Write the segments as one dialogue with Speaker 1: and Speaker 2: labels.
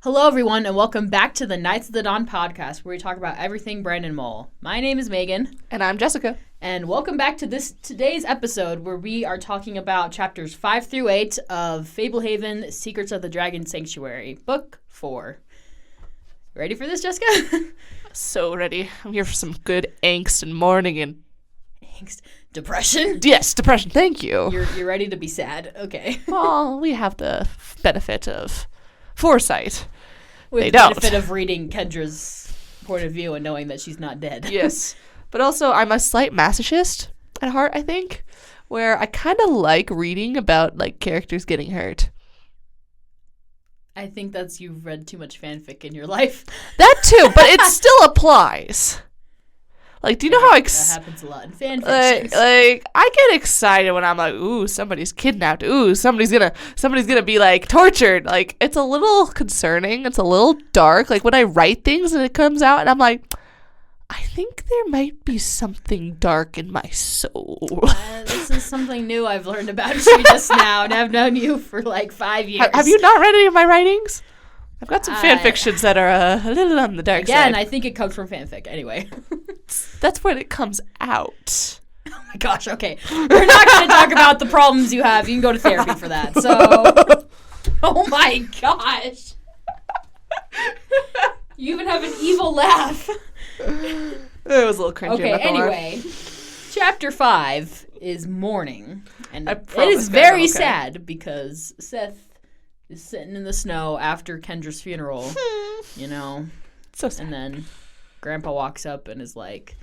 Speaker 1: Hello, everyone, and welcome back to the Knights of the Dawn podcast, where we talk about everything Brandon Mole. My name is Megan.
Speaker 2: And I'm Jessica.
Speaker 1: And welcome back to today's episode, where we are talking about chapters 5 through 8 of Fablehaven, Secrets of the Dragon Sanctuary, Book 4. Ready for this, Jessica?
Speaker 2: So ready. I'm here for some good angst and mourning and...
Speaker 1: Angst? Depression?
Speaker 2: Yes, depression. Thank you.
Speaker 1: You're ready to be sad. Okay.
Speaker 2: Well, we have the benefit of foresight.
Speaker 1: With
Speaker 2: they
Speaker 1: the
Speaker 2: don't.
Speaker 1: benefit of reading Kendra's point of view and knowing that she's not dead.
Speaker 2: Yes. But also, I'm a slight masochist at heart, I think, where I kind of like reading about, like, characters getting hurt.
Speaker 1: I think that's you've read too much fanfic in your life.
Speaker 2: That too, but it still applies. Like, do you know how
Speaker 1: that happens a lot in fanfic?
Speaker 2: Like, I get excited when I'm like, ooh, somebody's kidnapped. Ooh, somebody's gonna be like tortured. Like, it's a little concerning. It's a little dark. Like when I write things and it comes out and I'm like, I think there might be something dark in my soul.
Speaker 1: This is something new I've learned about you just now, and I've known you for like 5 years.
Speaker 2: Have you not read any of my writings? I've got some fan fictions that are a little on the dark side.
Speaker 1: Again, I think it comes from fanfic. Anyway.
Speaker 2: That's when it comes out.
Speaker 1: Oh my gosh, okay. We're not going to talk about the problems you have. You can go to therapy for that. So, oh my gosh. You even have an evil laugh.
Speaker 2: It was a little cringy.
Speaker 1: Okay, anyway. Chapter 5 is mourning. And it is
Speaker 2: guys
Speaker 1: very
Speaker 2: I'm okay.
Speaker 1: sad because Seth is sitting in the snow after Kendra's funeral, you know.
Speaker 2: So sad.
Speaker 1: And then Grandpa walks up and is like,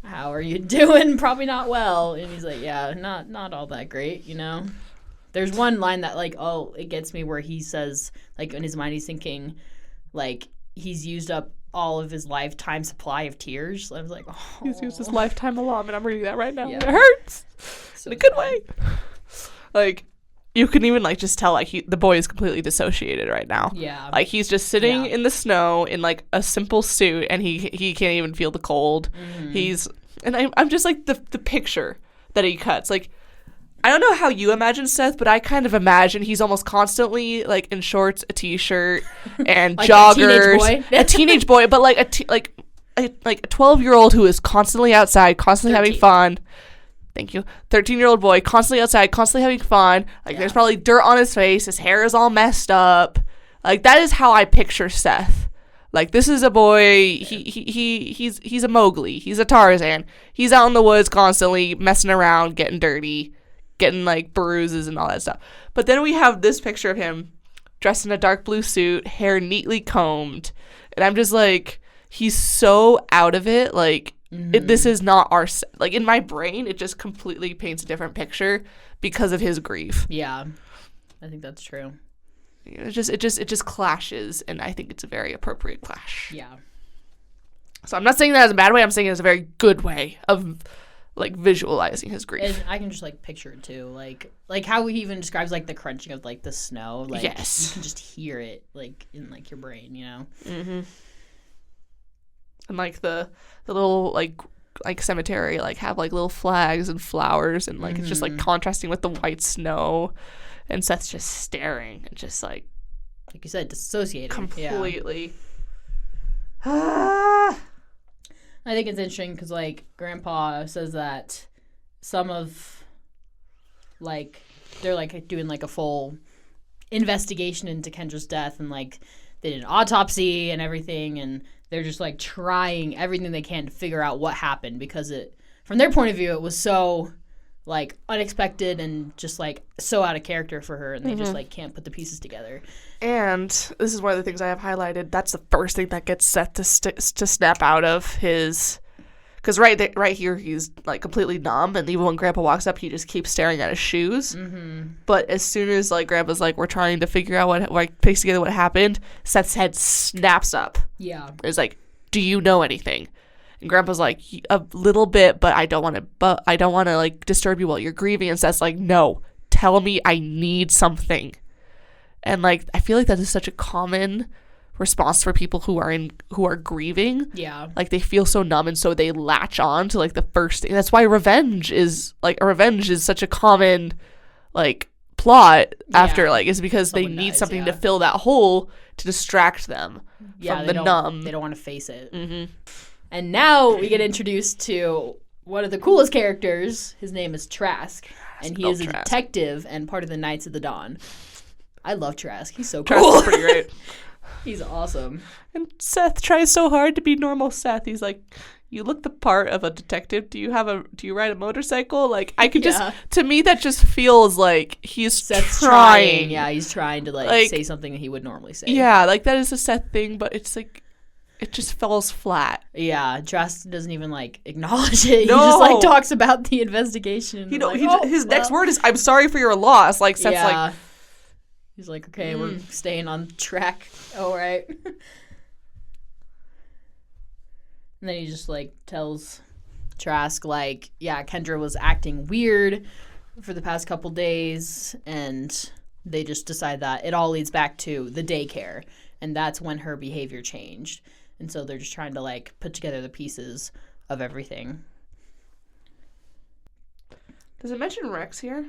Speaker 1: how are you doing? Probably not well. And he's like, yeah, not all that great, you know. There's one line that, like, oh, it gets me where he says, like, in his mind he's thinking, like, he's used up all of his lifetime supply of tears. I was like, oh.
Speaker 2: He's used his lifetime allotment. I'm reading that right now.
Speaker 1: Yeah.
Speaker 2: It hurts.
Speaker 1: So
Speaker 2: in a good
Speaker 1: sad.
Speaker 2: way. Like, you can even, like, just tell, like, the boy is completely dissociated right now.
Speaker 1: Yeah.
Speaker 2: Like, he's just sitting in the snow in, like, a simple suit, and he can't even feel the cold. Mm-hmm. I'm just, like, the picture that he cuts. Like, I don't know how you imagine Seth, but I kind of imagine he's almost constantly, like, in shorts, a t-shirt, and
Speaker 1: like
Speaker 2: joggers. A teenage boy, but, like, a 12-year-old who is constantly outside, constantly
Speaker 1: 13.
Speaker 2: having fun. Thank you. 13-year-old boy, constantly outside, constantly having fun. Like, there's probably dirt on his face. His hair is all messed up. Like, that is how I picture Seth. Like, this is a boy. He's a Mowgli. He's a Tarzan. He's out in the woods constantly messing around, getting dirty, getting, like, bruises and all that stuff. But then we have this picture of him dressed in a dark blue suit, hair neatly combed. And I'm just like, he's so out of it. Like, this is not our, like, in my brain, it just completely paints a different picture because of his grief.
Speaker 1: Yeah, I think that's true.
Speaker 2: It just clashes, and I think it's a very appropriate clash.
Speaker 1: Yeah.
Speaker 2: So I'm not saying that as a bad way. I'm saying it as a very good way of, like, visualizing his grief.
Speaker 1: And I can just, like, picture it too, like how he even describes, like, the crunching of, like, the snow. Like,
Speaker 2: yes,
Speaker 1: you can just hear it, like, in, like, your brain, you know.
Speaker 2: Mm-hmm. And, like, the little, like cemetery, like, have, like, little flags and flowers, and, like, it's just, like, contrasting with the white snow, and Seth's just staring and just, like
Speaker 1: you said, dissociating
Speaker 2: completely.
Speaker 1: I think it's interesting because, like, Grandpa says that some of, like, they're, like, doing, like, a full investigation into Kendra's death, and, like, they did an autopsy and everything, and they're just, like, trying everything they can to figure out what happened, because it, from their point of view, it was so, like, unexpected and just, like, so out of character for her, and they just, like, can't put the pieces together.
Speaker 2: And this is one of the things I have highlighted. That's the first thing that gets Seth to snap out of his... Because right here, he's, like, completely numb, and even when Grandpa walks up, he just keeps staring at his shoes. Mm-hmm. But as soon as, like, Grandpa's like, we're trying to figure out what, like, piece together what happened, Seth's head snaps up.
Speaker 1: Yeah.
Speaker 2: It's like, do you know anything? And Grandpa's like, a little bit, but I don't want to, like, disturb you while you're grieving. And Seth's like, no, tell me, I need something. And, like, I feel like that is such a common response for people who are grieving.
Speaker 1: Yeah.
Speaker 2: Like, they feel so numb, and so they latch on to, like, the first thing. That's why revenge is such a common, like, plot after,
Speaker 1: Yeah.
Speaker 2: like, is because they
Speaker 1: Someone
Speaker 2: need
Speaker 1: dies,
Speaker 2: something to
Speaker 1: yeah.
Speaker 2: fill that hole to distract them from the numb.
Speaker 1: They don't want to face it.
Speaker 2: Mm-hmm.
Speaker 1: And now we get introduced to one of the coolest characters. His name is Trask, and he is a detective and part of the Knights of the Dawn. I love Trask. He's so cool.
Speaker 2: Trask is pretty great.
Speaker 1: He's awesome.
Speaker 2: And Seth tries so hard to be normal Seth. He's like, you look the part of a detective. Do you ride a motorcycle? Like, I could just, to me, that just feels like he's
Speaker 1: Seth's
Speaker 2: trying.
Speaker 1: Yeah, he's trying to, like, say something that he would normally say.
Speaker 2: Yeah, like, that is a Seth thing, but it's like, it just falls flat.
Speaker 1: Yeah, Trask doesn't even, like, acknowledge it.
Speaker 2: No.
Speaker 1: He just, like, talks about the investigation.
Speaker 2: His next word is, I'm sorry for your loss. Like, Seth's like...
Speaker 1: He's like, okay, we're staying on track. All right. And then he just, like, tells Trask, like, yeah, Kendra was acting weird for the past couple days, and they just decide that it all leads back to the daycare, and that's when her behavior changed. And so they're just trying to, like, put together the pieces of everything.
Speaker 2: Does it mention Rex here?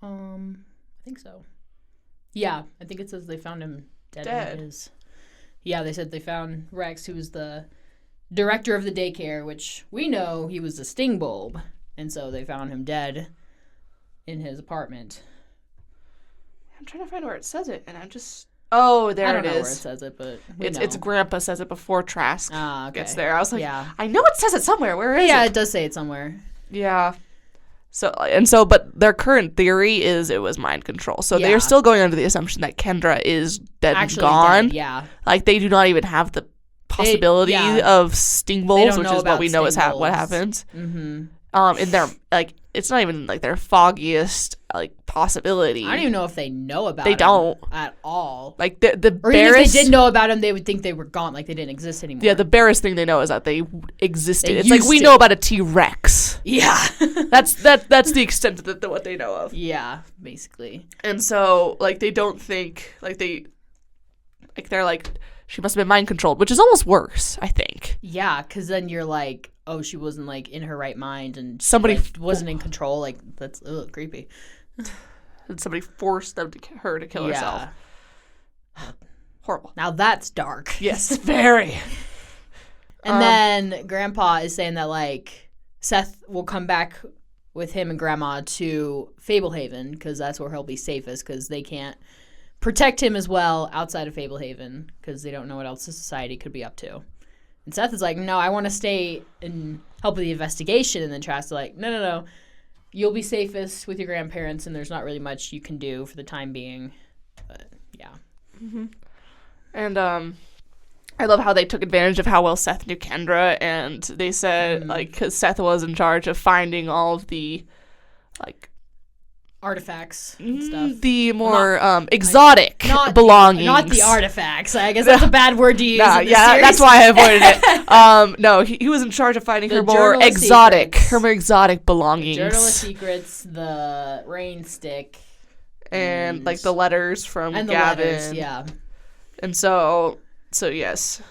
Speaker 1: I think so. Yeah, I think it says they found him dead. Yeah, they said they found Rex, who was the director of the daycare, which we know he was a sting bulb, and so they found him dead in his apartment.
Speaker 2: I'm trying to find where it says it, and I'm just... Oh, there it is.
Speaker 1: I don't know where it says it, but
Speaker 2: it's Grandpa says it before Trask gets there. I was like, I know it says it somewhere. Where is it?
Speaker 1: Yeah, it does say it somewhere.
Speaker 2: Yeah. But their current theory is it was mind control. So they are still going under the assumption that Kendra is dead and gone.
Speaker 1: Yeah.
Speaker 2: Like, they do not even have the possibility of sting bulbs, which is what we know is what happens.
Speaker 1: Mm-hmm.
Speaker 2: In their, like, it's not even, like, their foggiest, like, possibility.
Speaker 1: I don't even know if they know about
Speaker 2: him. They don't.
Speaker 1: At all.
Speaker 2: Like, the
Speaker 1: or even if they did know about him, they would think they were gone, like they didn't exist anymore.
Speaker 2: Yeah, the barest thing they know is that they existed. It's like, we know about a T-Rex.
Speaker 1: Yeah.
Speaker 2: That's the extent of what they know of.
Speaker 1: Yeah, basically.
Speaker 2: And so, like, they don't think, they're like, she must have been mind controlled, which is almost worse, I think.
Speaker 1: Yeah, because then you're like, oh, she wasn't, like, in her right mind, and
Speaker 2: somebody
Speaker 1: wasn't in control. Like, that's creepy.
Speaker 2: And somebody forced her to kill herself. Horrible.
Speaker 1: Now that's dark.
Speaker 2: Yes, very.
Speaker 1: And then Grandpa is saying that, like, Seth will come back with him and Grandma to Fablehaven, because that's where he'll be safest, because they can't protect him as well outside of Fablehaven, because they don't know what else the society could be up to. And Seth is like, no, I want to stay and help with the investigation. And then Trask is like, no. You'll be safest with your grandparents, and there's not really much you can do for the time being. But, yeah.
Speaker 2: Mm-hmm. And I love how they took advantage of how well Seth knew Kendra, and they said, like, because Seth was in charge of finding all of the, like...
Speaker 1: artifacts and stuff.
Speaker 2: The more exotic belongings.
Speaker 1: Not the artifacts. I guess that's a bad word to use in this series.
Speaker 2: That's why I avoided it. No, he was in charge of finding her more exotic belongings.
Speaker 1: The Journal of Secrets, the rain stick.
Speaker 2: And like, the letters from Gavin.
Speaker 1: Letters, yeah.
Speaker 2: And so yes.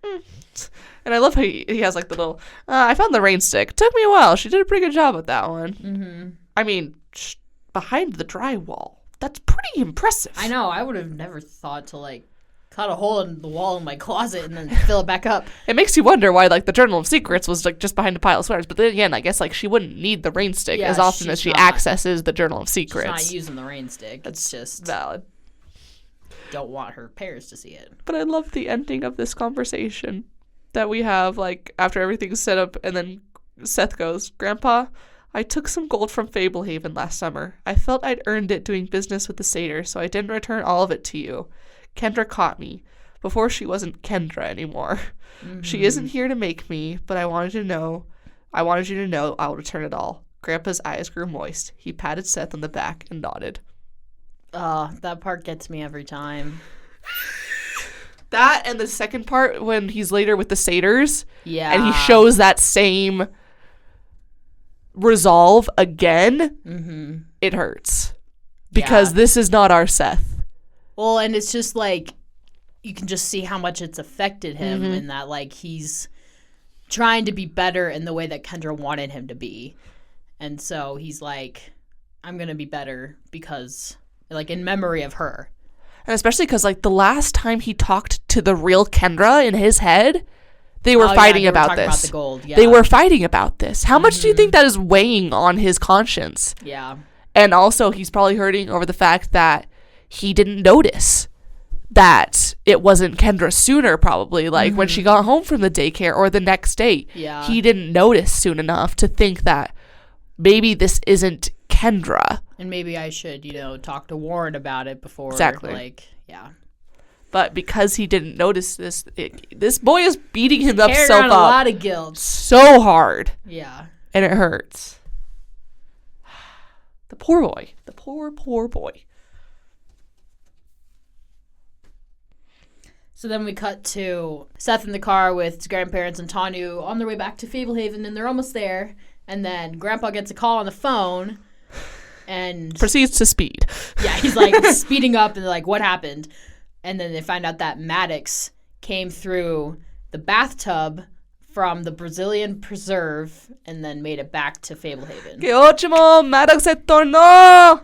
Speaker 2: And I love how he has, like, the little, I found the rain stick. Took me a while. She did a pretty good job with that one.
Speaker 1: Mm-hmm.
Speaker 2: I mean, behind the drywall. That's pretty impressive.
Speaker 1: I know. I would have never thought to, like, cut a hole in the wall in my closet and then fill it back up.
Speaker 2: It makes you wonder why, like, the Journal of Secrets was, like, just behind a pile of sweaters. But then again, I guess, like, she wouldn't need the rain stick as often as she accesses the Journal of Secrets.
Speaker 1: She's not using the rain stick. It's just
Speaker 2: valid.
Speaker 1: Don't want her parents to see it.
Speaker 2: But I love the ending of this conversation that we have, like, after everything's set up, and then Seth goes, Grandpa, I took some gold from Fablehaven last summer. I felt I'd earned it doing business with the satyr, so I didn't return all of it to you. Kendra caught me. Before she wasn't Kendra anymore. Mm-hmm. She isn't here to make me, but I wanted you to know I'll return it all. Grandpa's eyes grew moist. He patted Seth on the back and nodded.
Speaker 1: That part gets me every time.
Speaker 2: That and the second part when he's later with the satyrs.
Speaker 1: Yeah.
Speaker 2: And he shows that same resolve again.
Speaker 1: Mm-hmm.
Speaker 2: It hurts. Because this is not our Seth.
Speaker 1: Well, and it's just like, you can just see how much it's affected him, and that, like, he's trying to be better in the way that Kendra wanted him to be. And so he's like, I'm going to be better because, like, in memory of her.
Speaker 2: And especially because, like, the last time he talked to the real Kendra in his head, they were fighting about this. About the gold. Yeah. They were fighting about this. How much do you think that is weighing on his conscience?
Speaker 1: Yeah.
Speaker 2: And also, he's probably hurting over the fact that he didn't notice that it wasn't Kendra sooner, probably. Like, when she got home from the daycare or the next day.
Speaker 1: Yeah.
Speaker 2: He didn't notice soon enough to think that maybe this isn't Kendra.
Speaker 1: And maybe I should, talk to Warren about it before.
Speaker 2: Exactly.
Speaker 1: Like, yeah.
Speaker 2: But because he didn't notice this, this boy is beating himself up.
Speaker 1: A lot of guilt.
Speaker 2: So hard.
Speaker 1: Yeah.
Speaker 2: And it hurts. The poor boy. The poor boy.
Speaker 1: So then we cut to Seth in the car with his grandparents and Tanu on their way back to Fablehaven, and they're almost there. And then Grandpa gets a call on the phone and
Speaker 2: proceeds to speed.
Speaker 1: Yeah, he's like speeding up, and they're like, what happened? And then they find out that Maddox came through the bathtub from the Brazilian preserve and then made it back to Fablehaven.
Speaker 2: Que ótimo, Maddox se tornó.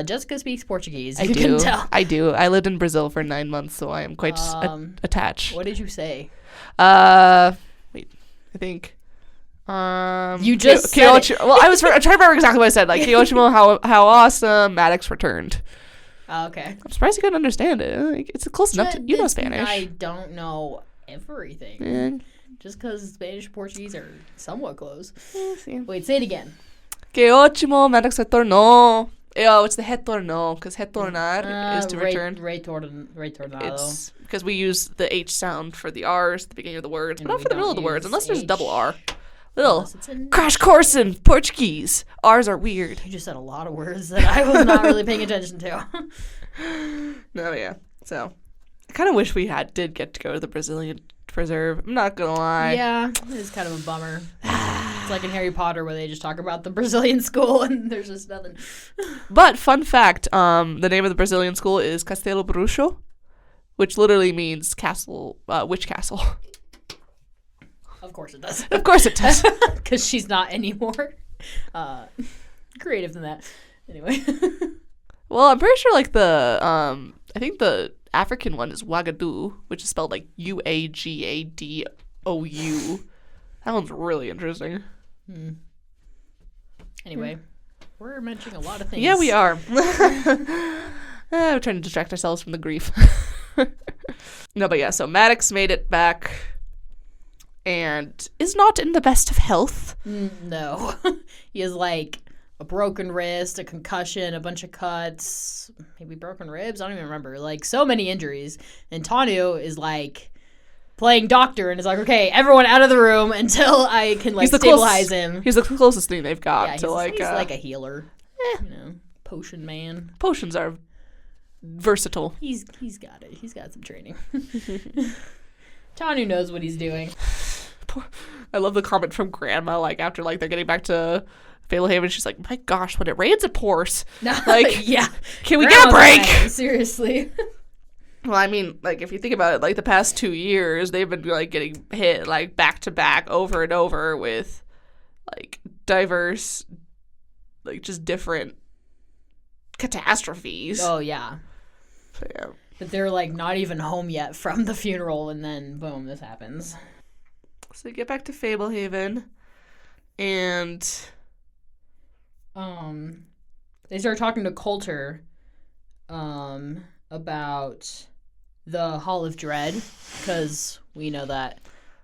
Speaker 1: Jessica speaks Portuguese.
Speaker 2: I do. I do. I lived in Brazil for 9 months, so I am quite attached.
Speaker 1: What did you say?
Speaker 2: Wait, I think.
Speaker 1: You just said it.
Speaker 2: Well, I'm trying to remember exactly what I said. Like, que ótimo, how awesome, Maddox returned.
Speaker 1: Okay.
Speaker 2: I'm surprised you couldn't understand it. Like, it's close enough to, know Spanish.
Speaker 1: I don't know everything. Just because Spanish and Portuguese are somewhat close. Wait, say it again.
Speaker 2: Que ótimo, Maddox se tornó. Oh, it's the retorno, because retornar is to return.
Speaker 1: Retornado.
Speaker 2: It's because we use the H sound for the R's at the beginning of the words, but not for the middle of the words, unless there's a double R. Little crash course in Portuguese. R's are weird.
Speaker 1: You just said a lot of words that I was not really paying attention to.
Speaker 2: No, yeah. So, I kind of wish we did get to go to the Brazilian preserve. I'm not gonna lie.
Speaker 1: Yeah, it's kind of a bummer. It's like in Harry Potter where they just talk about the Brazilian school and there's just nothing.
Speaker 2: But fun fact, the name of the Brazilian school is Castelo Bruxo, which literally means castle, witch castle.
Speaker 1: Of course it does.
Speaker 2: Of course it does.
Speaker 1: Because she's not anymore. Creative than that. Anyway.
Speaker 2: Well, I'm pretty sure like I think the African one is Wagadu, which is spelled like Uagadou. That one's really interesting.
Speaker 1: Anyway, we're mentioning a lot of things.
Speaker 2: Yeah, we are. We're trying to distract ourselves from the grief. No, but yeah, so Maddox made it back and is not in the best of health.
Speaker 1: No. He has like a broken wrist, a concussion, a bunch of cuts, maybe broken ribs. I don't even remember. Like, so many injuries. And Tanu is like playing doctor and is like, okay, everyone out of the room until I can like stabilize him.
Speaker 2: He's the closest thing they've got to like.
Speaker 1: He's like a healer. Potion man.
Speaker 2: Potions are versatile.
Speaker 1: He's got it. He's got some training. Tanu knows what he's doing.
Speaker 2: I love the comment from Grandma, like after like they're getting back to Fablehaven, she's like, my gosh, when it rains it pours. Like,
Speaker 1: yeah.
Speaker 2: Can we get a break?
Speaker 1: Seriously.
Speaker 2: Well, I mean, like, if you think about it, like, the past 2 years, they've been, like, getting hit, like, back-to-back over and over with, like, diverse, like, just different catastrophes.
Speaker 1: Oh, yeah.
Speaker 2: So, yeah.
Speaker 1: But they're, like, not even home yet from the funeral, and then, boom, this happens.
Speaker 2: So they get back to Fablehaven, and
Speaker 1: they start talking to Coulter, about the Hall of Dread, because we know that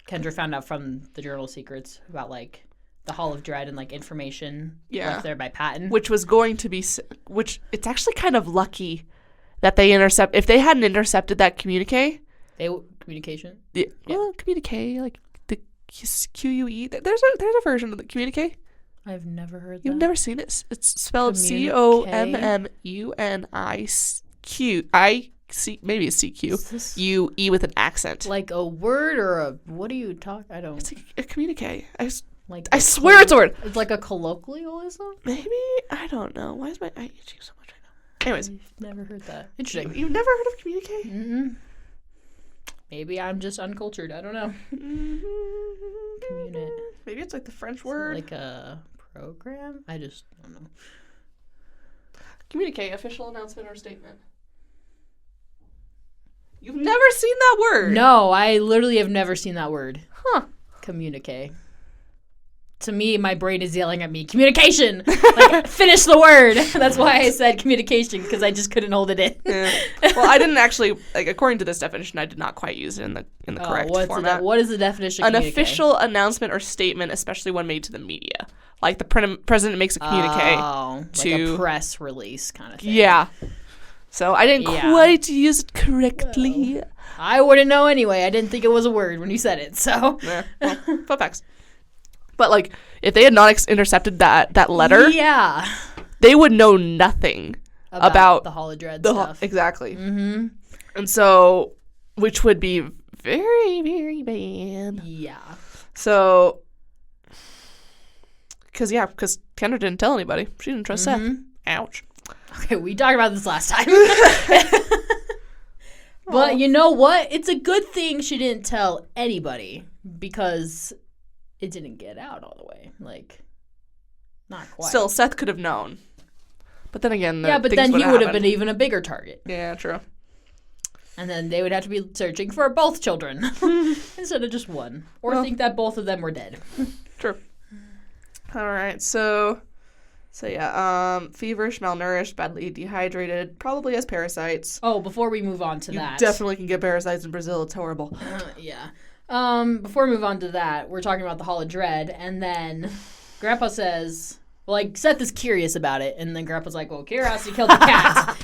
Speaker 1: Kendra found out from the Journal Secrets about, like, the Hall of Dread and, like, information left there by Patton.
Speaker 2: Which was going to be, which it's actually kind of lucky that they if they hadn't intercepted that communique.
Speaker 1: Communication?
Speaker 2: Yeah. Well, communique, like, the QUE, there's a version of the communique.
Speaker 1: I've never heard that.
Speaker 2: You've never seen it? It's spelled COMMUNIQ. Maybe it's CQUE with an accent.
Speaker 1: Like a word or a, what do you talk? I don't.
Speaker 2: It's a communique. I swear it's a word.
Speaker 1: It's like a colloquialism?
Speaker 2: Maybe? I don't know. Why is my eye itching so much right now? Anyways.
Speaker 1: I've never heard that. Interesting.
Speaker 2: You've never heard of communique?
Speaker 1: Mm-hmm. Maybe I'm just uncultured. I don't know. Communicate.
Speaker 2: Maybe it's like the French
Speaker 1: Is it
Speaker 2: word.
Speaker 1: like a program? I just don't know.
Speaker 2: Communique, official announcement or statement. You've never seen that word?
Speaker 1: No, I literally have never seen that word.
Speaker 2: Huh.
Speaker 1: Communique. To me, my brain is yelling at me, communication! Like, finish the word! That's why I said communication, because I just couldn't hold it in.
Speaker 2: Yeah. Well, I didn't actually, like, according to this definition, I did not quite use it in the correct format.
Speaker 1: What is the definition of
Speaker 2: An
Speaker 1: communique?
Speaker 2: official announcement or statement, especially one made to the media. Like the president makes a communique.
Speaker 1: Like a press release kind of thing.
Speaker 2: Yeah. So I didn't quite use it correctly.
Speaker 1: Well, I wouldn't know anyway. I didn't think it was a word when you said it, so.
Speaker 2: Yeah, well, fun facts. But, like, if they had not intercepted that letter,
Speaker 1: yeah,
Speaker 2: they would know nothing about
Speaker 1: the Hall of Dread stuff.
Speaker 2: Exactly.
Speaker 1: Mm-hmm.
Speaker 2: And so, which would be very, very bad.
Speaker 1: Yeah.
Speaker 2: So, because Kendra didn't tell anybody. She didn't trust Seth. Ouch.
Speaker 1: Okay, we talked about this last time. But you know what? It's a good thing she didn't tell anybody, because it didn't get out all the way. Like, not quite.
Speaker 2: Still, Seth could have known. But then again,
Speaker 1: but then he would have been even a bigger target.
Speaker 2: Yeah, true.
Speaker 1: And then they would have to be searching for both children instead of just one. Or think that both of them were dead.
Speaker 2: True. All right, so yeah, feverish, malnourished, badly dehydrated, probably has parasites.
Speaker 1: Oh, before we move on to that.
Speaker 2: You definitely can get parasites in Brazil. It's horrible.
Speaker 1: Yeah. Before we move on to that, we're talking about the Hall of Dread, and then Grandpa says, well, like, Seth is curious about it, and then Grandpa's like, well, curiosity killed the cat.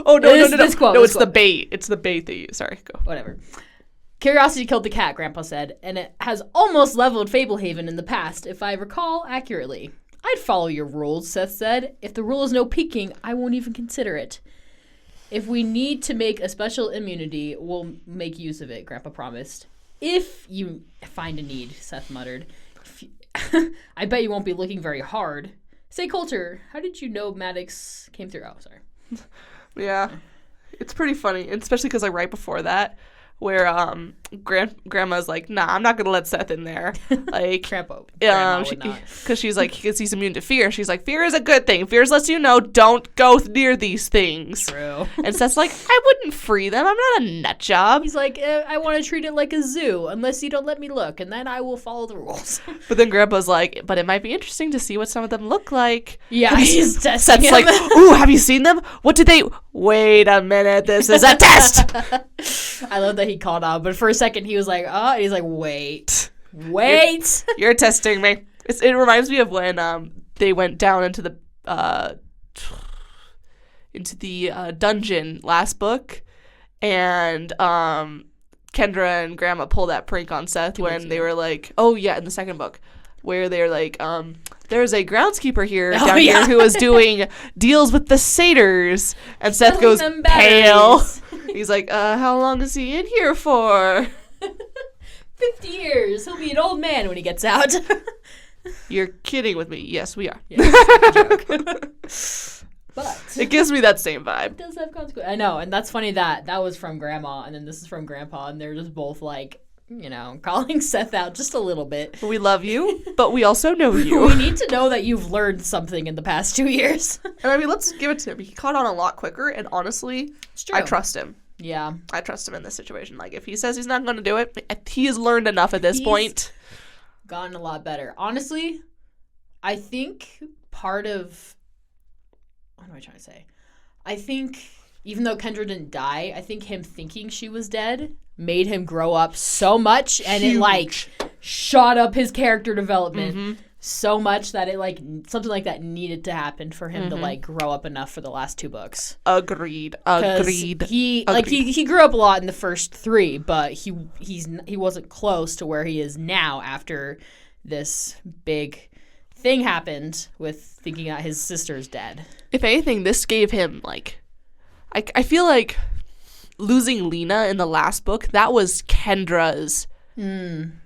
Speaker 2: Oh, no.
Speaker 1: This quote,
Speaker 2: no, it's the bait. It's the bait that you, sorry, go.
Speaker 1: Whatever. Curiosity killed the cat, Grandpa said, and it has almost leveled Fablehaven in the past, if I recall accurately. I'd follow your rules, Seth said. If the rule is no peeking, I won't even consider it. If we need to make a special immunity, we'll make use of it, Grandpa promised. If you find a need, Seth muttered. I bet you won't be looking very hard. Say, Coulter, how did you know Maddox came through? Oh, sorry.
Speaker 2: Yeah. It's pretty funny, especially because, like, right before that, where Grandma's like, nah, I'm not going to let Seth in there. Like,
Speaker 1: Grandpa would not.
Speaker 2: Because she's like, because he's immune to fear. She's like, fear is a good thing. Fear lets you know, don't go near these things.
Speaker 1: True.
Speaker 2: And Seth's like, I wouldn't free them. I'm not a nut job.
Speaker 1: He's like, I want to treat it like a zoo, unless you don't let me look, and then I will follow the rules.
Speaker 2: But then Grandpa's like, but it might be interesting to see what some of them look like.
Speaker 1: Yeah, he's testing
Speaker 2: Seth's
Speaker 1: him.
Speaker 2: like, ooh, have you seen them? What did they... Wait a minute, this is a test!
Speaker 1: I love that he called out, but for a second he was like, oh, and he's like, wait.
Speaker 2: You're testing me. It reminds me of when they went down into the dungeon last book, and Kendra and Grandma pulled that prank on Seth when they were like, oh yeah, in the second book, where they're like, there's a groundskeeper here here who was doing deals with the satyrs, and Seth goes pale. He's like, how long is he in here for?
Speaker 1: 50 years. He'll be an old man when he gets out.
Speaker 2: You're kidding with me. Yes, we are.
Speaker 1: Yes, joke. But
Speaker 2: it gives me that same vibe.
Speaker 1: It does have consequences. I know, and that's funny that was from Grandma, and then this is from Grandpa, and they're just both like, you know, calling Seth out just a little bit.
Speaker 2: We love you, but we also know you.
Speaker 1: We need to know that you've learned something in the past 2 years.
Speaker 2: And I mean, let's give it to him. He caught on a lot quicker, and honestly, I trust him.
Speaker 1: Yeah.
Speaker 2: I trust him in this situation. Like, if he says he's not going to do it, he has learned enough at this point.
Speaker 1: Gotten a lot better. Honestly, I think part of... What am I trying to say? I think, even though Kendra didn't die, I think him thinking she was dead made him grow up so much, and it, like, shot up his character development so much that it, like, something like that needed to happen for him to, like, grow up enough for the last 2 books.
Speaker 2: Agreed.
Speaker 1: He grew up a lot in the first 3, but he wasn't close to where he is now after this big thing happened with thinking that his sister's dead.
Speaker 2: If anything, this gave him, like, I feel like losing Lena in the last book, that was Kendra's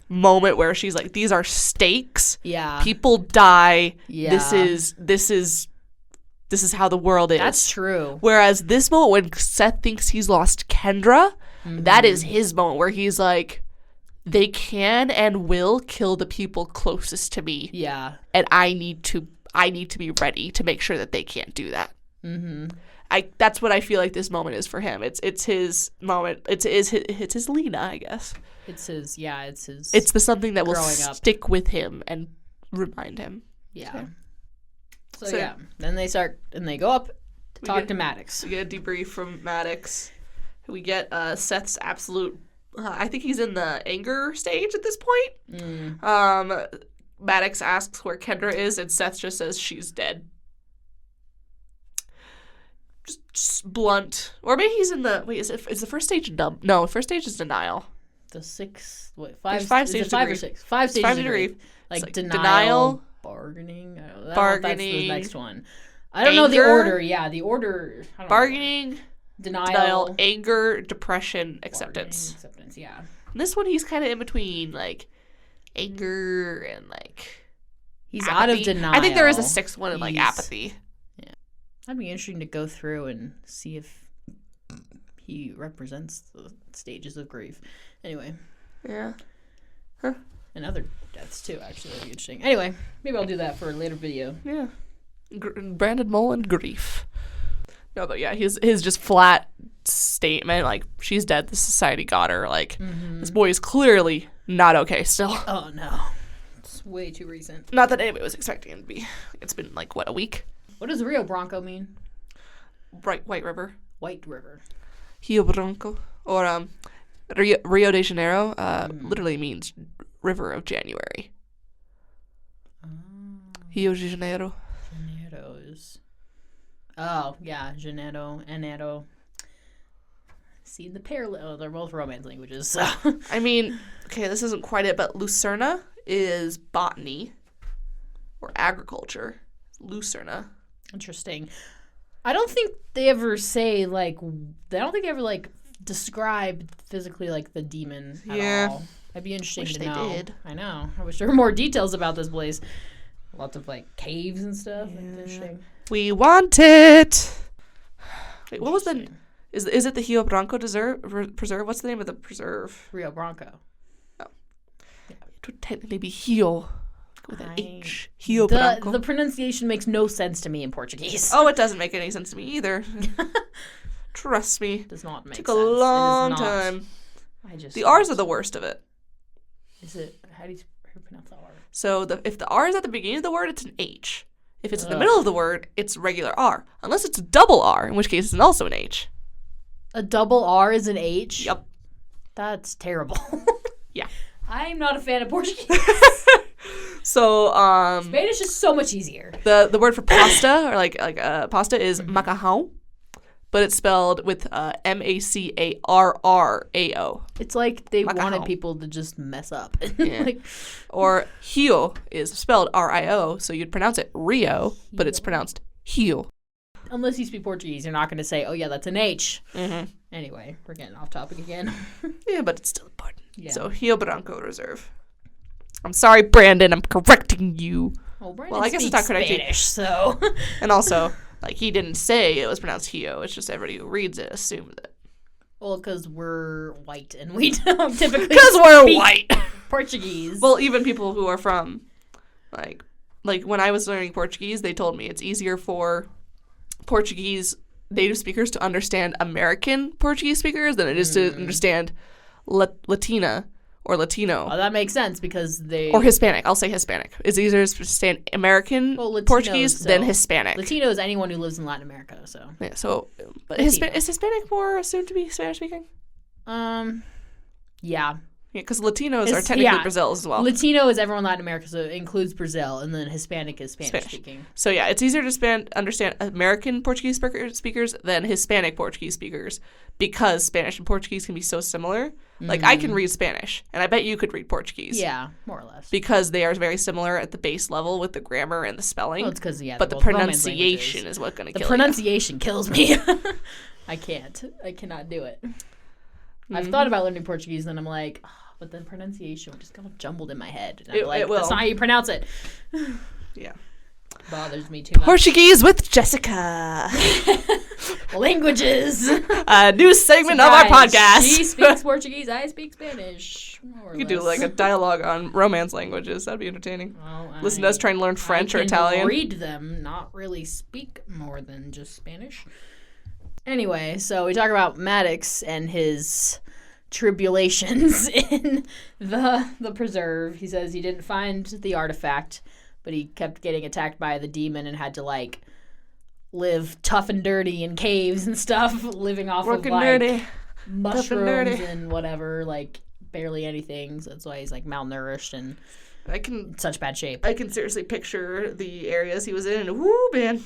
Speaker 2: moment where she's like, these are stakes.
Speaker 1: Yeah.
Speaker 2: People die.
Speaker 1: Yeah.
Speaker 2: This is how the world is.
Speaker 1: That's true.
Speaker 2: Whereas this moment when Seth thinks he's lost Kendra, that is his moment where he's like, they can and will kill the people closest to me.
Speaker 1: Yeah.
Speaker 2: And I need to be ready to make sure that they can't do that.
Speaker 1: Mm-hmm.
Speaker 2: That's what I feel like this moment is for him. It's his moment. It's his Lena, I guess.
Speaker 1: It's his.
Speaker 2: It's the something that will
Speaker 1: stick
Speaker 2: with him and remind him.
Speaker 1: Yeah. So yeah, then they start and they go up to talk to Maddox.
Speaker 2: We get a debrief from Maddox. We get Seth's absolute. I think he's in the anger stage at this point. Maddox asks where Kendra is, and Seth just says she's dead. Just blunt. Or maybe he's in the... Wait, is the first stage dumb? No, first stage is denial.
Speaker 1: The six... Wait,
Speaker 2: five stages
Speaker 1: five or six? Five stages of grief. Like denial, bargaining. I don't know if that's the next one. I don't know the order. Yeah, the order...
Speaker 2: Bargaining, denial, anger, depression, acceptance.
Speaker 1: Acceptance, yeah.
Speaker 2: And this one, he's kind of in between, like, anger and, like...
Speaker 1: He's
Speaker 2: apathy.
Speaker 1: out of denial.
Speaker 2: I think there is a sixth one in, like, apathy.
Speaker 1: That'd be interesting to go through and see if he represents the stages of grief. Anyway.
Speaker 2: Yeah. Huh.
Speaker 1: And other deaths, too, actually. That'd be interesting. Anyway, maybe I'll do that for a later video.
Speaker 2: Yeah. Brandon Mullen, grief. No, but yeah, his just flat statement, like, she's dead, the society got her. Like, this boy is clearly not okay still.
Speaker 1: Oh, no. It's way too recent.
Speaker 2: Not that anybody was expecting him to be. It's been, like, what, a week?
Speaker 1: What does Rio Branco mean?
Speaker 2: White River.
Speaker 1: White River.
Speaker 2: Rio Branco. Or Rio de Janeiro literally means River of January. Rio de Janeiro.
Speaker 1: Janeiro is... Oh, yeah. Janeiro, Enero. See the parallel. Oh, they're both Romance languages, so...
Speaker 2: I mean, okay, this isn't quite it, but Lucerna is botany or agriculture. Lucerna.
Speaker 1: Interesting. I don't think they ever say, like, they ever, like, describe physically, like, the demon at all. That'd be interesting to know. Did. I know. I wish there were more details about this place. Lots of, like, caves and stuff. Yeah. Interesting.
Speaker 2: We want it! Wait, what was the... Is it the Rio Branco preserve? What's the name of the preserve?
Speaker 1: Rio Branco.
Speaker 2: Oh. Yeah. It would technically be Rio. With an H. Rio Branco.
Speaker 1: The pronunciation makes no sense to me in Portuguese.
Speaker 2: Oh, it doesn't make any sense to me either. Trust me.
Speaker 1: Does not make sense.
Speaker 2: Took a long time. The R's are the worst of it.
Speaker 1: Is it? How do you pronounce the R?
Speaker 2: So if the R is at the beginning of the word, it's an H. If it's in the middle of the word, it's regular R. Unless it's a double R, in which case it's also an H.
Speaker 1: A double R is an H?
Speaker 2: Yep.
Speaker 1: That's terrible.
Speaker 2: Yeah.
Speaker 1: I'm not a fan of Portuguese.
Speaker 2: So,
Speaker 1: Spanish is so much easier.
Speaker 2: The word for pasta, or like pasta, is macarrão, but it's spelled with Macarrao.
Speaker 1: It's like they wanted people to just mess up.
Speaker 2: Yeah. Like, or Rio is spelled Rio, so you'd pronounce it Rio, but it's pronounced Rio.
Speaker 1: Unless you speak Portuguese, you're not going to say, oh yeah, that's an H.
Speaker 2: Mm-hmm.
Speaker 1: Anyway, we're getting off topic again.
Speaker 2: Yeah, but it's still important.
Speaker 1: Yeah.
Speaker 2: So, Rio Branco Reserve. I'm sorry, Brandon. I'm correcting you.
Speaker 1: Well, I guess it's not correcting. Spanish, so.
Speaker 2: And also, like, he didn't say it was pronounced Hio. It's just everybody who reads it assumes it.
Speaker 1: Well, because we're white and we don't typically
Speaker 2: because we're white.
Speaker 1: Portuguese.
Speaker 2: Well, even people who are from, like when I was learning Portuguese, they told me it's easier for Portuguese native speakers to understand American Portuguese speakers than it is to understand Latina or Latino.
Speaker 1: Oh, that makes sense because they...
Speaker 2: Or Hispanic. I'll say Hispanic. It's easier to understand American Portuguese than Hispanic.
Speaker 1: Latino is anyone who lives in Latin America, so...
Speaker 2: Yeah, so... But is Hispanic more assumed to be Spanish-speaking?
Speaker 1: Yeah.
Speaker 2: Yeah, because Latinos are technically Brazil as well.
Speaker 1: Latino is everyone in Latin America, so it includes Brazil, and then Hispanic is Spanish-speaking.
Speaker 2: So yeah, it's easier to understand American Portuguese speakers than Hispanic Portuguese speakers because Spanish and Portuguese can be so similar. Like, I can read Spanish, and I bet you could read Portuguese.
Speaker 1: Yeah, more or less.
Speaker 2: Because they are very similar at the base level with the grammar and the spelling.
Speaker 1: Well, it's because,
Speaker 2: but the pronunciation is what's going to kill you.
Speaker 1: The pronunciation kills me. I cannot do it. I've thought about learning Portuguese, and I'm like, but the pronunciation just kind of jumbled in my head. And I'm like, that's not how you pronounce it.
Speaker 2: Yeah.
Speaker 1: Bothers me too much.
Speaker 2: Portuguese with Jessica.
Speaker 1: Languages.
Speaker 2: A new segment of our podcast.
Speaker 1: She speaks Portuguese, I speak Spanish. French, more or
Speaker 2: You could do
Speaker 1: less.
Speaker 2: like a dialogue on Romance languages. That'd be entertaining.
Speaker 1: Well,
Speaker 2: Listen to us try and learn French or
Speaker 1: I can
Speaker 2: Italian.
Speaker 1: read them, not really speak more than just Spanish. Anyway, so we talk about Maddox and his tribulations in the preserve. He says he didn't find the artifact, but he kept getting attacked by the demon and had to like live tough and dirty in caves and stuff, living off
Speaker 2: Working
Speaker 1: of like
Speaker 2: dirty.
Speaker 1: mushrooms and whatever, like barely anything. So that's why he's like malnourished and in such bad shape.
Speaker 2: I can seriously picture the areas he was in, and whoo, man,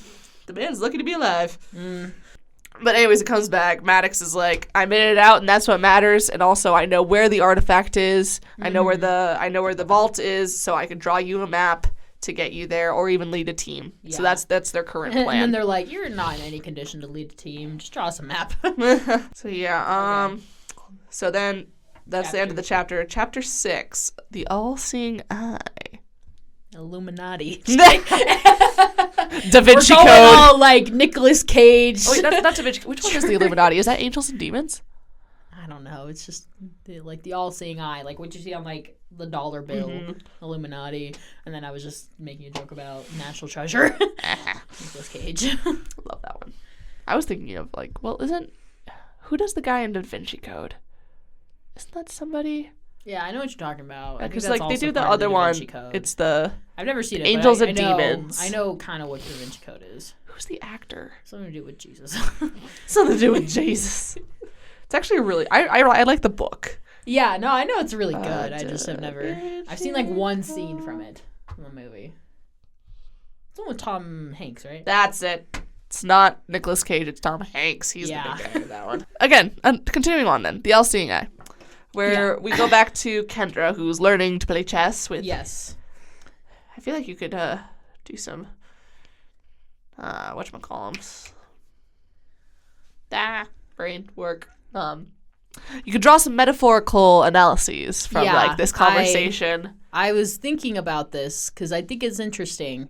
Speaker 2: the man's lucky to be alive. But anyways, it comes back. Maddox is like, I made it out, and that's what matters. And also, I know where the artifact is. I know where the vault is, so I can draw you a map to get you there, or even lead a team. Yeah. So that's their current plan.
Speaker 1: And then they're like, you're not in any condition to lead a team. Just draw us a map.
Speaker 2: So yeah, okay. So then that's the end of the chapter. Chapter 6, The All-Seeing Eye.
Speaker 1: Illuminati.
Speaker 2: Da Vinci
Speaker 1: We're going
Speaker 2: Code.
Speaker 1: all like Nicolas Cage.
Speaker 2: Oh, wait, that's not Da Vinci. Which one is the Illuminati? Is that Angels and Demons?
Speaker 1: I don't know. It's just the all-seeing eye, like what you see on like the dollar bill, Illuminati. And then I was just making a joke about National Treasure. Nicolas Cage.
Speaker 2: Love that one. I was thinking of like, well, who does the guy in Da Vinci Code? Isn't that somebody?
Speaker 1: Yeah, I know what you're talking about.
Speaker 2: Because like they do the other one. It's the
Speaker 1: I've never seen it.
Speaker 2: Angels
Speaker 1: but
Speaker 2: and
Speaker 1: I know,
Speaker 2: Demons.
Speaker 1: I know kind of what Da Vinci Code is.
Speaker 2: Who's the actor?
Speaker 1: Something to do with Jesus.
Speaker 2: Something to do with Jesus. It's actually really. I like the book.
Speaker 1: Yeah, no, I know it's really good. I just have never. I've seen like one scene from it in the movie. It's the one with Tom Hanks, right?
Speaker 2: That's it. It's not Nicolas Cage. It's Tom Hanks. He's the big guy in that one. Again, continuing on then. The All-Seeing Eye. Where we go back to Kendra, who's learning to play chess with...
Speaker 1: Yes.
Speaker 2: I feel like you could do some... whatchamacallums? Brain work. You could draw some metaphorical analyses from like this conversation.
Speaker 1: I was thinking about this because I think it's interesting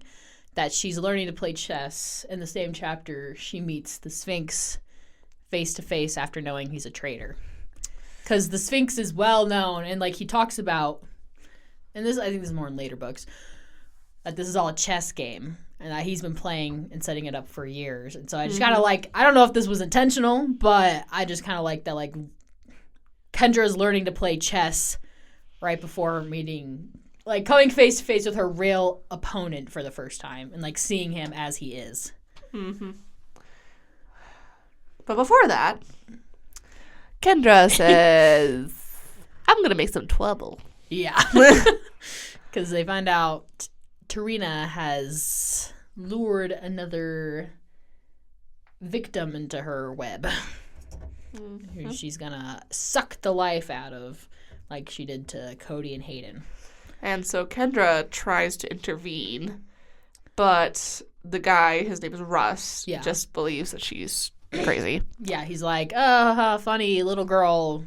Speaker 1: that she's learning to play chess. In the same chapter, she meets the Sphinx face to face after knowing he's a traitor. Because the Sphinx is well known, and like he talks about, and this I think this is more in later books, that this is all a chess game, and that he's been playing and setting it up for years. And so I just kind of like, I don't know if this was intentional, but I just kind of like that like Kendra is learning to play chess right before meeting, like coming face to face with her real opponent for the first time, and like seeing him as he is.
Speaker 2: But before that, Kendra says, I'm going to make some trouble.
Speaker 1: Yeah. Because they find out Tarina has lured another victim into her web. Who she's going to suck the life out of, like she did to Cody and Hayden.
Speaker 2: And so Kendra tries to intervene, but the guy, his name is Russ, just believes that she's crazy.
Speaker 1: Yeah, he's like, oh, funny little girl.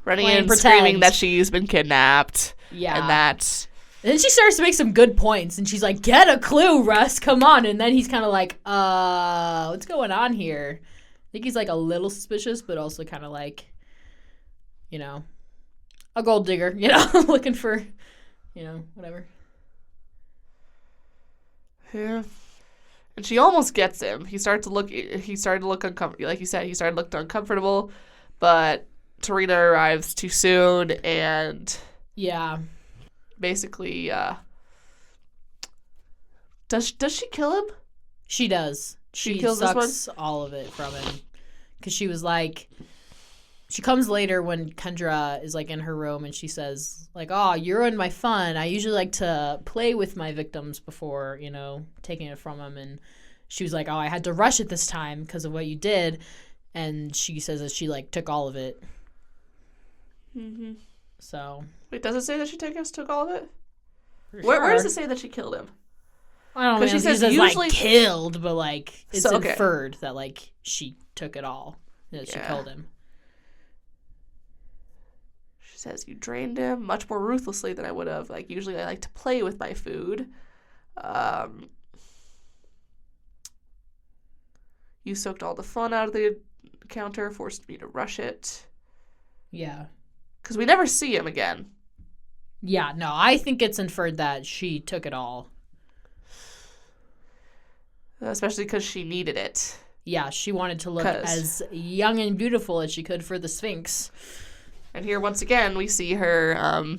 Speaker 2: Running in and screaming that she's been kidnapped.
Speaker 1: Yeah.
Speaker 2: And that...
Speaker 1: And then she starts to make some good points, and she's like, get a clue, Russ, come on. And then he's kind of like, what's going on here? I think he's like a little suspicious, but also kind of like, you know, a gold digger, you know, looking for, you know, whatever.
Speaker 2: Yeah. And she almost gets him. He started to look uncomfortable. Like you said, he started to look uncomfortable, but Tarina arrives too soon and basically does she kill him?
Speaker 1: She does. She
Speaker 2: kills
Speaker 1: sucks
Speaker 2: this one?
Speaker 1: all of it from him. Because she was like, she comes later when Kendra is like in her room and she says like, oh, you ruined my fun. I usually like to play with my victims before, you know, taking it from them. And she was like, oh, I had to rush it this time because of what you did. And she says that she like took all of it. So.
Speaker 2: Wait, does it say that she took all of it? Where does it say that she killed him?
Speaker 1: I don't know. She says usually like killed, but like it's inferred that like she took it all. That she killed him.
Speaker 2: She says you drained him much more ruthlessly than I would have. Like usually I like to play with my food. You soaked all the fun out of the encounter, forced me to rush it.
Speaker 1: Yeah.
Speaker 2: Because we never see him again.
Speaker 1: Yeah, no, I think it's inferred that she took it all.
Speaker 2: Especially because she needed it.
Speaker 1: Yeah, she wanted to look as young and beautiful as she could for the Sphinx.
Speaker 2: And here, once again, we see her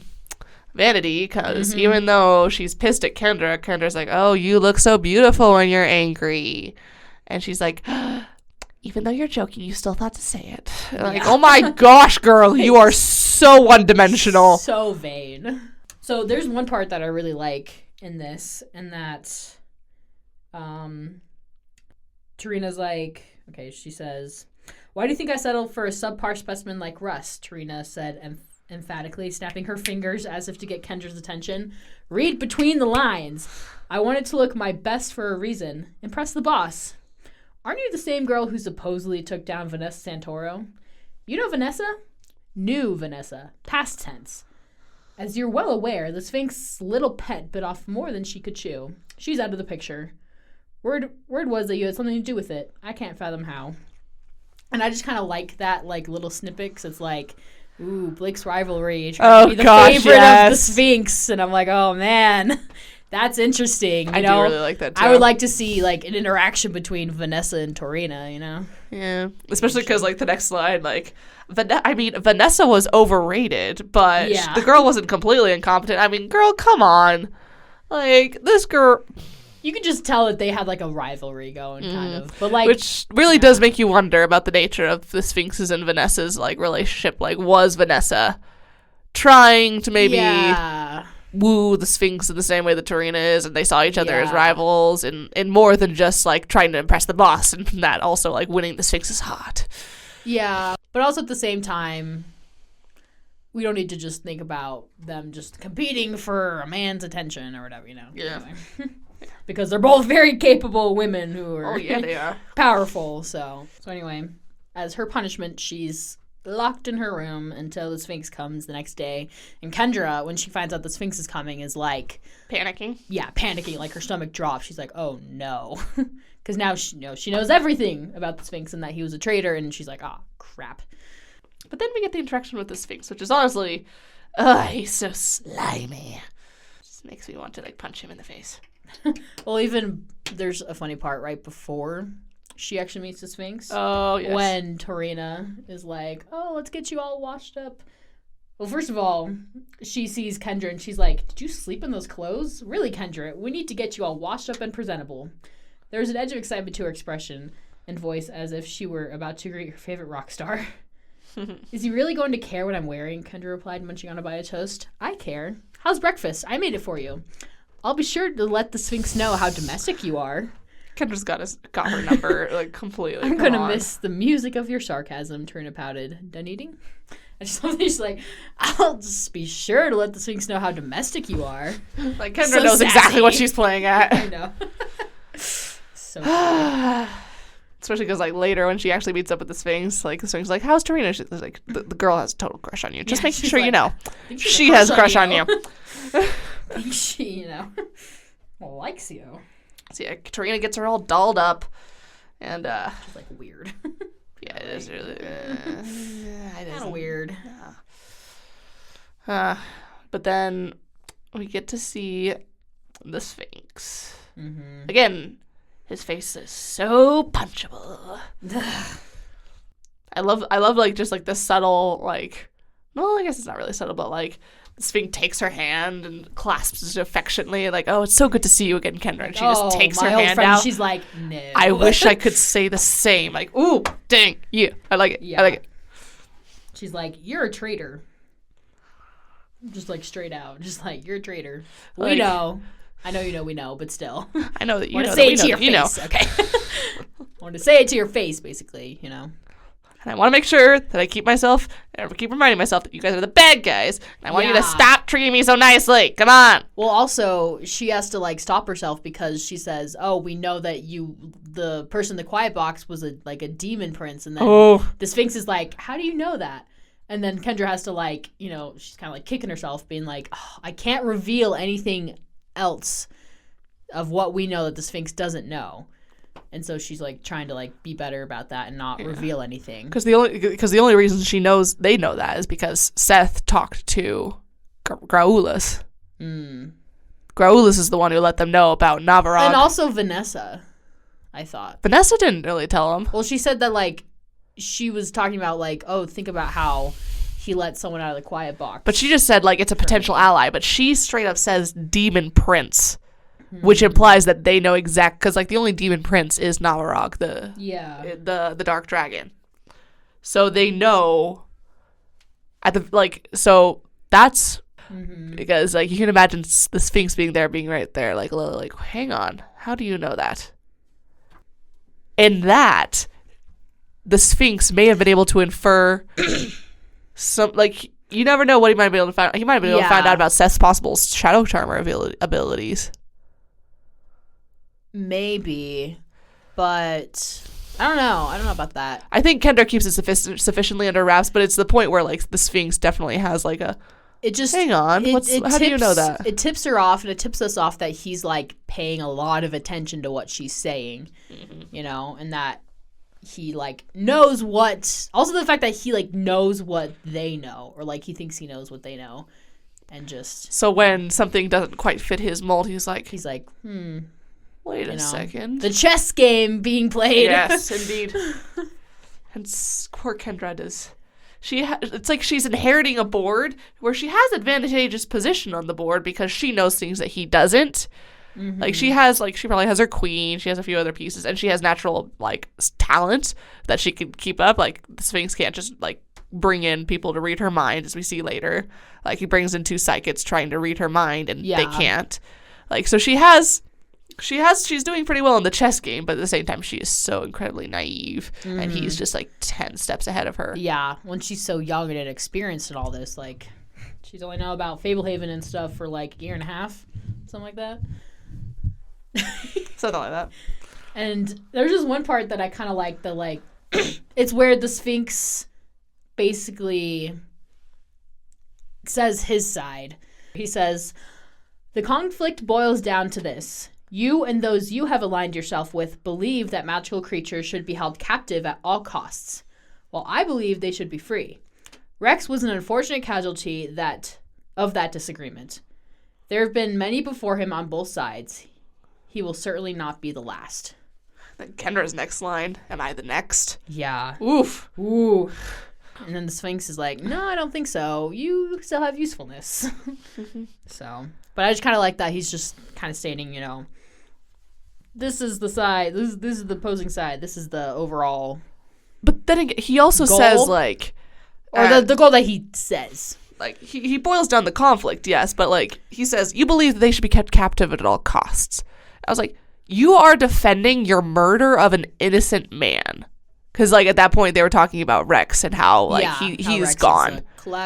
Speaker 2: vanity, because even though she's pissed at Kendra, Kendra's like, oh, you look so beautiful when you're angry. And she's like, even though you're joking, you still thought to say it. Yeah. Like, oh my gosh, girl, you are so one-dimensional.
Speaker 1: So vain. So there's one part that I really like in this, and that Tarina's like, okay, she says, why do you think I settled for a subpar specimen like Russ? Tarina said emphatically, snapping her fingers as if to get Kendra's attention. Read between the lines. I wanted to look my best for a reason. Impress the boss. Aren't you the same girl who supposedly took down Vanessa Santoro? You know Vanessa? Knew Vanessa. Past tense. As you're well aware, the Sphinx's little pet bit off more than she could chew. She's out of the picture. Word was that you had something to do with it. I can't fathom how. And I just kind of like that like little snippet, 'cause it's like, ooh, Blake's rivalry trying to be the favorite of the Sphinx. And I'm like, oh, man. That's interesting.
Speaker 2: I do really like that, too.
Speaker 1: I would like to see, like, an interaction between Vanessa and Tarina, you know?
Speaker 2: Yeah. Especially because, like, the next slide, like, Vanessa was overrated, but the girl wasn't completely incompetent. I mean, girl, come on. Like, this girl...
Speaker 1: You could just tell that they had, like, a rivalry going, kind of. But, like...
Speaker 2: Which really does make you wonder about the nature of the Sphinx's and Vanessa's, like, relationship. Like, was Vanessa trying to maybe...
Speaker 1: Yeah.
Speaker 2: woo the Sphinx in the same way that Tarina is, and they saw each other as rivals, and more than just, like, trying to impress the boss, and that also, like, winning the Sphinx's heart.
Speaker 1: Yeah, but also at the same time, we don't need to just think about them just competing for a man's attention or whatever, you know?
Speaker 2: Yeah.
Speaker 1: Anyway. Because they're both very capable women who are
Speaker 2: they are.
Speaker 1: powerful, so anyway, as her punishment, she's locked in her room until the Sphinx comes the next day. And Kendra, when she finds out the Sphinx is coming, is like...
Speaker 2: Panicking?
Speaker 1: Yeah, panicking. Like, her stomach drops. She's like, oh, no. Because now she knows everything about the Sphinx and that he was a traitor. And she's like, oh, crap.
Speaker 2: But then we get the interaction with the Sphinx, which is honestly... he's so slimy. Just makes me want to, like, punch him in the face.
Speaker 1: Well, even... There's a funny part right before... she actually meets the Sphinx.
Speaker 2: Oh, yes.
Speaker 1: When Tarina is like, oh, let's get you all washed up. Well, first of all, she sees Kendra and she's like, did you sleep in those clothes? Really, Kendra, we need to get you all washed up and presentable. There was an edge of excitement to her expression and voice as if she were about to greet her favorite rock star. Is he really going to care what I'm wearing? Kendra replied, munching on a bite of toast. I care. How's breakfast? I made it for you. I'll be sure to let the Sphinx know how domestic you are.
Speaker 2: Kendra's got her number, like, completely.
Speaker 1: I'm going to miss the music of your sarcasm, Tarina pouted. Done eating? And she's like, I'll just be sure to let the Sphinx know how domestic you are.
Speaker 2: Like, Kendra knows exactly what she's playing at.
Speaker 1: I know. So funny.
Speaker 2: Especially because, like, later when she actually meets up with the Sphinx, like, the Sphinx is like, how's Tarina? She's like, the girl has a total crush on you. Just making sure, like, you know. She has a crush on you.
Speaker 1: She, you know, likes you.
Speaker 2: So yeah, Tarina gets her all dolled up, and
Speaker 1: she's like weird.
Speaker 2: Yeah, it is really
Speaker 1: kind of weird.
Speaker 2: But then we get to see the Sphinx
Speaker 1: Mm-hmm.
Speaker 2: again. His face is so punchable. I love like just like the subtle like. Well, I guess it's not really subtle, but like. Sphinx takes her hand and clasps it affectionately, like, oh, it's so good to see you again, Kendra. And she just takes her hand out.
Speaker 1: She's like, no.
Speaker 2: I wish I could say the same. Like, ooh, dang, you. I like it. Yeah. I like it.
Speaker 1: She's like, you're a traitor. Just like straight out. Just like, you're a traitor. We know. I know you know we know, but still.
Speaker 2: I know that you
Speaker 1: know. I
Speaker 2: want
Speaker 1: to say it to your face, okay? I want to say it to your face, basically, you know.
Speaker 2: And I want to make sure that I keep reminding myself that you guys are the bad guys. And I want you to stop treating me so nicely. Come on.
Speaker 1: Well, also, she has to, like, stop herself because she says, oh, we know that the person in the quiet box was a demon prince. And then the Sphinx is like, how do you know that? And then Kendra has to, like, you know, she's kind of, like, kicking herself, being like, oh, I can't reveal anything else of what we know that the Sphinx doesn't know. And so she's like trying to like be better about that and not reveal anything.
Speaker 2: Because the only reason they know that is because Seth talked to Graulus. Graulus is the one who let them know about Navarog.
Speaker 1: And also Vanessa, I thought.
Speaker 2: Vanessa didn't really tell him.
Speaker 1: Well, she said that, like, she was talking about, like, oh, think about how he let someone out of the quiet box.
Speaker 2: But she just said, like, it's a potential ally. But she straight up says Demon Prince, which implies that they know because, like, the only Demon Prince is Navarog, the Dark Dragon. So they know so that's because, like, you can imagine the Sphinx being right there, like, a little, like, hang on, how do you know that? And that the Sphinx may have been able to infer some, like, you never know what he might be able to find. He might have been able to find out about Seth's possible Shadow Charmer abilities.
Speaker 1: Maybe, but I don't know about that.
Speaker 2: I think Kendra keeps it sufficiently under wraps, but it's the point where, like, the Sphinx definitely has, like, hang on, how do you know that?
Speaker 1: It tips her off, and it tips us off that he's, like, paying a lot of attention to what she's saying, you know, and that he, like, knows what, also the fact that he, like, knows what they know, or, like, he thinks he knows what they know, and just.
Speaker 2: So when something doesn't quite fit his mold, he's like, wait a second.
Speaker 1: The chess game being played.
Speaker 2: Yes, indeed. And poor Kendra does. It's like she's inheriting a board where she has advantageous position on the board because she knows things that he doesn't. Like, she probably has her queen, she has a few other pieces, and she has natural, like, talent that she can keep up. Like, the Sphinx can't just, like, bring in people to read her mind, as we see later. Like, he brings in two psychics trying to read her mind, and they can't. Like, so she's doing pretty well in the chess game, but at the same time, she is so incredibly naive, and he's just, like, 10 steps ahead of her.
Speaker 1: Yeah, when she's so young and inexperienced in all this, like, she's only know about Fablehaven and stuff for, like, a year and a half, something like that.
Speaker 2: Something like that.
Speaker 1: And there's just one part that I kind of like, it's where the Sphinx basically says his side. He says, the conflict boils down to this. You and those you have aligned yourself with believe that magical creatures should be held captive at all costs, while I believe they should be free. Rex was an unfortunate casualty of that disagreement. There have been many before him on both sides. He will certainly not be the last.
Speaker 2: Then Kendra's next line, am I the next?
Speaker 1: Yeah.
Speaker 2: Oof.
Speaker 1: Ooh. And then the Sphinx is like, no, I don't think so. You still have usefulness. So, but I just kind of like that he's just kind of stating, you know, this is the side, this is the opposing side, this is the overall.
Speaker 2: But then again, he also says, like,
Speaker 1: or the goal that he says.
Speaker 2: Like, he boils down the conflict, yes, but, like, he says, you believe that they should be kept captive at all costs. I was like, you are defending your murder of an innocent man. Because, like, at that point, they were talking about Rex and how, like, he's gone.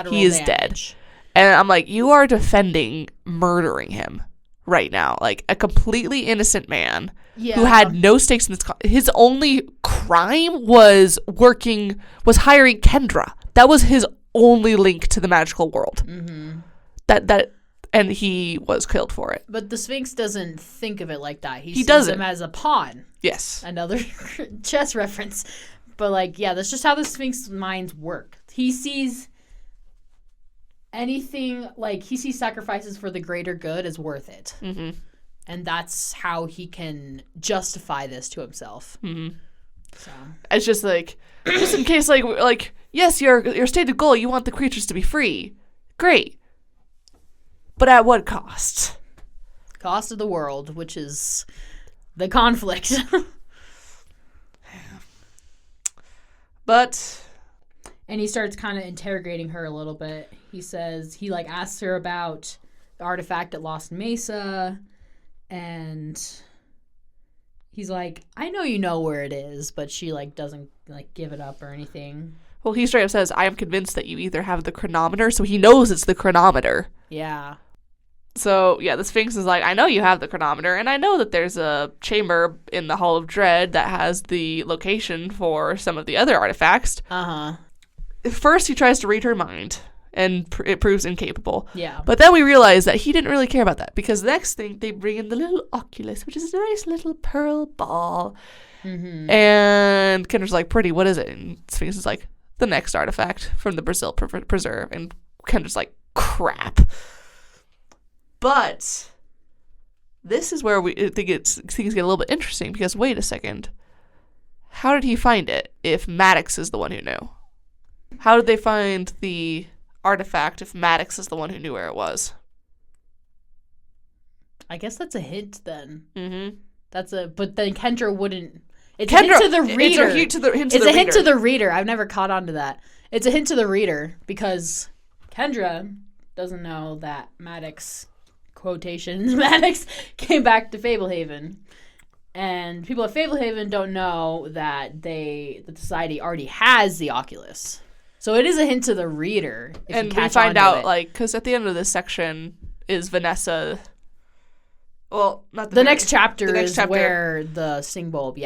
Speaker 2: He is dead. And I'm like, you are defending murdering him right now. Like, a completely innocent man who had no stakes in this. His only crime was hiring Kendra. That was his only link to the magical world. And he was killed for it.
Speaker 1: But the Sphinx doesn't think of it like that. He sees him as a pawn.
Speaker 2: Yes.
Speaker 1: Another chess reference. But, like, yeah, that's just how the Sphinx minds work. He sees anything, like, he sees sacrifices for the greater good as worth it. And that's how he can justify this to himself. So
Speaker 2: it's just, like, just in case, like, yes, your stated goal, you want the creatures to be free. Great. But at what cost?
Speaker 1: Cost of the world, which is the conflict.
Speaker 2: But.
Speaker 1: And he starts kind of interrogating her a little bit. He says, he, like, asks her about the artifact at Lost Mesa. And he's like, I know you know where it is. But she, like, doesn't, like, give it up or anything.
Speaker 2: Well, he straight up says, I am convinced that you either have the chronometer. So he knows it's the chronometer.
Speaker 1: Yeah.
Speaker 2: So, yeah, the Sphinx is like, I know you have the chronometer, and I know that there's a chamber in the Hall of Dread that has the location for some of the other artifacts. First, he tries to read her mind, and it proves incapable.
Speaker 1: Yeah.
Speaker 2: But then we realize that he didn't really care about that, because the next thing, they bring in the little Oculus, which is a nice little pearl ball. And Kendra's like, pretty, what is it? And Sphinx is like, the next artifact from the Brazil Preserve. And Kendra's like, crap. But this is where things get a little bit interesting, because wait a second. How did he find it if Maddox is the one who knew? How did they find the artifact if Maddox is the one who knew where it was?
Speaker 1: I guess that's a hint then.
Speaker 2: Mm-hmm.
Speaker 1: But then Kendra wouldn't. It's a hint to the reader.
Speaker 2: It's a
Speaker 1: hint to the reader. I've never caught on to that. It's a hint to the reader because Kendra doesn't know that Maddox, quotations, Maddox came back to Fablehaven. And people at Fablehaven don't know that the society already has the Oculus. So it is a hint to the reader.
Speaker 2: And we find out, because at the end of this section is Vanessa. Well, not
Speaker 1: the next chapter is where the sting bulb,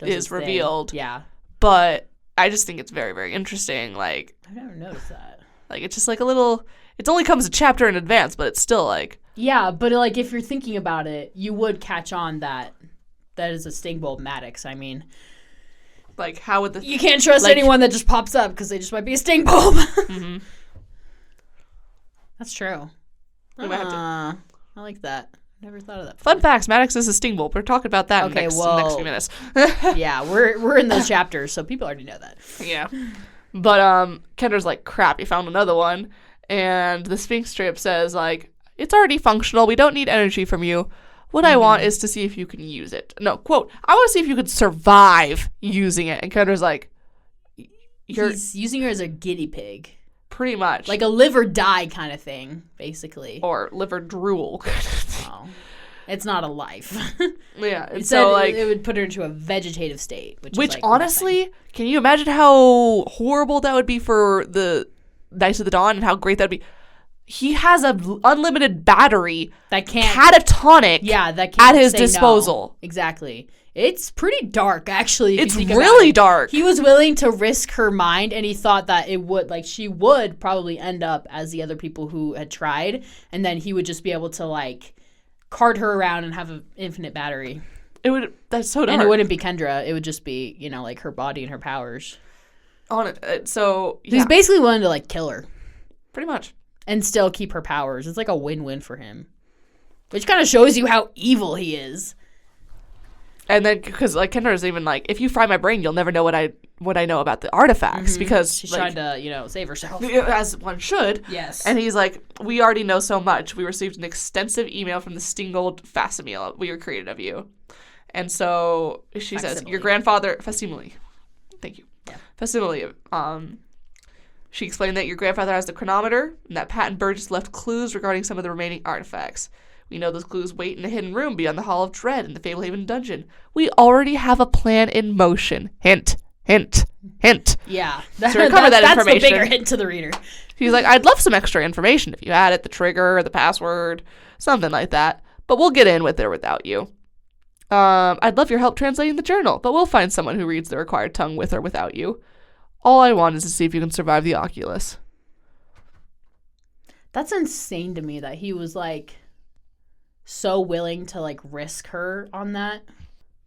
Speaker 2: is revealed.
Speaker 1: Yeah.
Speaker 2: But I just think it's very, very interesting. Like,
Speaker 1: I've never noticed that.
Speaker 2: Like, it's just like a little. It only comes a chapter in advance, but it's still like.
Speaker 1: Yeah, but like if you're thinking about it, you would catch on that is a sting bulb Maddox. I mean,
Speaker 2: like, how would
Speaker 1: you can't trust anyone that just pops up because they just might be a sting bulb.
Speaker 2: Mm-hmm.
Speaker 1: That's true. I like that. Never thought of that.
Speaker 2: Fun facts: Maddox is a sting bulb. We're talking about that in the next few minutes.
Speaker 1: Yeah, we're in those chapters, so people already know that.
Speaker 2: Yeah, but Kendra's like, crap, you found another one, and the Sphinx straight up says like, it's already functional. We don't need energy from you. What I want is to see if you can use it. No, quote, I want to see if you could survive using it. And Kendra's like,
Speaker 1: he's using her as a guinea pig.
Speaker 2: Pretty much.
Speaker 1: Like a live or die kind of thing, basically.
Speaker 2: Or live or drool.
Speaker 1: Oh, it's not a life.
Speaker 2: Yeah. And
Speaker 1: so like, it would put her into a vegetative state. Which is like
Speaker 2: honestly,
Speaker 1: nothing.
Speaker 2: Can you imagine how horrible that would be for the Knights of the Dawn and how great that would be? He has an unlimited battery
Speaker 1: that can't
Speaker 2: catatonic at his disposal.
Speaker 1: No. Exactly. It's pretty dark, actually.
Speaker 2: It's really dark.
Speaker 1: He was willing to risk her mind, and he thought that it would, like, she would probably end up as the other people who had tried, and then he would just be able to, like, cart her around and have an infinite battery.
Speaker 2: That's so dark.
Speaker 1: And it wouldn't be Kendra. It would just be, like, her body and her powers.
Speaker 2: So
Speaker 1: he's basically willing to, like, kill her.
Speaker 2: Pretty much. And
Speaker 1: still keep her powers. It's like a win-win for him. Which kind of shows you how evil he is.
Speaker 2: And then, because like Kendra's even like, if you fry my brain, you'll never know what I know about the artifacts. Mm-hmm. Because
Speaker 1: she's trying to, save herself.
Speaker 2: As one should.
Speaker 1: Yes.
Speaker 2: And he's like, we already know so much. We received an extensive email from the Stingold facsimile we created of you. And so she says, your grandfather, facsimile. Thank you.
Speaker 1: Yeah.
Speaker 2: Facsimile. She explained that your grandfather has the chronometer, and that Pat and Burgess left clues regarding some of the remaining artifacts. We know those clues wait in a hidden room beyond the Hall of Dread in the Fablehaven dungeon. We already have a plan in motion. Hint, hint, hint.
Speaker 1: Yeah.
Speaker 2: So recover that information.
Speaker 1: That's the bigger hint to the reader.
Speaker 2: He's like, I'd love some extra information if you had it, the trigger, the password, something like that. But we'll get in with or without you. I'd love your help translating the journal, but we'll find someone who reads the required tongue with or without you. All I want is to see if you can survive the Oculus.
Speaker 1: That's insane to me that he was, like, so willing to, like, risk her on that.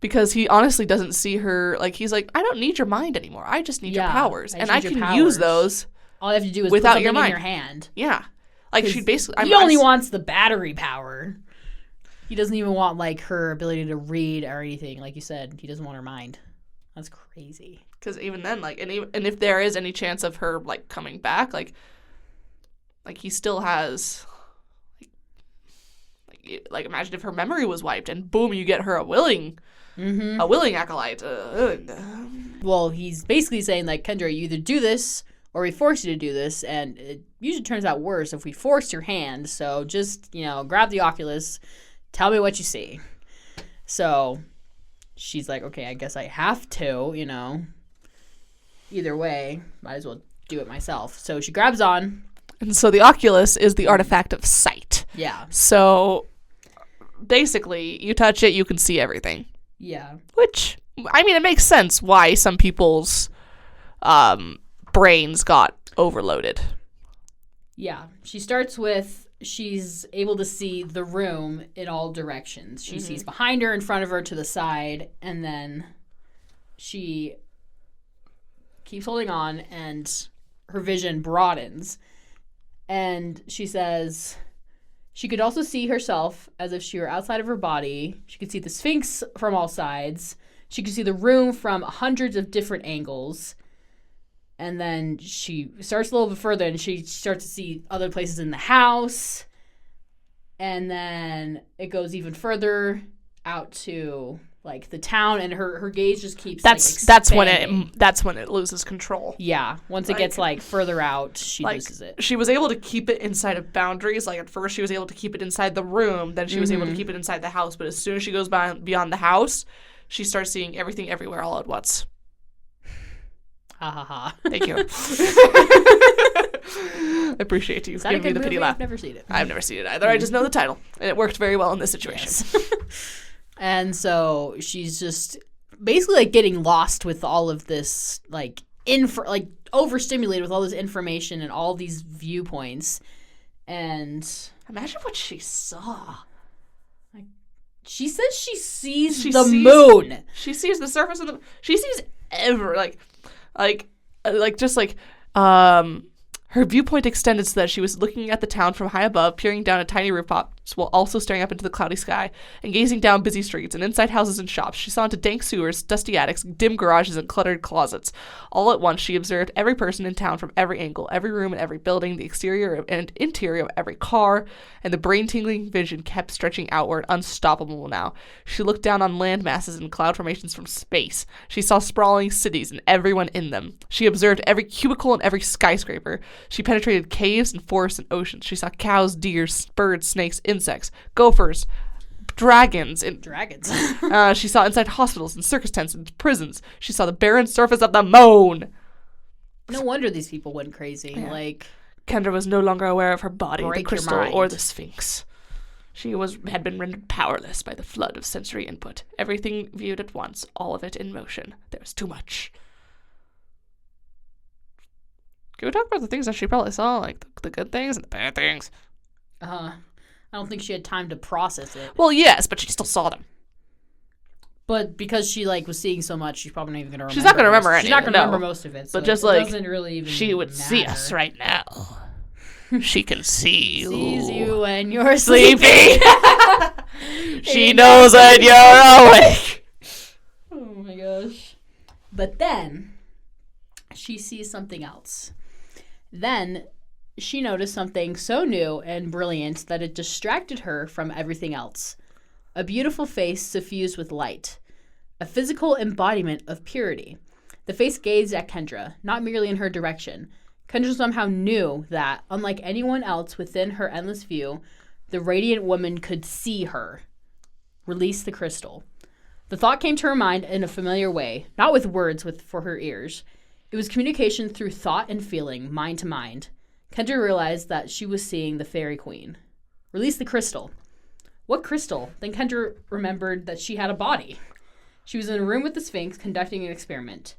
Speaker 2: Because he honestly doesn't see her, like, he's like, I don't need your mind anymore. I just need your powers. And I can use those.
Speaker 1: All you have to do is
Speaker 2: without
Speaker 1: put
Speaker 2: your mind.
Speaker 1: In your hand.
Speaker 2: Yeah. Like, she basically...
Speaker 1: He only wants the battery power. He doesn't even want, like, her ability to read or anything. Like you said, he doesn't want her mind. That's crazy.
Speaker 2: Because even then, like, and if there is any chance of her, like, coming back, like he still has, like imagine if her memory was wiped, and boom, you get her a willing acolyte.
Speaker 1: Well, he's basically saying, like, Kendra, you either do this, or we force you to do this, and it usually turns out worse if we force your hand, so just, grab the Oculus, tell me what you see. So she's like, okay, I guess I have to, Either way, might as well do it myself. So she grabs on.
Speaker 2: And so the Oculus is the artifact of sight.
Speaker 1: Yeah.
Speaker 2: So basically, you touch it, you can see everything.
Speaker 1: Yeah.
Speaker 2: Which, I mean, it makes sense why some people's brains got overloaded.
Speaker 1: Yeah. She starts with, she's able to see the room in all directions. She sees behind her, in front of her, to the side, and then she keeps holding on, and her vision broadens. And she says she could also see herself as if she were outside of her body. She could see the Sphinx from all sides. She could see the room from hundreds of different angles. And then she starts a little bit further and she starts to see other places in the house. And then it goes even further out to like the town, and her gaze just keeps
Speaker 2: that's when it loses control.
Speaker 1: Yeah, once it gets like further out, she loses it.
Speaker 2: She was able to keep it inside of boundaries. Like at first she was able to keep it inside the room, then she was able to keep it inside the house, but as soon as she goes beyond the house, she starts seeing everything everywhere all at once.
Speaker 1: Ha ha ha.
Speaker 2: Thank you. I appreciate you giving me the pity laugh.
Speaker 1: I've never seen it.
Speaker 2: I've never seen it either. I just know the title, and it worked very well in this situation.
Speaker 1: Yes. And so she's just basically like getting lost with all of this like overstimulated with all this information and all these viewpoints. And
Speaker 2: imagine what she saw.
Speaker 1: She says she sees the moon.
Speaker 2: She sees the surface of the. She sees her viewpoint extended so that she was looking at the town from high above, peering down at tiny rooftops while also staring up into the cloudy sky and gazing down busy streets and inside houses and shops. She saw into dank sewers, dusty attics, dim garages, and cluttered closets. All at once, she observed every person in town from every angle, every room and every building, the exterior and interior of every car, and the brain-tingling vision kept stretching outward, unstoppable now. She looked down on land masses and cloud formations from space. She saw sprawling cities and everyone in them. She observed every cubicle and every skyscraper. She penetrated caves and forests and oceans. She saw cows, deer, birds, snakes, insects, gophers, dragons. She saw inside hospitals and circus tents and prisons. She saw the barren surface of the moon.
Speaker 1: No wonder these people went crazy. Yeah. Like
Speaker 2: Kendra was no longer aware of her body, the crystal, or the Sphinx. She had been rendered powerless by the flood of sensory input. Everything viewed at once, all of it in motion. There was too much. Can we talk about the things that she probably saw, like the good things and the bad things?
Speaker 1: I don't think she had time to process it.
Speaker 2: Well, yes, but she still saw them.
Speaker 1: But because she was seeing so much, she's probably not even going to remember.
Speaker 2: She's not going to remember anything.
Speaker 1: She's not going to remember most of it. So
Speaker 2: but just
Speaker 1: it doesn't really even
Speaker 2: she would
Speaker 1: matter.
Speaker 2: see us right now. She can see you.
Speaker 1: Sees you when you're sleeping.
Speaker 2: She knows when you're awake.
Speaker 1: Oh my gosh. But then she sees something else. Then she noticed something so new and brilliant that it distracted her from everything else. A beautiful face suffused with light. A physical embodiment of purity. The face gazed at Kendra, not merely in her direction. Kendra somehow knew that, unlike anyone else within her endless view, the radiant woman could see her. Release the crystal. The thought came to her mind in a familiar way, not with words for her ears. It was communication through thought and feeling, mind to mind. Kendra realized that she was seeing the Fairy Queen. Release the crystal. What crystal? Then Kendra remembered that she had a body. She was in a room with the Sphinx conducting an experiment.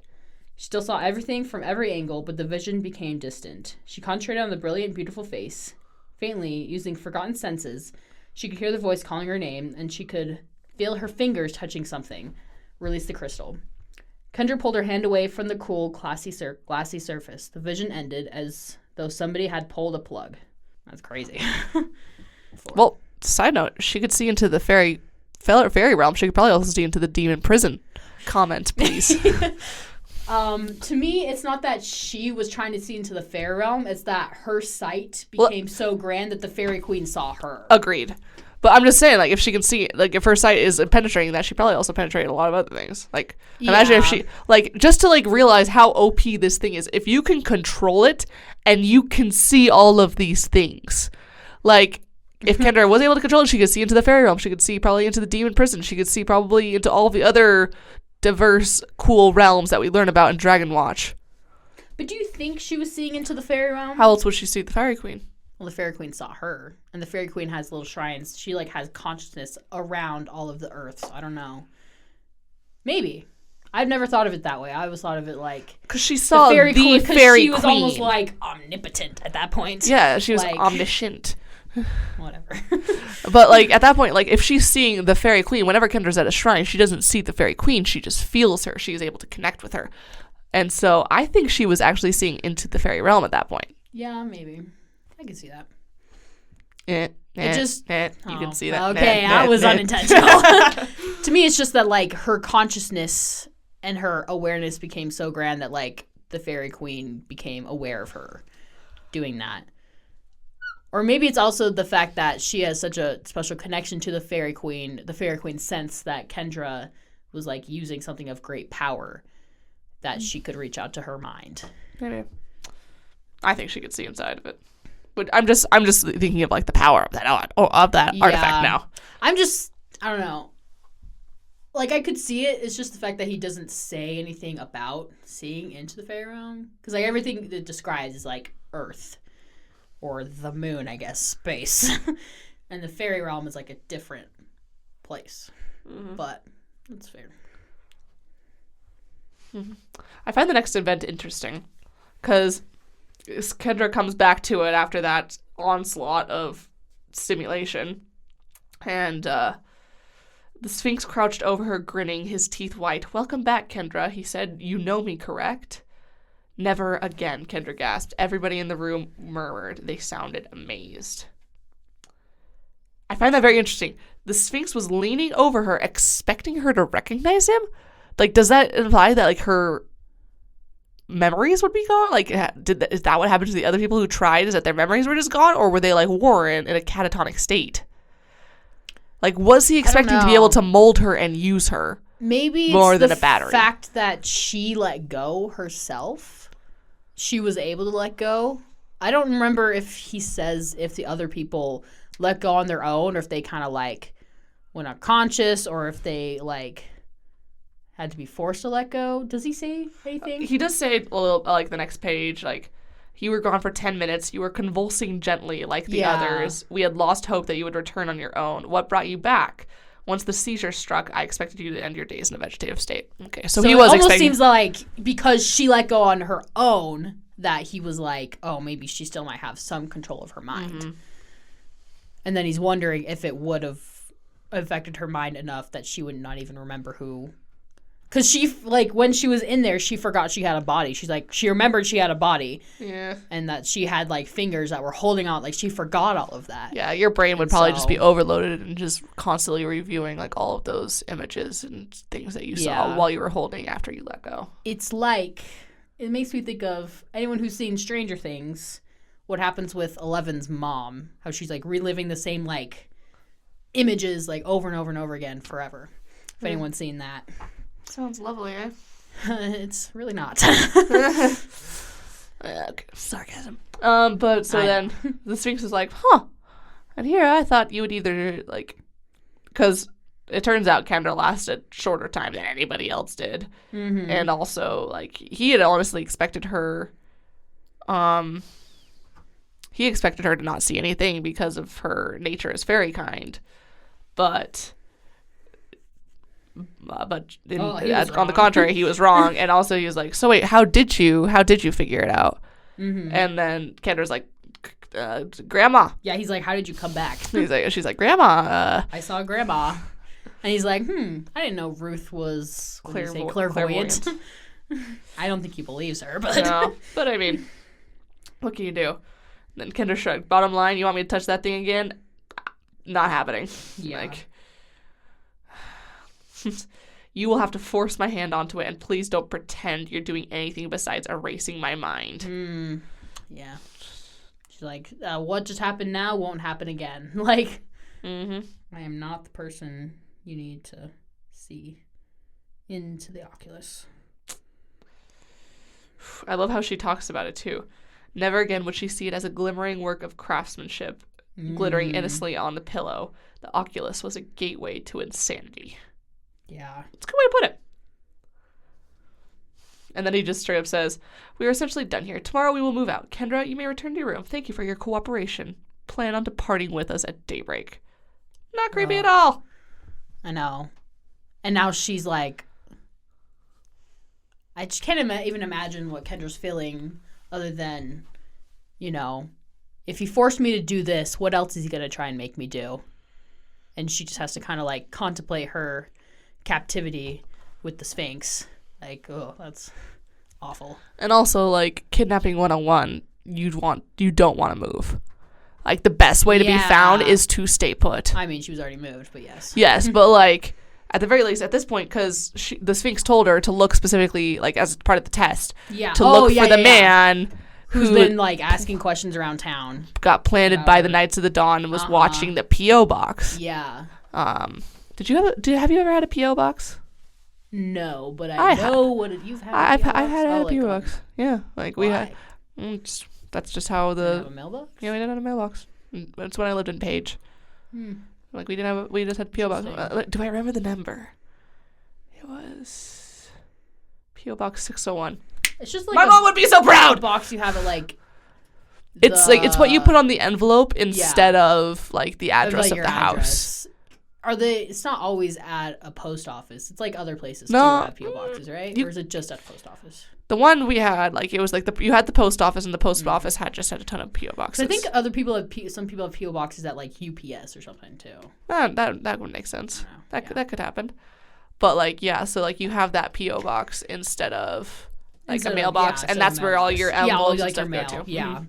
Speaker 1: She still saw everything from every angle, but the vision became distant. She concentrated on the brilliant, beautiful face. Faintly, using forgotten senses, she could hear the voice calling her name, and she could feel her fingers touching something. Release the crystal. Kendra pulled her hand away from the cool, glassy surface. The vision ended as though somebody had pulled a plug. That's crazy.
Speaker 2: Well, side note, she could see into the fairy realm. She could probably also see into the demon prison. Comment, please.
Speaker 1: To me, it's not that she was trying to see into the fairy realm. It's that her sight became so grand that the Fairy Queen saw her.
Speaker 2: Agreed. But I'm just saying, if she can see, if her sight is penetrating that, she probably also penetrated a lot of other things. Imagine if she, just to, realize how OP this thing is. If you can control it, and you can see all of these things. If Kendra was able to control it, she could see into the fairy realm. She could see probably into the demon prison. She could see probably into all the other diverse, cool realms that we learn about in Dragon Watch.
Speaker 1: But do you think she was seeing into the fairy realm?
Speaker 2: How else would she see the Fairy Queen?
Speaker 1: Well, the Fairy Queen saw her, and the Fairy Queen has little shrines. She has consciousness around all of the earth. So I don't know. Maybe. I've never thought of it that way. I always thought of it
Speaker 2: because she saw the Fairy Queen.
Speaker 1: She was almost omnipotent at that point.
Speaker 2: Yeah, she was omniscient.
Speaker 1: Whatever.
Speaker 2: But at that point, if she's seeing the Fairy Queen, whenever Kendra's at a shrine, she doesn't see the Fairy Queen. She just feels her. She's able to connect with her, and so I think she was actually seeing into the fairy realm at that point.
Speaker 1: Yeah, maybe. I can see that.
Speaker 2: It
Speaker 1: just
Speaker 2: you can see that.
Speaker 1: Okay, I was unintentional. To me, it's just that like her consciousness and her awareness became so grand that like the fairy queen became aware of her doing that. Or maybe it's also the fact that she has such a special connection to the fairy queen. The fairy queen sensed that Kendra was like using something of great power, that she could reach out to her mind.
Speaker 2: Maybe. I think she could see inside of it. But I'm just thinking of like the power of that artifact now.
Speaker 1: I don't know. Like, I could see it. It's just the fact that he doesn't say anything about seeing into the fairy realm. Because, like, everything it describes is, like, Earth. Or the moon, I guess. Space. And the fairy realm is, like, a different place. Mm-hmm. But, that's fair.
Speaker 2: Mm-hmm. I find the next event interesting. Because Kendra comes back to it after that onslaught of stimulation. And, the Sphinx crouched over her, grinning, his teeth white. "Welcome back, Kendra," he said. "You know me, correct?" "Never again," Kendra gasped. Everybody in the room murmured. They sounded amazed. I find that very interesting. The Sphinx was leaning over her, expecting her to recognize him? Like, does that imply that, like, her memories would be gone? Like, is that what happened to the other people who tried? Is that their memories were just gone? Or were they, like, Warren in a catatonic state? Like, was he expecting to be able to mold her and use her?
Speaker 1: Maybe
Speaker 2: more
Speaker 1: it's
Speaker 2: than
Speaker 1: the
Speaker 2: a battery.
Speaker 1: Fact that she let go herself. She was able to let go. I don't remember if he says if the other people let go on their own or if they kind of, like, went unconscious or if they, like, had to be forced to let go. Does he say anything?
Speaker 2: He does say a little, like, the next page, like, "You were gone for 10 minutes. You were convulsing gently like the others. We had lost hope that you would return on your own. What brought you back? Once the seizure struck, I expected you to end your days in a vegetative state." Okay, so he was
Speaker 1: it almost
Speaker 2: expecting...
Speaker 1: seems like because she let go on her own that he was like, oh, maybe she still might have some control of her mind. Mm-hmm. And then he's wondering if it would have affected her mind enough that she would not even remember who... Because she, like, when she was in there, she forgot she had a body. She's like, she remembered she had a body.
Speaker 2: Yeah.
Speaker 1: And that she had, like, fingers that were holding on. Like, she forgot all of that.
Speaker 2: Yeah, your brain would probably just be overloaded and just constantly reviewing, like, all of those images and things that you saw while you were holding after you let go.
Speaker 1: It's like, it makes me think of anyone who's seen Stranger Things, what happens with Eleven's mom. How she's, like, reliving the same, like, images, like, over and over and over again forever. If anyone's seen that.
Speaker 2: Sounds lovely, eh?
Speaker 1: It's really not.
Speaker 2: Okay, sarcasm. But so then the Sphinx was like, huh. And here I thought you would either, like, because it turns out Kendra lasted shorter time than anybody else did. Mm-hmm. And also, like, he had honestly expected her, he expected her to not see anything because of her nature as fairy kind. But on the contrary, he was wrong. And also he was like, so wait, how did you figure it out? Mm-hmm. And then Kendra's like, Grandma.
Speaker 1: Yeah, he's like, how did you come back?
Speaker 2: She's like, Grandma.
Speaker 1: I saw Grandma. And he's like, I didn't know Ruth was clairvoyant. I don't think he believes her, but
Speaker 2: no. But I mean, what can you do? Then Kendra shrugged. Bottom line, you want me to touch that thing again? Not happening.
Speaker 1: Yeah.
Speaker 2: Like, you will have to force my hand onto it, and please don't pretend you're doing anything besides erasing my mind.
Speaker 1: Yeah. She's like, what just happened now won't happen again. Like, I am not the person you need to see into the Oculus.
Speaker 2: I love how she talks about it, too. Never again would she see it as a glimmering work of craftsmanship, glittering innocently on the pillow. The Oculus was a gateway to insanity.
Speaker 1: Yeah.
Speaker 2: It's a good way to put it. And then he just straight up says, we are essentially done here. Tomorrow we will move out. Kendra, you may return to your room. Thank you for your cooperation. Plan on departing with us at daybreak. Not creepy at all.
Speaker 1: I know. And now she's like, I just can't even imagine what Kendra's feeling other than, if he forced me to do this, what else is he going to try and make me do? And she just has to kind of like contemplate her captivity with the Sphinx. Like, oh, that's awful.
Speaker 2: And also, like, kidnapping 101, you don't want to move. Like, the best way to be found
Speaker 1: Yeah.
Speaker 2: is to stay put.
Speaker 1: I mean, she was already moved, but yes.
Speaker 2: Yes, but, like, at the very least, at this point, because the Sphinx told her to look specifically, like, as part of the test,
Speaker 1: Yeah.
Speaker 2: to look for the man
Speaker 1: who's
Speaker 2: who
Speaker 1: been, like, asking questions around town.
Speaker 2: got planted by the Knights of the Dawn and was watching the P.O. box.
Speaker 1: Yeah.
Speaker 2: Have you ever had a P.O. box?
Speaker 1: No, but I know what you've had.
Speaker 2: I've had a P.O. box. Yeah, like, we had. That's just how
Speaker 1: Did you have a mailbox?
Speaker 2: Yeah, we didn't have a mailbox. That's when I lived in Page. Like, we just had P.O. box. Do I remember the number? It was P.O. Box 601.
Speaker 1: It's just like
Speaker 2: my mom would be so proud.
Speaker 1: Box you have it like.
Speaker 2: It's like it's what you put on the envelope instead of like the address of the house.
Speaker 1: Are they? It's not always at a post office. It's like other places too have P.O. boxes, right? Or is it just at the post office?
Speaker 2: The one we had, like, it was like you had the post office, and the post office had a ton of P.O. boxes.
Speaker 1: I think other people have some people have P.O. boxes at like UPS or something too.
Speaker 2: That would make sense. That could happen. But like, yeah, so like you have that P.O. box instead of like a mailbox, and that's where all your envelopes and stuff go to.
Speaker 1: Yeah,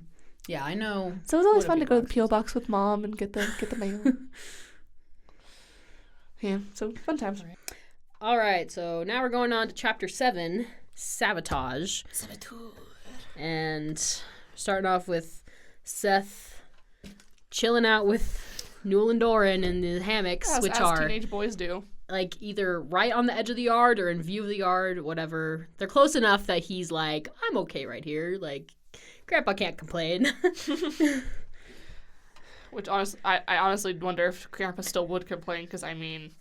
Speaker 1: yeah, I know.
Speaker 2: So it was always fun to go to the P.O. box with Mom and get the mail. Yeah, so fun times.
Speaker 1: All right, so now we're going on to chapter 7. Sabotage. And starting off with Seth chilling out with Newell and Doran in the hammocks, which are
Speaker 2: teenage boys do.
Speaker 1: Like either right on the edge of the yard or in view of the yard, whatever. They're close enough that he's like, I'm okay right here. Like, Grandpa can't complain.
Speaker 2: Which I honestly wonder if Grandpa still would complain, because I mean,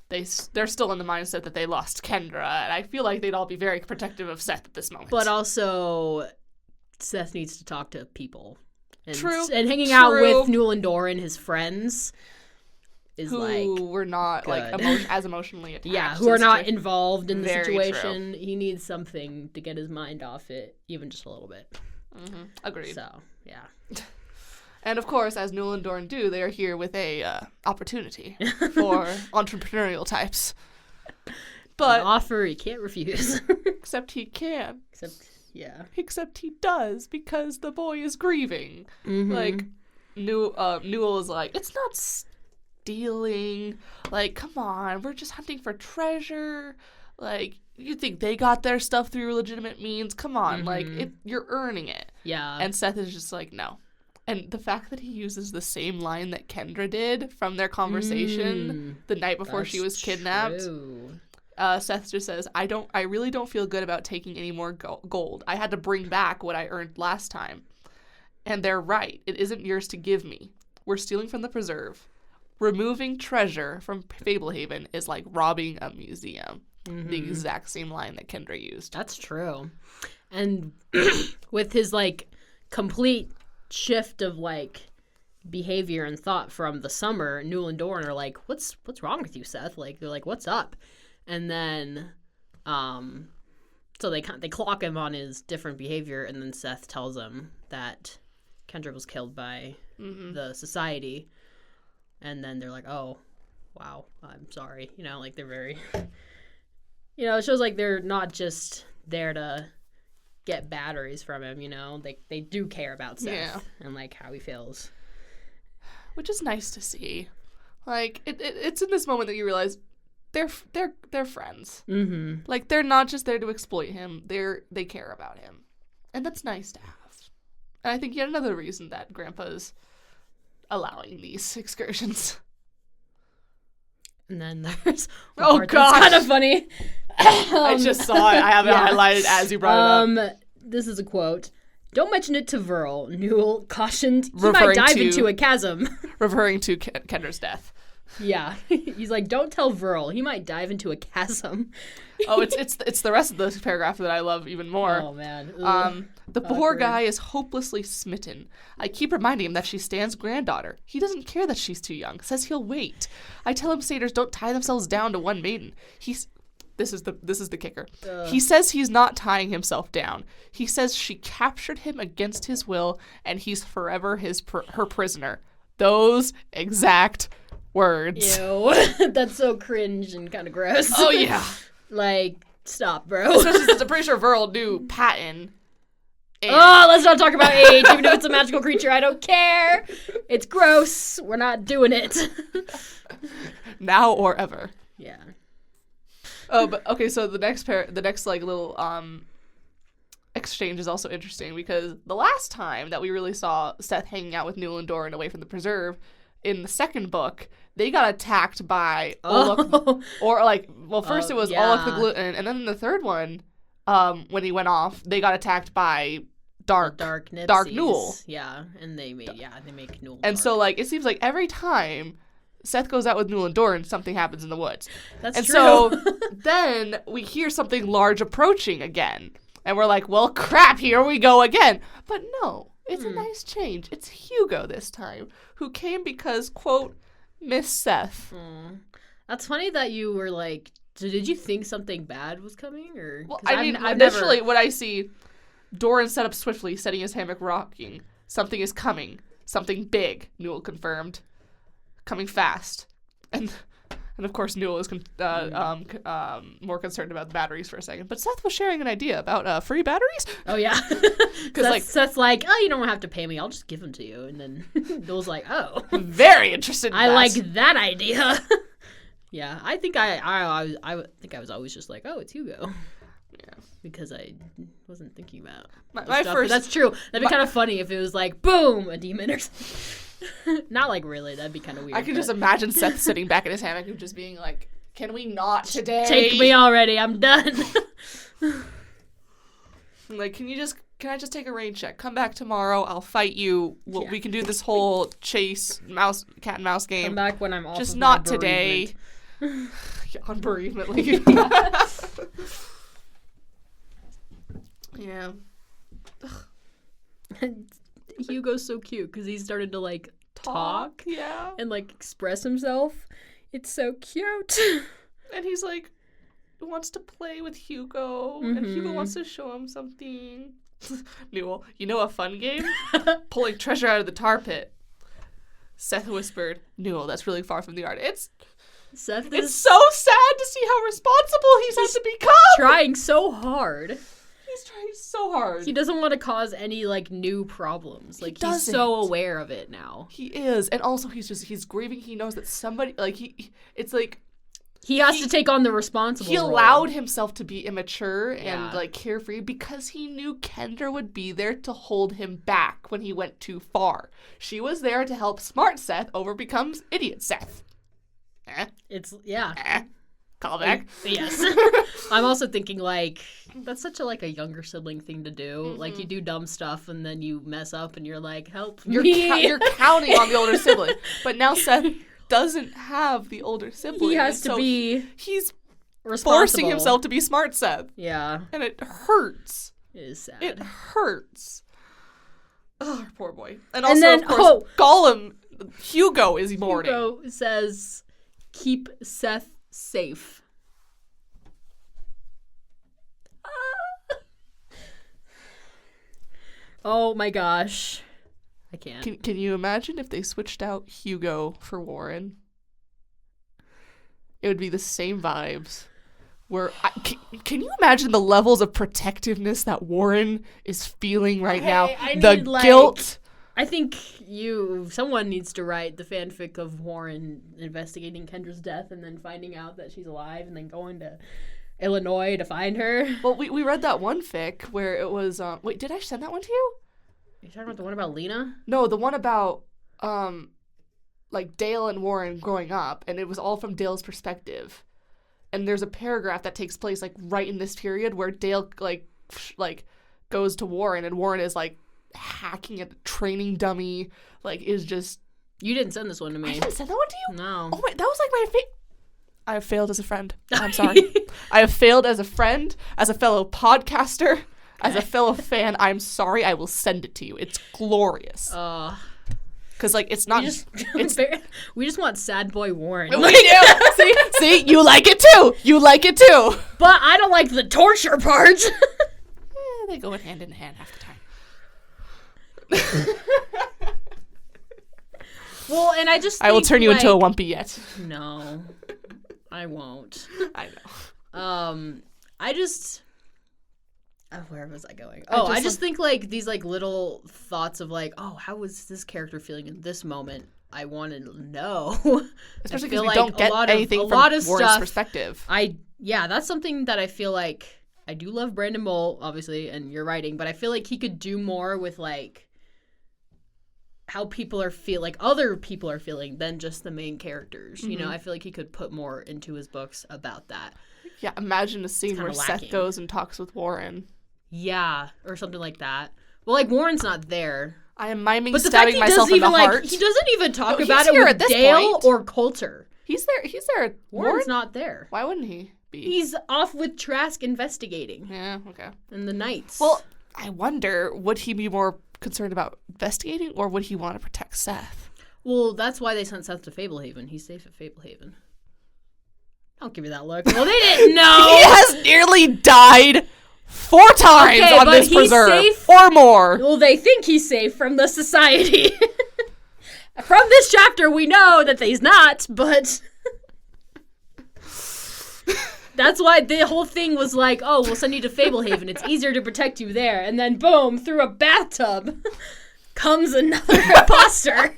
Speaker 2: they're still in the mindset that they lost Kendra, and I feel like they'd all be very protective of Seth at this moment.
Speaker 1: But also, Seth needs to talk to people. And,
Speaker 2: True.
Speaker 1: And hanging out with Newell and Doran, his friends, is
Speaker 2: who were not like as emotionally attached.
Speaker 1: Yeah, who are not involved in the
Speaker 2: Very
Speaker 1: situation. True. He needs something to get his mind off it, even just a little bit.
Speaker 2: Mm-hmm. Agreed.
Speaker 1: So, yeah.
Speaker 2: And of course, as Newell and Doran do, they are here with a opportunity for entrepreneurial types. But
Speaker 1: an offer he can't refuse.
Speaker 2: Except he can. Except he does, because the boy is grieving.
Speaker 1: Mm-hmm.
Speaker 2: Like, Newell is like, it's not stealing. Like, come on, we're just hunting for treasure. Like, you think they got their stuff through legitimate means? Come on, like, you're earning it.
Speaker 1: Yeah.
Speaker 2: And Seth is just like, no. And the fact that he uses the same line that Kendra did from their conversation the night before she was kidnapped. Seth just says, I really don't feel good about taking any more gold. I had to bring back what I earned last time. And they're right. It isn't yours to give me. We're stealing from the preserve. Removing treasure from Fablehaven is like robbing a museum. The exact same line that Kendra used.
Speaker 1: That's true. And with his, like, complete shift of, like, behavior and thought from the summer, Newell and Doran are like, what's wrong with you, Seth? Like, they're like, what's up? And then so they clock him on his different behavior, and then Seth tells him that Kendra was killed by the society. And then they're like, oh, wow, I'm sorry. You know, like, they're very it shows like they're not just there to get batteries from him, you know. They do care about Seth and like how he feels,
Speaker 2: which is nice to see. Like, it's in this moment that you realize they're friends. Like, they're not just there to exploit him. They care about him, and that's nice to have. And I think yet another reason that Grandpa's allowing these excursions.
Speaker 1: And then there's
Speaker 2: kind
Speaker 1: of funny.
Speaker 2: I just saw it. I have it highlighted as you brought it up.
Speaker 1: This is a quote. Don't mention it to Verl. Newell cautioned he might dive into a chasm.
Speaker 2: Referring to Kendra's death.
Speaker 1: Yeah. He's like, don't tell Verl. He might dive into a chasm.
Speaker 2: Oh, it's the rest of this paragraph that I love even more.
Speaker 1: Oh, man.
Speaker 2: The poor guy is hopelessly smitten. I keep reminding him that she's Stan's granddaughter. He doesn't care that she's too young. Says he'll wait. I tell him satyrs don't tie themselves down to one maiden. This is the kicker. He says he's not tying himself down. He says she captured him against his will, and he's forever her prisoner. Those exact words.
Speaker 1: Ew. That's so cringe and kind of gross.
Speaker 2: Oh, yeah.
Speaker 1: Like, stop, bro.
Speaker 2: Especially since I'm pretty sure Verl knew Patton
Speaker 1: Oh, let's not talk about age. Even if it's a magical creature, I don't care. It's gross. We're not doing it.
Speaker 2: Now or ever.
Speaker 1: Yeah.
Speaker 2: Oh, but okay. So the next like little exchange is also interesting because the last time that we really saw Seth hanging out with Newell and Doran away from the preserve, in the second book, they got attacked by Olok, or like, well, first it was Olok the Gluten, and then in the third one, when he went off, they got attacked by Dark Newell.
Speaker 1: Yeah, and they make Newell.
Speaker 2: And
Speaker 1: dark.
Speaker 2: so like it seems like every time Seth goes out with Newell and Doran, something happens in the woods.
Speaker 1: That's
Speaker 2: and
Speaker 1: true.
Speaker 2: So then we hear something large approaching again, and we're like, well, crap, here we go again. But no. It's a nice change. It's Hugo this time, who came because, quote, Miss Seth.
Speaker 1: That's funny that you were like, so did you think something bad was coming? Or
Speaker 2: well, I mean, initially, what I see, Doran set up swiftly, setting his hammock rocking. Something is coming. Something big, Newell confirmed. Coming fast. And of course, Newell is more concerned about the batteries for a second. But Seth was sharing an idea about free batteries.
Speaker 1: Oh, yeah. Because Seth's like, oh, you don't have to pay me. I'll just give them to you. And then Newell's like, oh.
Speaker 2: Very interested in
Speaker 1: I
Speaker 2: that.
Speaker 1: like that idea. Yeah, I think I think I was always just like, oh, it's Hugo. Yeah. Because I wasn't thinking about
Speaker 2: my
Speaker 1: stuff.
Speaker 2: first.
Speaker 1: But that's true. That'd be kind of funny if it was like, boom, a demon or something. Not like really. That'd be kind of weird.
Speaker 2: I can just imagine Seth sitting back in his hammock and just being like, can we not today?
Speaker 1: Take me already. I'm done.
Speaker 2: Like, can I just take a rain check? Come back tomorrow. I'll fight you. We can do this whole cat and mouse game.
Speaker 1: Come back when I'm off.
Speaker 2: Just
Speaker 1: of
Speaker 2: not
Speaker 1: my
Speaker 2: today. On bereavement leave. Yeah.
Speaker 1: Hugo's so cute because he started to like talk and like express himself. It's so cute.
Speaker 2: And he's like wants to play with Hugo, and Hugo wants to show him something. Newell, you know a fun game? Pulling treasure out of the tar pit. Seth whispered, Newell, that's really far from the art. It's so sad to see how responsible he's had to become.
Speaker 1: Trying so hard.
Speaker 2: He's trying so hard.
Speaker 1: He doesn't want to cause any like new problems. Like he's so aware of it now.
Speaker 2: He is, and also he's grieving. He knows that somebody like it's like
Speaker 1: he has to take on the responsible.
Speaker 2: He
Speaker 1: role.
Speaker 2: allowed himself to be immature and like carefree because he knew Kendra would be there to hold him back when he went too far. She was there to help smart Seth overcome idiot Seth. Callback.
Speaker 1: Yes. I'm also thinking like that's such a younger sibling thing to do. Like you do dumb stuff and then you mess up and you're like, help me.
Speaker 2: You're counting on the older sibling. But now Seth doesn't have the older sibling.
Speaker 1: He has to be
Speaker 2: he's forcing himself to be smart Seth.
Speaker 1: Yeah.
Speaker 2: And it hurts.
Speaker 1: It is sad.
Speaker 2: It hurts. Oh, poor boy. And also, of course, Gollum, Hugo is mourning.
Speaker 1: Hugo says, keep Seth safe. Oh my gosh. I can't.
Speaker 2: Can you imagine if they switched out Hugo for Warren? It would be the same vibes. Can you imagine the levels of protectiveness that Warren is feeling right now? The guilt.
Speaker 1: I think someone needs to write the fanfic of Warren investigating Kendra's death and then finding out that she's alive and then going to Illinois to find her.
Speaker 2: Well, we read that one fic where it was, wait, did I send that one to you?
Speaker 1: You're talking about the one about Lena?
Speaker 2: No, the one about, like Dale and Warren growing up, and it was all from Dale's perspective. And there's a paragraph that takes place, like, right in this period where Dale, like goes to Warren, and Warren is, like, hacking at the training dummy, like, is just...
Speaker 1: You didn't send this one to me.
Speaker 2: I didn't send that one to you?
Speaker 1: No.
Speaker 2: Oh, wait, that was, like, my I have failed as a friend. I'm sorry. I have failed as a friend, as a fellow podcaster, as a fellow fan. I'm sorry. I will send it to you. It's glorious. Because, like, it's not...
Speaker 1: We just want sad boy Warren.
Speaker 2: We do. See? You like it, too. You like it, too.
Speaker 1: But I don't like the torture part.
Speaker 2: They go hand in hand half the time.
Speaker 1: Well, and I just think,
Speaker 2: I will turn you into a Wumpy yet.
Speaker 1: No, I won't.
Speaker 2: I know.
Speaker 1: Where was I going?
Speaker 2: I
Speaker 1: just think like these like little thoughts of like, oh, how was this character feeling in this moment? I want to know.
Speaker 2: Especially because we don't get anything from Warren's perspective.
Speaker 1: That's something that I feel like I do love Brandon Mull, obviously, and your writing, but I feel like he could do more with like how people are like other people are feeling than just the main characters. Mm-hmm. You know, I feel like he could put more into his books about that.
Speaker 2: Yeah, imagine a scene where Seth goes and talks with Warren.
Speaker 1: Yeah, or something like that. Well, like Warren's not there.
Speaker 2: I am miming stabbing myself in the heart.
Speaker 1: He doesn't even talk about it with Dale or Coulter.
Speaker 2: He's there.
Speaker 1: Warren's not there.
Speaker 2: Why wouldn't he be?
Speaker 1: He's off with Trask investigating.
Speaker 2: Yeah, okay.
Speaker 1: And the Knights.
Speaker 2: Well, I wonder, would he be more concerned about investigating, or would he want to protect Seth?
Speaker 1: Well, that's why they sent Seth to Fablehaven. He's safe at Fablehaven. Don't give me that look. Well, they didn't know.
Speaker 2: He has nearly died 4 times on this preserve, safe, or more.
Speaker 1: Well, they think he's safe from the society. From this chapter, we know that he's not, but that's why the whole thing was like, oh, we'll send you to Fablehaven. It's easier to protect you there. And then, boom, through a bathtub comes another imposter.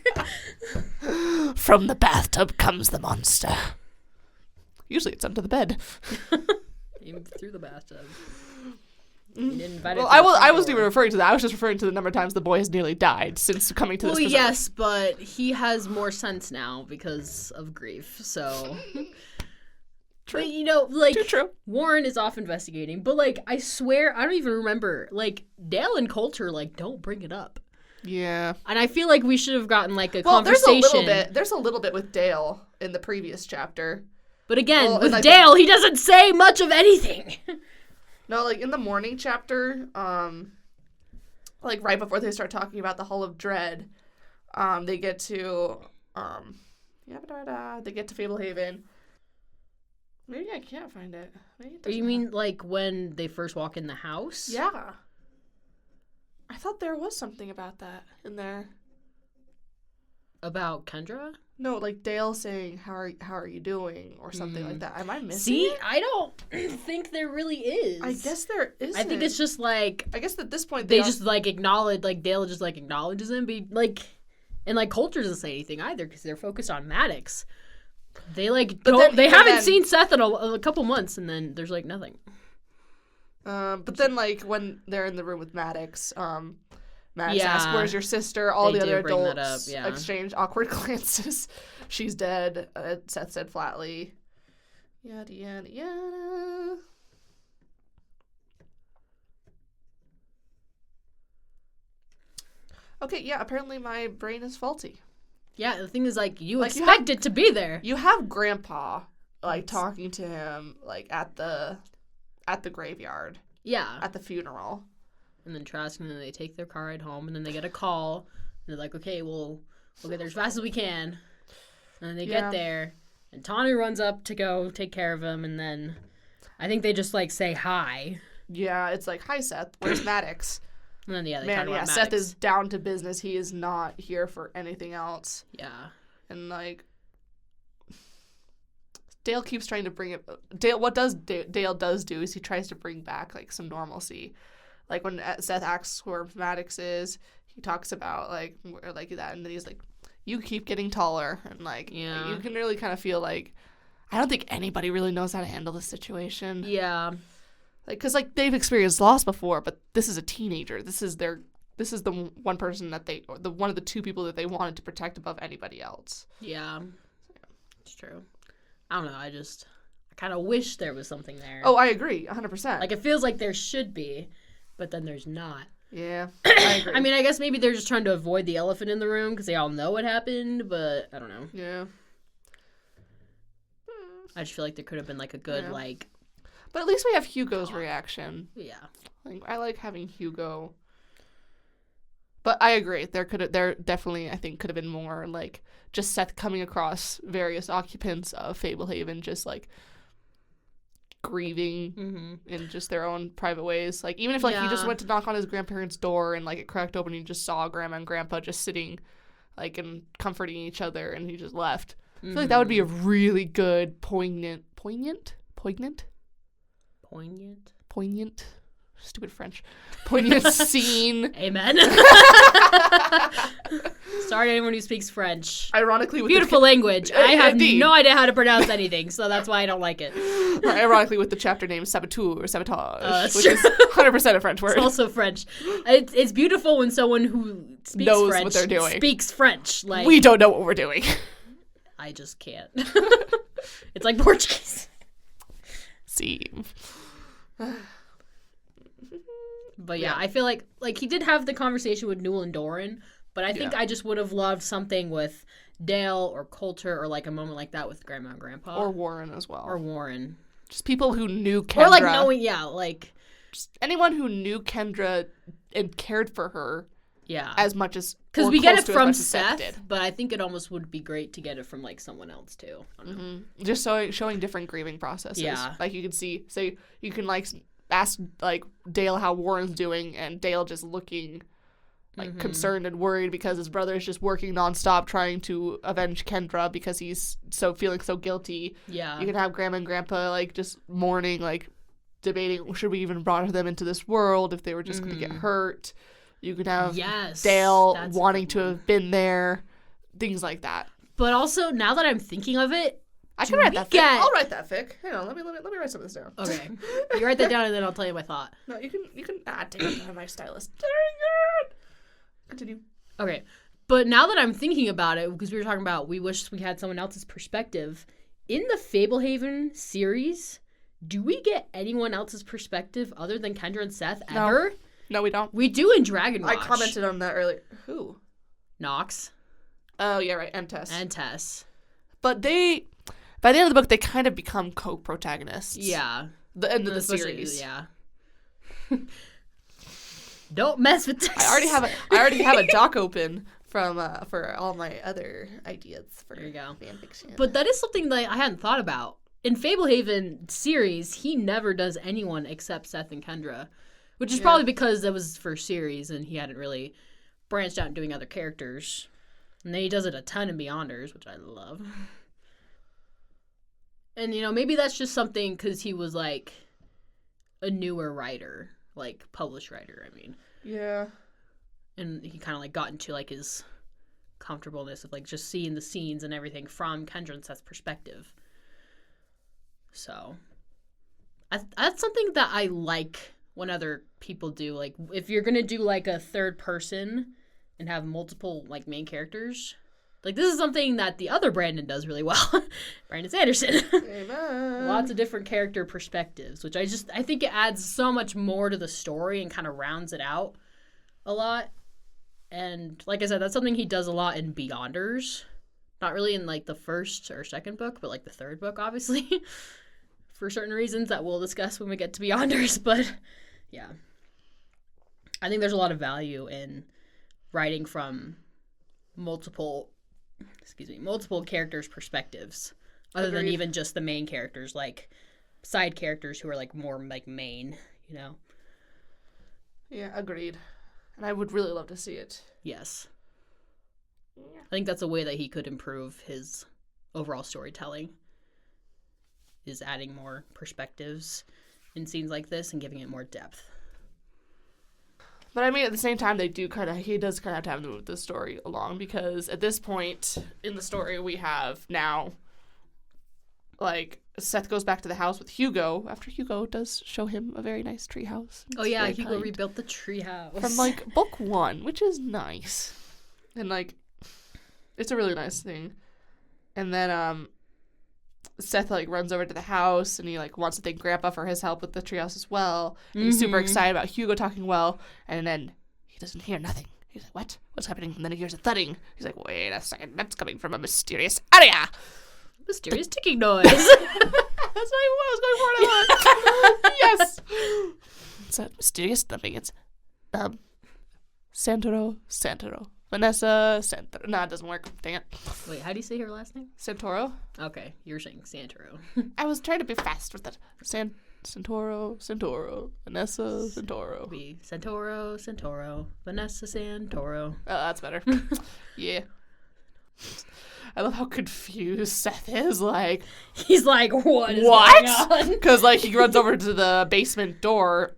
Speaker 2: From the bathtub comes the monster. Usually it's under the bed.
Speaker 1: Even through the bathtub.
Speaker 2: Well, I wasn't even referring to that. I was just referring to the number of times the boy has nearly died since coming to this preserve.
Speaker 1: Yes, but he has more sense now because of grief, so...
Speaker 2: True.
Speaker 1: But, you know, like,
Speaker 2: Too true.
Speaker 1: Warren is off investigating, but, like, I swear, I don't even remember, like, Dale and Coulter, like, don't bring it up.
Speaker 2: Yeah.
Speaker 1: And I feel like we should have gotten, like, a conversation.
Speaker 2: There's a little bit with Dale in the previous chapter.
Speaker 1: But again, with Dale, he doesn't say much of anything.
Speaker 2: No, like, in the morning chapter, like, right before they start talking about the Hall of Dread, they get to, they get to Fablehaven. Maybe I can't find it.
Speaker 1: You mean, like, when they first walk in the house?
Speaker 2: Yeah. I thought there was something about that in there.
Speaker 1: About Kendra?
Speaker 2: No, like Dale saying, how are you doing? Or something like that. Am I missing
Speaker 1: See,
Speaker 2: it?
Speaker 1: I don't think there really is.
Speaker 2: I guess there isn't.
Speaker 1: I think it's just like...
Speaker 2: I guess at this point
Speaker 1: they just, like, acknowledge... Like, Dale just, like, acknowledges him. But, like... And, like, Coulter doesn't say anything either because they're focused on Maddox. They, like, they haven't seen Seth in a couple months, and then there's, like, nothing.
Speaker 2: But then, like, when they're in the room with Maddox, Maddox asks, where's your sister? All the other adults exchange awkward glances. She's dead. Seth said flatly. Yada, yada, yada. Okay, yeah, apparently my brain is faulty.
Speaker 1: Yeah, the thing is, like, you expect it to be there.
Speaker 2: You have Grandpa, like, talking to him, like, at the graveyard.
Speaker 1: Yeah.
Speaker 2: At the funeral.
Speaker 1: And then Trask, and then they take their car ride home, and then they get a call. And they're like, okay, we'll get there as fast as we can. And then they get there, and Tawny runs up to go take care of him, and then I think they just, like, say hi.
Speaker 2: Yeah, it's like, hi, Seth, where's Maddox?
Speaker 1: And then, they talk about Maddox.
Speaker 2: Seth is down to business. He is not here for anything else.
Speaker 1: Yeah.
Speaker 2: And, like, Dale keeps trying to bring it... What Dale does do is he tries to bring back, like, some normalcy. Like, when Seth asks where Maddox is, he talks about, like that, and then he's like, you keep getting taller. And, like, you can really kind of feel like, I don't think anybody really knows how to handle this situation.
Speaker 1: Yeah.
Speaker 2: Like, because, like, they've experienced loss before, but this is a teenager. This is the one person that one of the 2 people that they wanted to protect above anybody else.
Speaker 1: Yeah. It's true. I don't know. I kind of wish there was something there.
Speaker 2: Oh, I agree. 100%.
Speaker 1: Like, it feels like there should be, but then there's not.
Speaker 2: Yeah, I agree.
Speaker 1: I mean, I guess maybe they're just trying to avoid the elephant in the room because they all know what happened, but I don't know.
Speaker 2: Yeah.
Speaker 1: I just feel like there could have been, like, a good, like...
Speaker 2: But at least we have Hugo's reaction.
Speaker 1: Yeah.
Speaker 2: Like, I like having Hugo. But I agree. There definitely, I think, could have been more, like, just Seth coming across various occupants of Fablehaven, just, like, grieving in just their own private ways. Like, even if, like, he just went to knock on his grandparents' door and, like, it cracked open and he just saw Grandma and Grandpa just sitting, like, and comforting each other, and he just left. I feel like that would be a really good, poignant Stupid French. Poignant scene.
Speaker 1: Amen. Sorry to anyone who speaks French.
Speaker 2: Ironically, with
Speaker 1: beautiful language. I have
Speaker 2: indeed.
Speaker 1: no idea how to pronounce anything, so that's why I don't like it.
Speaker 2: Ironically, with the chapter name Saboteur or Sabotage, which
Speaker 1: true.
Speaker 2: is 100% a French word.
Speaker 1: It's also French. It's beautiful when someone who speaks
Speaker 2: knows
Speaker 1: French
Speaker 2: what they're doing.
Speaker 1: speaks French. Like,
Speaker 2: we don't know what we're doing.
Speaker 1: I just can't. It's like Portuguese.
Speaker 2: See.
Speaker 1: But yeah, I feel like he did have the conversation with Newell and Doran, but I think I just would have loved something with Dale or Coulter or like a moment like that with Grandma and Grandpa.
Speaker 2: Or Warren as well.
Speaker 1: Or Warren.
Speaker 2: Just people who knew Kendra.
Speaker 1: Or like knowing, like...
Speaker 2: Just anyone who knew Kendra and cared for her as much as...
Speaker 1: Because we get it from Seth, but I think it almost would be great to get it from like someone else too.
Speaker 2: Just showing different grieving processes.
Speaker 1: Yeah.
Speaker 2: Like you can see, so you can like ask like Dale how Warren's doing, and Dale just looking like concerned and worried because his brother is just working nonstop trying to avenge Kendra because he's feeling so guilty.
Speaker 1: Yeah.
Speaker 2: You can have Grandma and Grandpa like just mourning, like debating should we even brought them into this world if they were just going to get hurt. You could have Dale wanting to have been there, things like that.
Speaker 1: But also, now that I'm thinking of it,
Speaker 2: I can write that fic. I'll write that fic. Hang on, let me write some of this down.
Speaker 1: Okay, you write that down and then I'll tell you my thought.
Speaker 2: No, you can. Dang it, my stylist. Dang it. Continue.
Speaker 1: Okay, but now that I'm thinking about it, because we were talking about we wish we had someone else's perspective in the Fablehaven series. Do we get anyone else's perspective other than Kendra and Seth ever?
Speaker 2: No, we don't.
Speaker 1: We do in Dragon Watch.
Speaker 2: I commented on that earlier. Who?
Speaker 1: Nox.
Speaker 2: Oh, yeah, right. And Tess.
Speaker 1: And Tess.
Speaker 2: But by the end of the book, they kind of become co-protagonists.
Speaker 1: Yeah.
Speaker 2: The end of the series.
Speaker 1: Yeah. Don't mess with Tess.
Speaker 2: I already have a doc open for all my other ideas for fanfiction.
Speaker 1: But that is something that I hadn't thought about. In Fablehaven series, he never does anyone except Seth and Kendra. Which is probably because that was his first series and he hadn't really branched out and doing other characters. And then he does it a ton in Beyonders, which I love. And, maybe that's just something because he was, like, a newer writer. Like, published writer, I mean.
Speaker 2: Yeah.
Speaker 1: And he kind of, like, got into, like, his comfortableness of, like, just seeing the scenes and everything from Kendra and Seth's perspective. So, that's something that I like when other people do. Like, if you're gonna do like a third person and have multiple like main characters, like this is something that the other Brandon does really well. Brandon Sanderson.
Speaker 2: Amen.
Speaker 1: Lots of different character perspectives, which I think it adds so much more to the story and kind of rounds it out a lot. And like I said, that's something he does a lot in Beyonders. Not really in like the first or second book, but like the third book, obviously. For certain reasons that we'll discuss when we get to Beyonders, but yeah. I think there's a lot of value in writing from multiple characters' perspectives, other than even just the main characters, like side characters who are like more like main,
Speaker 2: Yeah, agreed. And I would really love to see it.
Speaker 1: Yes. Yeah. I think that's a way that he could improve his overall storytelling. Is adding more perspectives in scenes like this and giving it more depth.
Speaker 2: But I mean, at the same time, he does kind of have to have to move the story along because at this point in the story, we have now, like, Seth goes back to the house with Hugo after Hugo does show him a very nice treehouse.
Speaker 1: Oh yeah, Hugo rebuilt the treehouse
Speaker 2: from like book 1, which is nice, and like, it's a really nice thing. And then Seth like runs over to the house and he like wants to thank Grandpa for his help with the treehouse as well. And he's super excited about Hugo talking well, and then he doesn't hear nothing. He's like, "What? What's happening?" And then he hears a thudding. He's like, "Wait a second, that's coming from a mysterious area."
Speaker 1: Mysterious ticking noise.
Speaker 2: That's not what I was going for. Yes. It's a mysterious thumping. It's Santoro. Vanessa Santoro. No, it doesn't work. Dang it.
Speaker 1: Wait, how do you say her last name?
Speaker 2: Santoro.
Speaker 1: Okay, you were saying Santoro.
Speaker 2: I was trying to be fast with it. Santoro, Vanessa Santoro.
Speaker 1: Be Santoro, Vanessa Santoro.
Speaker 2: Oh, that's better. Yeah. I love how confused Seth is. Like,
Speaker 1: he's like, what is going on?
Speaker 2: Because like he runs over to the basement door,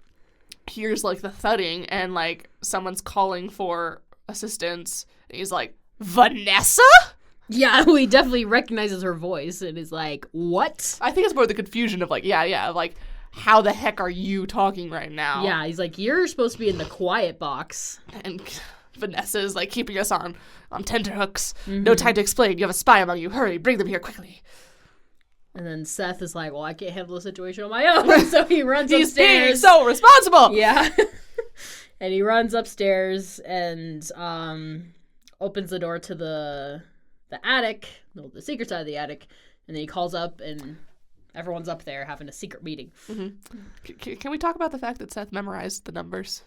Speaker 2: hears, like, the thudding, and, like, someone's calling for assistance. And he's like, Vanessa?
Speaker 1: Yeah, he definitely recognizes her voice and is like, what?
Speaker 2: I think it's more the confusion of, like, like, how the heck are you talking right now?
Speaker 1: Yeah, he's like, you're supposed to be in the quiet box.
Speaker 2: And Vanessa is, like, keeping us on tenterhooks. No time to explain. You have a spy among you. Hurry, bring them here quickly.
Speaker 1: And then Seth is like, well, I can't handle the situation on my own. So he runs upstairs.
Speaker 2: He's being so responsible.
Speaker 1: Yeah. And he runs upstairs and opens the door to the attic, the secret side of the attic. And then he calls up and everyone's up there having a secret meeting.
Speaker 2: Mm-hmm. Can we talk about the fact that Seth memorized the numbers?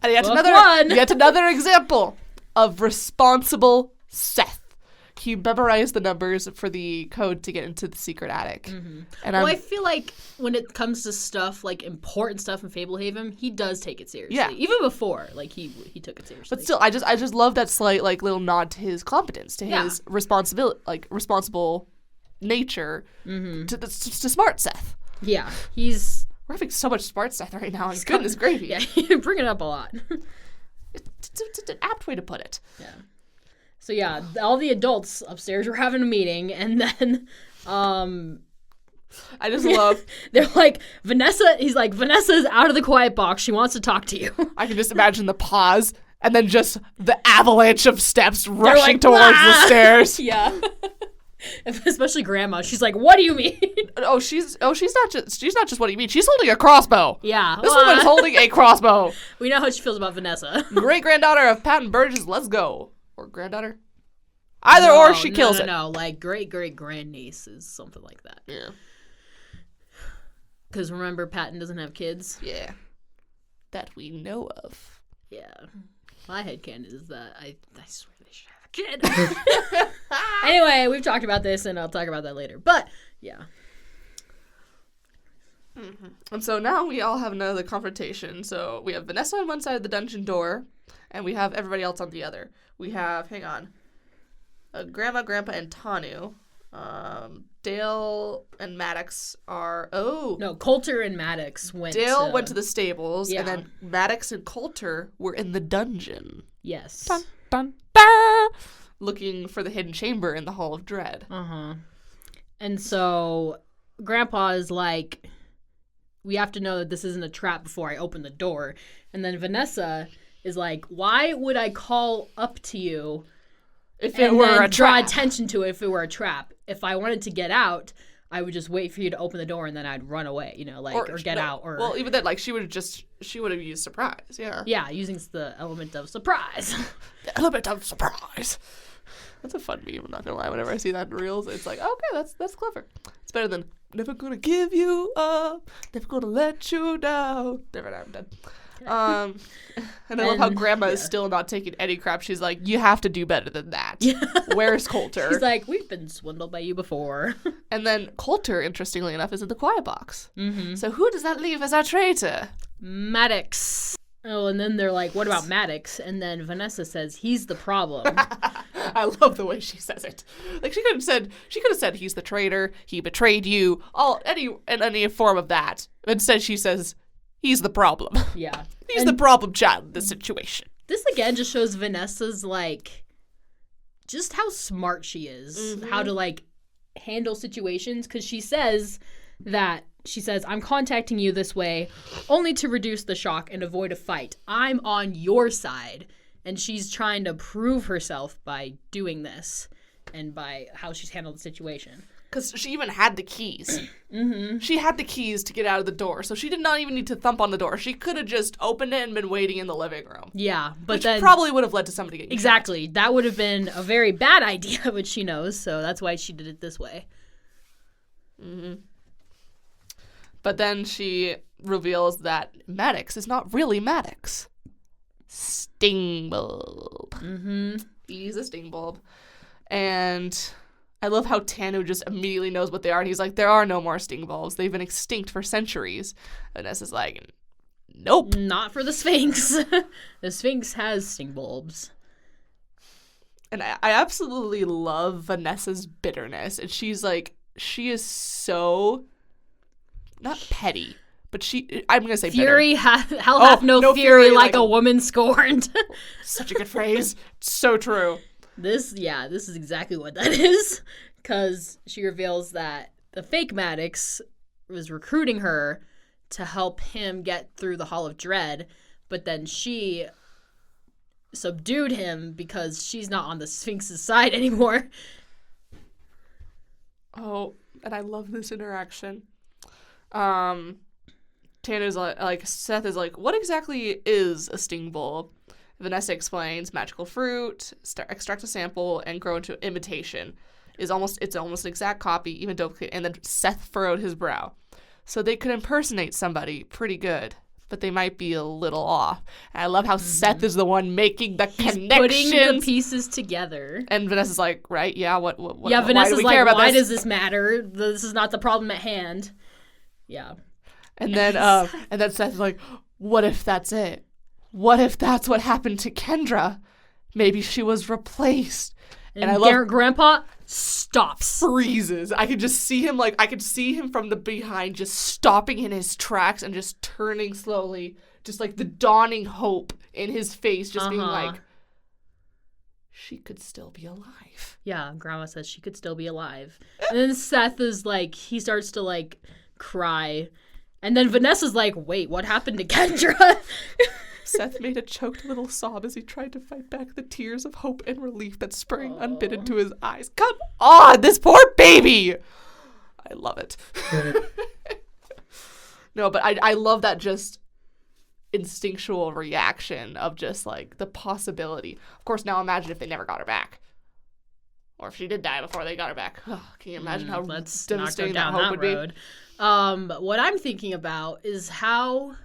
Speaker 2: And yet another example of responsible Seth. He memorized the numbers for the code to get into the secret attic. Mm-hmm. And
Speaker 1: I feel like when it comes to stuff, like important stuff in Fablehaven, he does take it seriously. Yeah. Even before, like, he took it seriously.
Speaker 2: But still, I just love that slight, like, little nod to his competence, to his responsible nature, to smart Seth.
Speaker 1: Yeah,
Speaker 2: we're having so much smart Seth right now, and goodness gravy.
Speaker 1: Yeah, you bring it up a lot.
Speaker 2: It's an apt way to put it.
Speaker 1: Yeah. So yeah, all the adults upstairs were having a meeting, and then
Speaker 2: I just love
Speaker 1: they're like, Vanessa's out of the quiet box. She wants to talk to you.
Speaker 2: I can just imagine the pause and then just the avalanche of steps rushing towards the stairs.
Speaker 1: Yeah. Especially Grandma. She's like, what do you mean?
Speaker 2: She's not just what do you mean? She's holding a crossbow.
Speaker 1: Yeah.
Speaker 2: This woman's holding a crossbow.
Speaker 1: We know how she feels about Vanessa.
Speaker 2: Great granddaughter of Patton Burgess, let's go. Or granddaughter? Either or, she kills it.
Speaker 1: No, like great-great-grandniece is something like that.
Speaker 2: Yeah.
Speaker 1: Because remember, Patton doesn't have kids?
Speaker 2: Yeah. That we know of.
Speaker 1: Yeah. My headcanon is that I swear they should have a kid. Anyway, we've talked about this, and I'll talk about that later. But, yeah.
Speaker 2: Mm-hmm. And so now we all have another confrontation. So we have Vanessa on one side of the dungeon door, and we have everybody else on the other. We have, Grandma, Grandpa, and Tanu. Dale and Maddox are... Oh!
Speaker 1: No, Coulter and Maddox went
Speaker 2: Dale went to the stables, and then Maddox and Coulter were in the dungeon.
Speaker 1: Yes.
Speaker 2: Dun, dun, dun, looking for the hidden chamber in the Hall of Dread.
Speaker 1: Uh-huh. And so Grandpa is like, we have to know that this isn't a trap before I open the door. And then Vanessa is like, why would I call up to you
Speaker 2: if it were a
Speaker 1: draw
Speaker 2: trap?
Speaker 1: Attention to it if it were a trap? If I wanted to get out, I would just wait for you to open the door and then I'd run away, or get out. Or
Speaker 2: well, even then, like, she would have used surprise, yeah.
Speaker 1: Yeah, using the element of surprise.
Speaker 2: The element of surprise. That's a fun meme, I'm not gonna lie. Whenever I see that in Reels, it's like, okay, that's clever. It's better than, never gonna give you up, never gonna let you down. Never, I'm done. And I love how Grandma is still not taking any crap. She's like, you have to do better than that. Yeah. Where's Coulter?
Speaker 1: She's like, we've been swindled by you before.
Speaker 2: And then Coulter, interestingly enough, is in the quiet box.
Speaker 1: Mm-hmm.
Speaker 2: So who does that leave as our traitor?
Speaker 1: Maddox. Oh, and then they're like, what about Maddox? And then Vanessa says, he's the problem.
Speaker 2: I love the way she says it. Like, she could have said he's the traitor, he betrayed you, any form of that. Instead, she says, he's the problem.
Speaker 1: Yeah.
Speaker 2: He's the problem child in this situation.
Speaker 1: This, again, just shows Vanessa's, like, just how smart she is. Mm-hmm. How to, like, handle situations. Because she says, I'm contacting you this way only to reduce the shock and avoid a fight. I'm on your side. And she's trying to prove herself by doing this and by how she's handled the situation.
Speaker 2: Because she even had the keys.
Speaker 1: Mm-hmm.
Speaker 2: She had the keys to get out of the door, so she did not even need to thump on the door. She could have just opened it and been waiting in the living room.
Speaker 1: Yeah, but
Speaker 2: which
Speaker 1: then
Speaker 2: probably would have led to somebody getting
Speaker 1: exactly.
Speaker 2: shot.
Speaker 1: That would have been a very bad idea, which she knows, so that's why she did it this way.
Speaker 2: Mm-hmm. But then she reveals that Maddox is not really Maddox. Sting bulb.
Speaker 1: Mm-hmm.
Speaker 2: He's a sting bulb. And I love how Tanu just immediately knows what they are. And he's like, there are no more sting bulbs. They've been extinct for centuries. Vanessa's like, nope.
Speaker 1: Not for the Sphinx. The Sphinx has sting bulbs.
Speaker 2: And I absolutely love Vanessa's bitterness. And she's like, she is so, not petty, But I'm going to say
Speaker 1: Fury,
Speaker 2: bitter.
Speaker 1: hell hath no fury like a woman scorned.
Speaker 2: Such a good phrase. So true.
Speaker 1: This is exactly what that is. Because she reveals that the fake Maddox was recruiting her to help him get through the Hall of Dread, but then she subdued him because she's not on the Sphinx's side anymore.
Speaker 2: Oh, and I love this interaction. Tana's like, Seth is like, what exactly is a sting bulb? Vanessa explains, magical fruit, extract a sample, and grow into imitation. It's almost an exact copy, even duplicate. And then Seth furrowed his brow. So they could impersonate somebody pretty good, but they might be a little off. And I love how Seth is the one making the connections.
Speaker 1: Putting the pieces together.
Speaker 2: And Vanessa's like, right, yeah, what
Speaker 1: yeah, Vanessa's
Speaker 2: why do we
Speaker 1: like,
Speaker 2: care about
Speaker 1: why
Speaker 2: this?
Speaker 1: does this matter? This is not the problem at hand. Yeah.
Speaker 2: And then Seth's like, what if that's it? What if that's what happened to Kendra? Maybe she was replaced.
Speaker 1: And I love Grandpa stops.
Speaker 2: Freezes. I could just see him from the behind just stopping in his tracks and just turning slowly. Just like the dawning hope in his face, just being like, she could still be alive.
Speaker 1: Yeah, Grandma says she could still be alive. And then Seth is like, he starts to like cry. And then Vanessa's like, wait, what happened to Kendra?
Speaker 2: Seth made a choked little sob as he tried to fight back the tears of hope and relief that sprang unbidden to his eyes. Come on, this poor baby! I love it. No, but I love that just instinctual reaction of just, like, the possibility. Of course, now imagine if they never got her back. Or if she did die before they got her back. Oh, can you imagine how devastating that hope would be?
Speaker 1: What I'm thinking about is how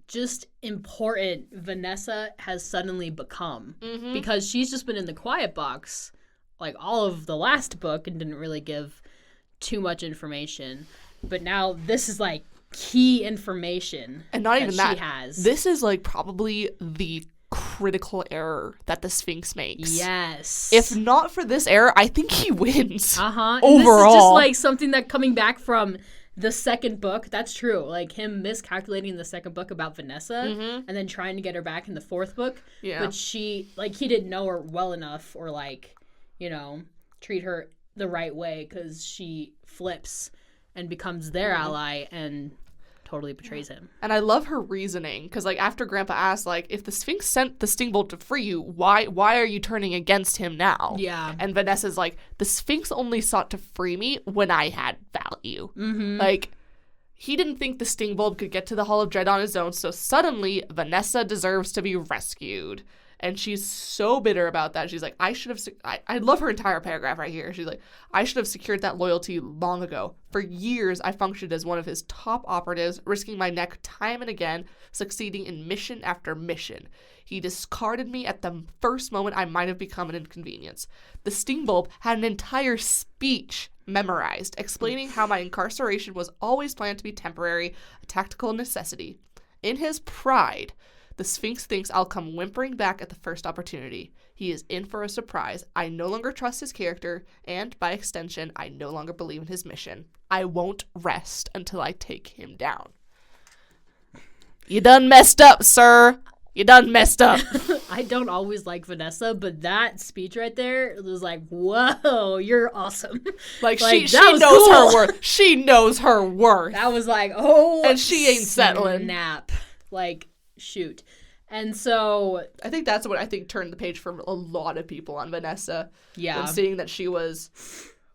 Speaker 1: just important Vanessa has suddenly become. Mm-hmm. Because she's just been in the quiet box like all of the last book and didn't really give too much information. But now this is like key information. And not even that. She has.
Speaker 2: This is like probably the critical error that the Sphinx makes.
Speaker 1: Yes.
Speaker 2: If not for this error, I think he wins.
Speaker 1: Uh-huh.
Speaker 2: Overall.
Speaker 1: And this is just like something that coming back from the second book, that's true. Like him miscalculating the second book about Vanessa and then trying to get her back in the fourth book. Yeah. But she, like, he didn't know her well enough or, like, you know, treat her the right way because she flips and becomes their ally and totally betrays him.
Speaker 2: And I love her reasoning because, like, after Grandpa asked, like, if the Sphinx sent the sting bolt to free you, why are you turning against him now?
Speaker 1: Yeah.
Speaker 2: And Vanessa's like, the Sphinx only sought to free me when I had value.
Speaker 1: Mm-hmm.
Speaker 2: Like, he didn't think the sting bulb could get to the Hall of Dread on his own, so suddenly Vanessa deserves to be rescued. And she's so bitter about that. She's like, I love her entire paragraph right here. She's like, I should have secured that loyalty long ago. For years, I functioned as one of his top operatives, risking my neck time and again, succeeding in mission after mission. He discarded me at the first moment I might have become an inconvenience. The sting bulb had an entire speech memorized, explaining how my incarceration was always planned to be temporary, a tactical necessity. In his pride, the Sphinx thinks I'll come whimpering back at the first opportunity. He is in for a surprise. I no longer trust his character, and, by extension, I no longer believe in his mission. I won't rest until I take him down. You done messed up, sir. You done messed up.
Speaker 1: I don't always like Vanessa, but that speech right there was like, whoa, you're awesome.
Speaker 2: Like she knows her worth. She knows her worth.
Speaker 1: That was like, oh,
Speaker 2: and she ain't settling.
Speaker 1: Snap. Like, shoot. And so
Speaker 2: I think that's what turned the page for a lot of people on Vanessa.
Speaker 1: Yeah.
Speaker 2: And seeing that she was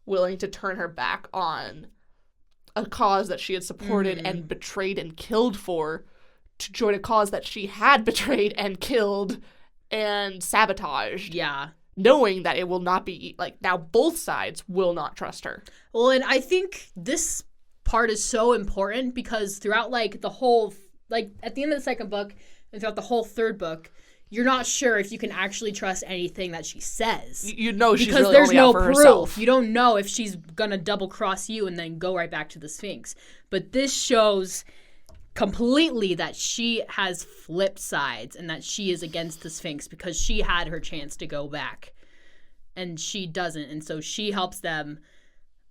Speaker 2: willing to turn her back on a cause that she had supported and betrayed and killed for to join a cause that she had betrayed and killed and sabotaged.
Speaker 1: Yeah.
Speaker 2: Knowing that it will not be, like, now both sides will not trust her.
Speaker 1: Well, and I think this part is so important because throughout, like, the whole, like, at the end of the second book and throughout the whole third book, you're not sure if you can actually trust anything that she says.
Speaker 2: You know she's
Speaker 1: because
Speaker 2: really
Speaker 1: there's
Speaker 2: only
Speaker 1: no
Speaker 2: out for
Speaker 1: proof.
Speaker 2: herself.
Speaker 1: You don't know if she's gonna double cross you and then go right back to the Sphinx. But this shows completely that she has flipped sides and that she is against the Sphinx because she had her chance to go back and she doesn't. And so she helps them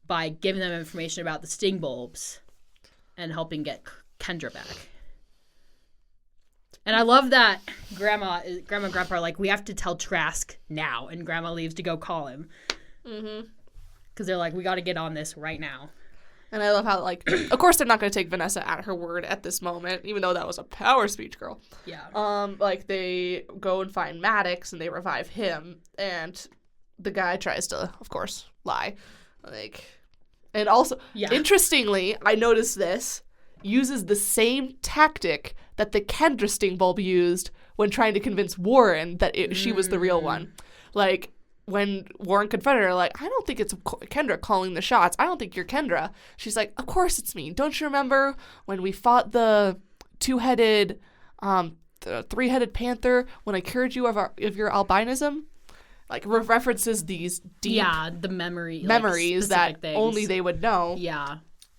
Speaker 1: by giving them information about the sting bulbs and helping get Kendra back. And I love that Grandma and Grandpa are like, we have to tell Trask now. And Grandma leaves to go call him. Mm-hmm. Because they're like, we got to get on this right now.
Speaker 2: And I love how, like, of course they're not going to take Vanessa at her word at this moment, even though that was a power speech, girl.
Speaker 1: Yeah.
Speaker 2: Like, they go and find Maddox, and they revive him, and the guy tries to, of course, lie. Like, and also, interestingly, I noticed this, uses the same tactic that the Kendra sting bulb used when trying to convince Warren that she was the real one. Like, when Warren confronted her, like, I don't think it's Kendra calling the shots. I don't think you're Kendra. She's like, of course it's me. Don't you remember when we fought the two-headed, the three-headed panther when I cured you of your albinism? Like, references these deep
Speaker 1: the memories
Speaker 2: that
Speaker 1: things.
Speaker 2: only they would know.
Speaker 1: Yeah.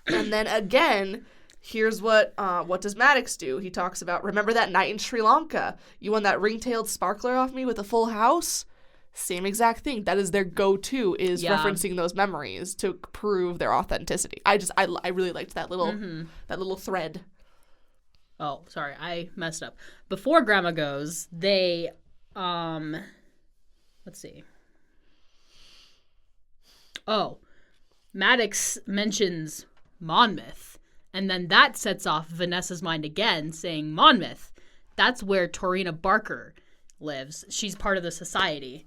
Speaker 2: And then again, here's what does Maddox do? He talks about, remember that night in Sri Lanka? You won that ring-tailed sparkler off me with a full house? Same exact thing. That is their go-to, is referencing those memories to prove their authenticity. I really liked that little thread.
Speaker 1: Oh, sorry, I messed up. Before Grandma goes, they let's see. Oh, Maddox mentions Monmouth, and then that sets off Vanessa's mind again, saying Monmouth. That's where Torina Barker lives. She's part of the society.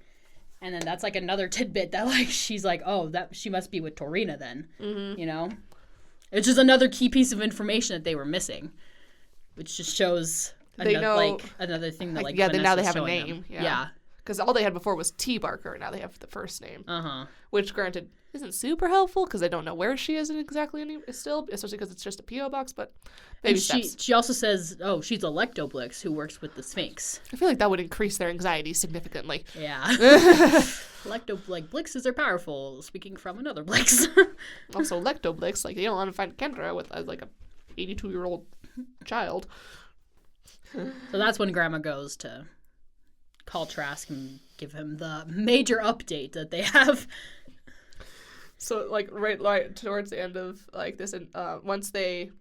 Speaker 1: And then that's like another tidbit that like she's like, oh, that she must be with Torina then. Mm-hmm. You know? It's just another key piece of information that they were missing. Which just shows another thing that like
Speaker 2: now they have a
Speaker 1: name.
Speaker 2: Them.
Speaker 1: Yeah.
Speaker 2: Because all they had before was T. Barker, and now they have the first name.
Speaker 1: Uh-huh.
Speaker 2: Which, granted, isn't super helpful, because I don't know where she is exactly still, especially because it's just a P.O. box, but baby steps.
Speaker 1: She also says, oh, she's a Lectoblix who works with the Sphinx.
Speaker 2: I feel like that would increase their anxiety significantly.
Speaker 1: Yeah. Blixes are powerful, speaking from another Blix.
Speaker 2: Also, Lectoblix, like, they don't want to find Kendra with, like, a 82-year-old child.
Speaker 1: So that's when Grandma goes to call Trask and give him the major update that they have.
Speaker 2: So, like, right towards the end of, like, this, and once they,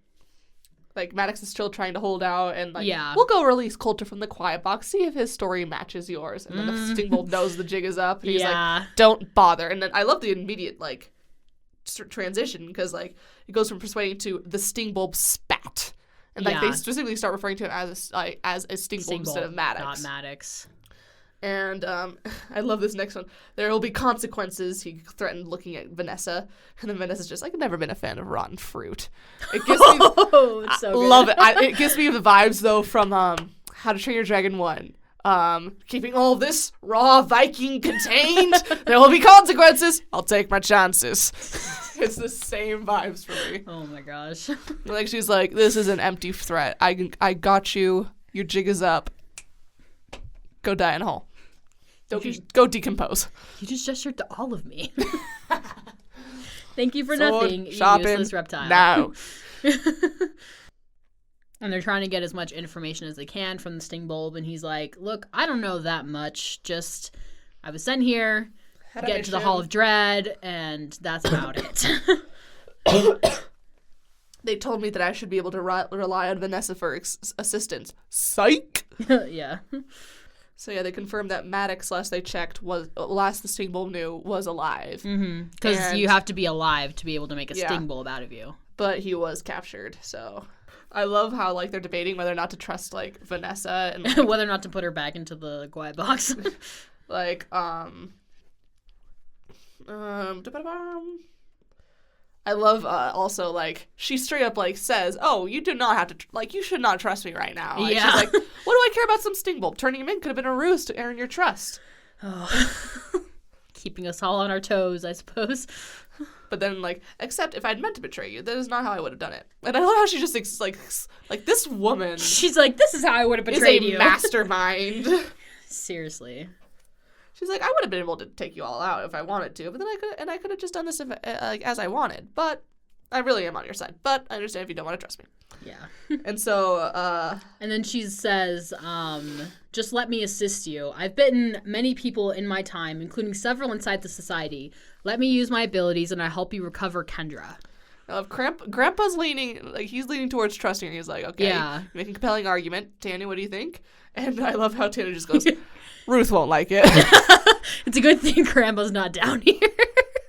Speaker 2: like, Maddox is still trying to hold out, and, like, we'll go release Coulter from the quiet box, see if his story matches yours. And then the Sting Bulb knows the jig is up, and he's like, don't bother. And then I love the immediate, like, transition, because, like, it goes from persuading to the Sting Bulb spat. And, like, they specifically start referring to him as a Sting Bulb instead of Maddox.
Speaker 1: Not Maddox.
Speaker 2: And I love this next one. There will be consequences. He threatened looking at Vanessa. And then Vanessa's just like, I've never been a fan of rotten fruit. It gives me...
Speaker 1: it's so good.
Speaker 2: Love it. It gives me the vibes, though, from How to Train Your Dragon 1. Keeping all this raw Viking contained. There will be consequences. I'll take my chances. It's the same vibes for me.
Speaker 1: Oh, my gosh.
Speaker 2: Like, she's like, this is an empty threat. I got you. Your jig is up. Go die in a hole. Go decompose.
Speaker 1: You just gestured to all of me. Thank you for
Speaker 2: Sword,
Speaker 1: nothing, you
Speaker 2: shopping,
Speaker 1: useless reptile.
Speaker 2: No.
Speaker 1: And they're trying to get as much information as they can from the Sting Bulb, and he's like, look, I don't know that much. Just, I was sent here to get to the Hall of Dread, and that's about it.
Speaker 2: They told me that I should be able to rely on Vanessa for assistance. Psych!
Speaker 1: Yeah.
Speaker 2: So yeah, they confirmed that Maddox, last they checked, last the Sting Bulb knew, was alive.
Speaker 1: Because you have to be alive to be able to make a Sting Bulb out of you.
Speaker 2: But he was captured, so... I love how, like, they're debating whether or not to trust, like, Vanessa and, like,
Speaker 1: whether or not to put her back into the quiet box.
Speaker 2: Like, I love, also, like, she straight up, like, says, oh, you do not have to, like, you should not trust me right now. Like,
Speaker 1: yeah.
Speaker 2: She's like, what do I care about some Sting Bulb? Turning him in could have been a ruse to earn your trust.
Speaker 1: Oh. Keeping us all on our toes, I suppose.
Speaker 2: But then, like, except if I'd meant to betray you, that is not how I would have done it. And I love how she just, like this woman...
Speaker 1: She's like, this is how I would have betrayed you.
Speaker 2: Is a mastermind.
Speaker 1: Seriously.
Speaker 2: She's like, I would have been able to take you all out if I wanted to, but then I could have just done this if, as I wanted. But I really am on your side. But I understand if you don't want to trust me.
Speaker 1: Yeah.
Speaker 2: And so,
Speaker 1: And then she says, just let me assist you. I've bitten many people in my time, including several inside the society. Let me use my abilities and I'll help you recover Kendra.
Speaker 2: Grandpa's leaning, like, he's leaning towards trusting her. He's like, okay,
Speaker 1: Yeah.
Speaker 2: you make a compelling argument. Tanya, what do you think? And I love how Tanya just goes, Ruth won't like it.
Speaker 1: It's a good thing Grandpa's not down here.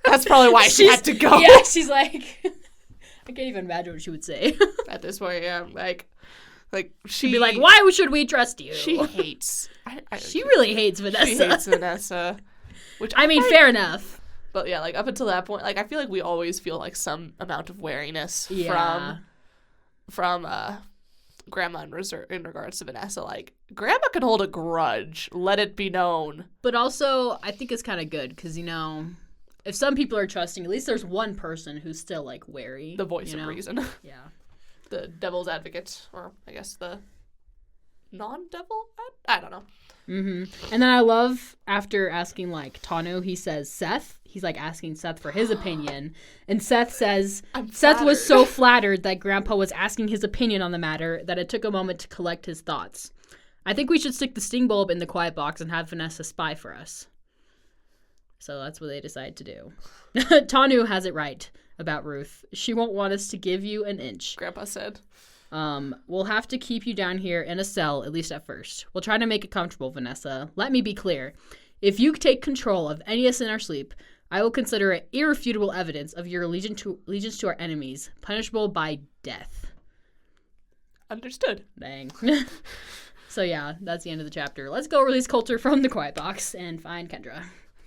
Speaker 2: That's probably why she had to go.
Speaker 1: Yeah, she's like, I can't even imagine what she would say.
Speaker 2: At this point, yeah, like
Speaker 1: She'd be like, why should we trust you?
Speaker 2: She hates.
Speaker 1: She really hates Vanessa.
Speaker 2: She hates Vanessa. Which
Speaker 1: I mean, fair enough.
Speaker 2: But yeah, like up until that point, like I feel like we always feel like some amount of wariness from Grandma in regards to Vanessa. Like, Grandma can hold a grudge. Let it be known.
Speaker 1: But also, I think it's kind of good because, if some people are trusting, at least there's one person who's still, like, wary.
Speaker 2: The voice of reason.
Speaker 1: Yeah.
Speaker 2: The devil's advocate, or I guess the non-devil? I don't know.
Speaker 1: Mm-hmm. And then I love, after asking, like, Tanu, he says Seth. He's, like, asking Seth for his opinion. And Seth says, Seth was so flattered that Grandpa was asking his opinion on the matter that it took a moment to collect his thoughts. I think we should stick the sting bulb in the quiet box and have Vanessa spy for us. So that's what they decide to do. Tanu has it right about Ruth. She won't want us to give you an inch.
Speaker 2: Grandpa said.
Speaker 1: We'll have to keep you down here in a cell, at least at first. We'll try to make it comfortable, Vanessa. Let me be clear. If you take control of any of us in our sleep, I will consider it irrefutable evidence of your allegiance to our enemies, punishable by death.
Speaker 2: Understood.
Speaker 1: Dang. So yeah, that's the end of the chapter. Let's go release Coulter from the quiet box and find Kendra.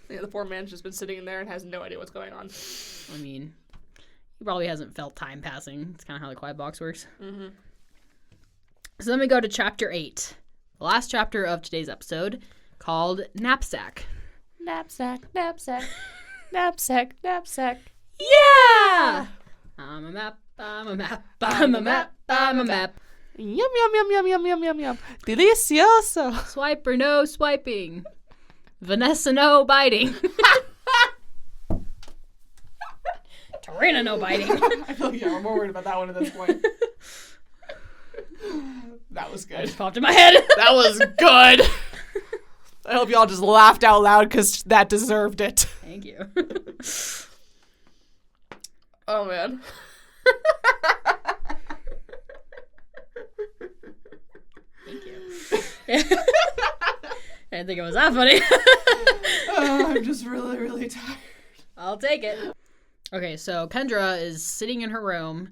Speaker 2: Yeah, the poor man's just been sitting in there and has no idea what's going on.
Speaker 1: I mean, he probably hasn't felt time passing. It's kind of how the quiet box works.
Speaker 2: Mm-hmm.
Speaker 1: So then we go to chapter 8, the last chapter of today's episode, called Knapsack.
Speaker 2: Knapsack, knapsack, knapsack, knapsack.
Speaker 1: Yeah! I'm a map, I'm a map, I'm a map, I'm a map.
Speaker 2: Yum, yum, yum, yum, yum, yum, yum, yum. Delicioso.
Speaker 1: Swipe or no swiping. Vanessa no biting. Tarina no biting.
Speaker 2: I feel like we're more worried about that one at this point. That was good.
Speaker 1: It just popped in my head.
Speaker 2: That was good. I hope y'all just laughed out loud because that deserved it.
Speaker 1: Thank you.
Speaker 2: Oh, man.
Speaker 1: Thank you. I didn't think it was that funny.
Speaker 2: I'm just really, really tired.
Speaker 1: I'll take it. Okay, so Kendra is sitting in her room,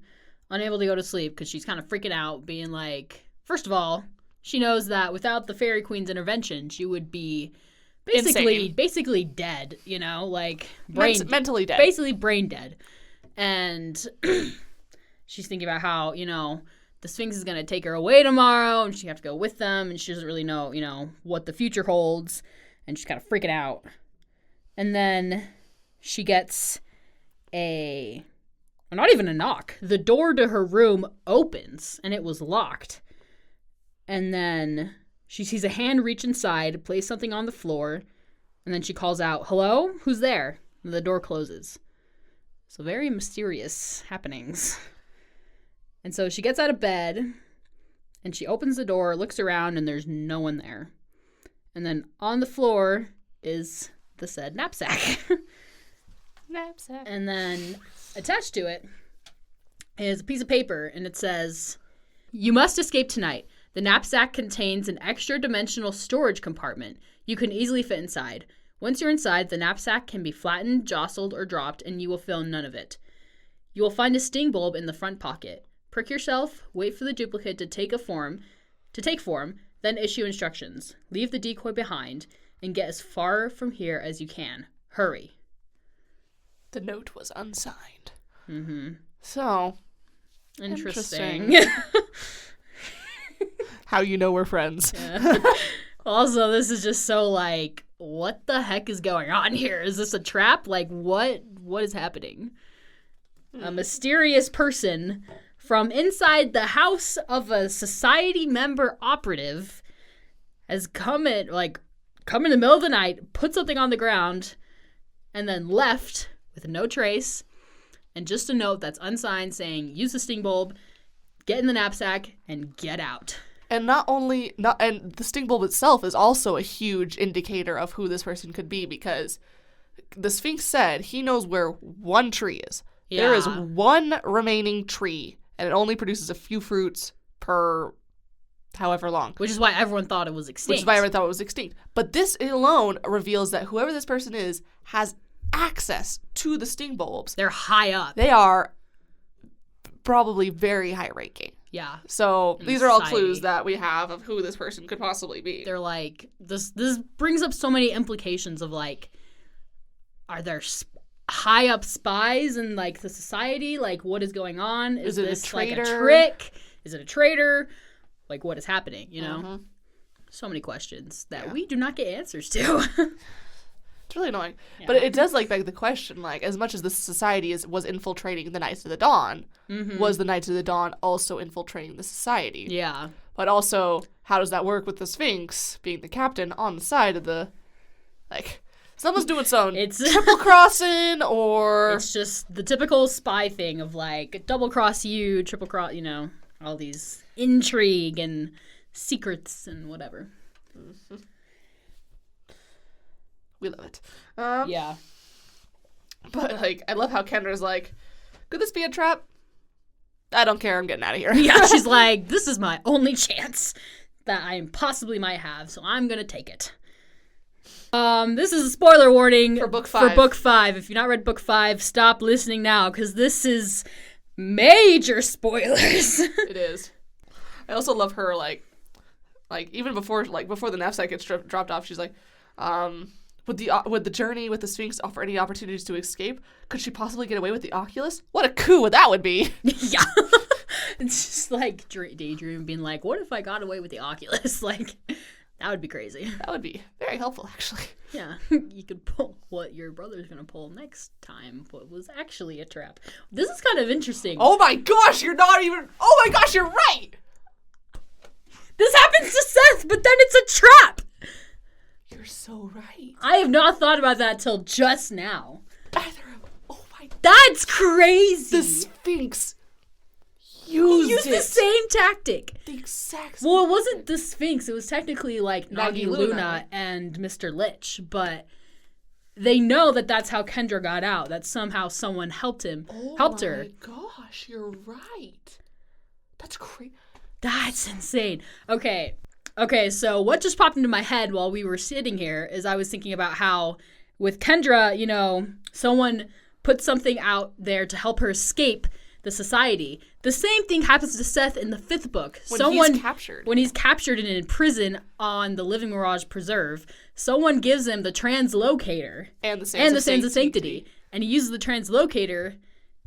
Speaker 1: unable to go to sleep because she's kind of freaking out, being like, first of all, she knows that without the Fairy Queen's intervention, she would be basically dead, like
Speaker 2: mentally dead.
Speaker 1: Basically brain dead. And she's thinking about how, the Sphinx is going to take her away tomorrow and she have to go with them and she doesn't really know, what the future holds, and she's kind of freaking out. And then she gets not even a knock. The door to her room opens and it was locked. And then she sees a hand reach inside, place something on the floor, and then she calls out, "Hello? Who's there?" And the door closes. So very mysterious happenings. And so she gets out of bed and she opens the door, looks around, and there's no one there. And then on the floor is the said knapsack.
Speaker 2: Knapsack.
Speaker 1: And then attached to it is a piece of paper, and it says, "You must escape tonight. The knapsack contains an extra-dimensional storage compartment. You can easily fit inside. Once you're inside, the knapsack can be flattened, jostled, or dropped, and you will feel none of it. You will find a sting bulb in the front pocket. Prick yourself, wait for the duplicate to take form, then issue instructions. Leave the decoy behind, and get as far from here as you can. Hurry."
Speaker 2: The note was unsigned.
Speaker 1: Mm-hmm.
Speaker 2: So,
Speaker 1: Interesting.
Speaker 2: How you know we're friends.
Speaker 1: Yeah. Also, this is just so like, what the heck is going on here? Is this a trap? Like, what is happening? A mysterious person from inside the house of a society member operative has come in the middle of the night, put something on the ground, and then left with no trace, and just a note that's unsigned saying, "Use the sting bulb, get in the knapsack, and get out."
Speaker 2: And and the sting bulb itself is also a huge indicator of who this person could be, because the Sphinx said he knows where one tree is. There is
Speaker 1: Yeah.
Speaker 2: one remaining tree, and it only produces a few fruits per however long.
Speaker 1: Which is why everyone thought it was extinct.
Speaker 2: Which is why everyone thought it was extinct. But this alone reveals that whoever this person is has access to the sting bulbs.
Speaker 1: They're high up.
Speaker 2: They are probably very high ranking.
Speaker 1: Yeah.
Speaker 2: So
Speaker 1: In
Speaker 2: these are all
Speaker 1: society.
Speaker 2: clues that we have of who this person could possibly be.
Speaker 1: They're like, this brings up so many implications of like, are there high up spies in like the society? Like, what is going on?
Speaker 2: Is it a
Speaker 1: this like a
Speaker 2: traitor?
Speaker 1: trick? Is it a traitor? Like, what is happening? You know?
Speaker 2: Mhm.
Speaker 1: So many questions that
Speaker 2: Yeah.
Speaker 1: we do not get answers to.
Speaker 2: It's really annoying.
Speaker 1: Yeah.
Speaker 2: But it does like beg the question, like, as much as this society was infiltrating the Knights of the Dawn, was the Knights of the Dawn also infiltrating the society?
Speaker 1: Yeah.
Speaker 2: But also, how does that work with the Sphinx being the captain on the side of the, like, someone's doing some
Speaker 1: It's
Speaker 2: triple crossing or
Speaker 1: it's just the typical spy thing of like double cross you, triple cross, you know, all these intrigue and secrets and whatever.
Speaker 2: we love it.
Speaker 1: Yeah.
Speaker 2: But like, I love how Kendra's like, could this be a trap? I don't care. I'm getting out of here.
Speaker 1: Yeah, she's like, this is my only chance that I possibly might have, so I'm gonna take it. This is a spoiler warning
Speaker 2: For book 5.
Speaker 1: For book 5. If you've not read book 5, stop listening now, because this is major spoilers.
Speaker 2: It is. I also love her like even before the knapsack gets dropped off, she's like, would the journey with the Sphinx offer any opportunities to escape? Could she possibly get away with the Oculus? What a coup that would be!
Speaker 1: Yeah. It's just like daydream being like, what if I got away with the Oculus? Like, that would be crazy.
Speaker 2: That would be very helpful, actually.
Speaker 1: Yeah. You could pull what your brother's gonna pull next time, what was actually a trap. This is kind of interesting.
Speaker 2: Oh my gosh, you're not even. Oh my gosh, you're right.
Speaker 1: This happens to Seth, but then it's a trap!
Speaker 2: You're so right.
Speaker 1: I have not thought about that till just now.
Speaker 2: Oh my.
Speaker 1: That's crazy!
Speaker 2: The Sphinx
Speaker 1: He
Speaker 2: used
Speaker 1: used
Speaker 2: it.
Speaker 1: the same tactic.
Speaker 2: The exact same.
Speaker 1: Well, it wasn't the Sphinx. It was technically like
Speaker 2: Nagi
Speaker 1: Nagi
Speaker 2: Luna.
Speaker 1: Luna and Mr. Lich, but they know that that's how Kendra got out. That somehow someone helped her.
Speaker 2: Oh my gosh, you're right. That's crazy.
Speaker 1: That's insane. Okay, so what just popped into my head while we were sitting here is I was thinking about how with Kendra, you know, someone put something out there to help her escape the society. The same thing happens to Seth in the 5th book.
Speaker 2: He's captured.
Speaker 1: When he's captured and in prison on the Living Mirage Preserve, someone gives him the translocator
Speaker 2: And the Sands of
Speaker 1: Sanctity. And he uses the translocator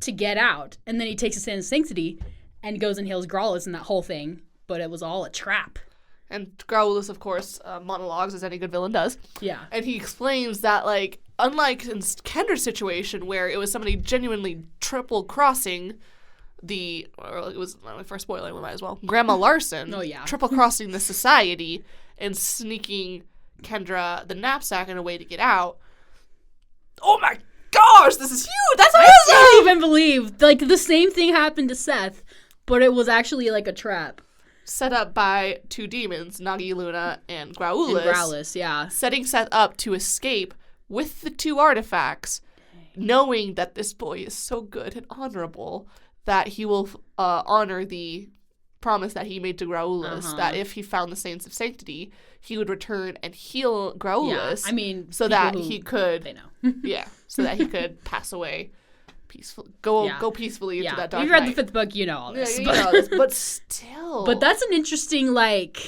Speaker 1: to get out. And then he takes the Sands of Sanctity and goes and heals Growlithe and that whole thing. But it was all a trap.
Speaker 2: And Growlithe, of course, monologues as any good villain does.
Speaker 1: Yeah.
Speaker 2: And he explains that, like, unlike in Kendra's situation where it was somebody genuinely triple crossing it was for spoiler, we might as well. Grandma Larson.
Speaker 1: Oh, yeah.
Speaker 2: Triple crossing the society and sneaking Kendra the knapsack in a way to get out. Oh my gosh, this is huge! That's
Speaker 1: I
Speaker 2: awesome!
Speaker 1: can't even believe, like, the same thing happened to Seth, but it was actually like a trap.
Speaker 2: Set up by two demons, Nagi Luna and Growlithe.
Speaker 1: And Growlithe, yeah.
Speaker 2: Setting Seth up to escape with the two artifacts, knowing that this boy is so good and honorable that he will honor the promise that he made to Growlithe, that if he found the Sands of Sanctity, he would return and heal Growlithe.
Speaker 1: Yeah, I mean,
Speaker 2: so that he could,
Speaker 1: they know.
Speaker 2: yeah, so that he could pass away peacefully, go peacefully into that dark
Speaker 1: If you read
Speaker 2: night.
Speaker 1: the 5th book, you know all this.
Speaker 2: Yeah,
Speaker 1: but,
Speaker 2: you know this, but still.
Speaker 1: but that's an interesting, like,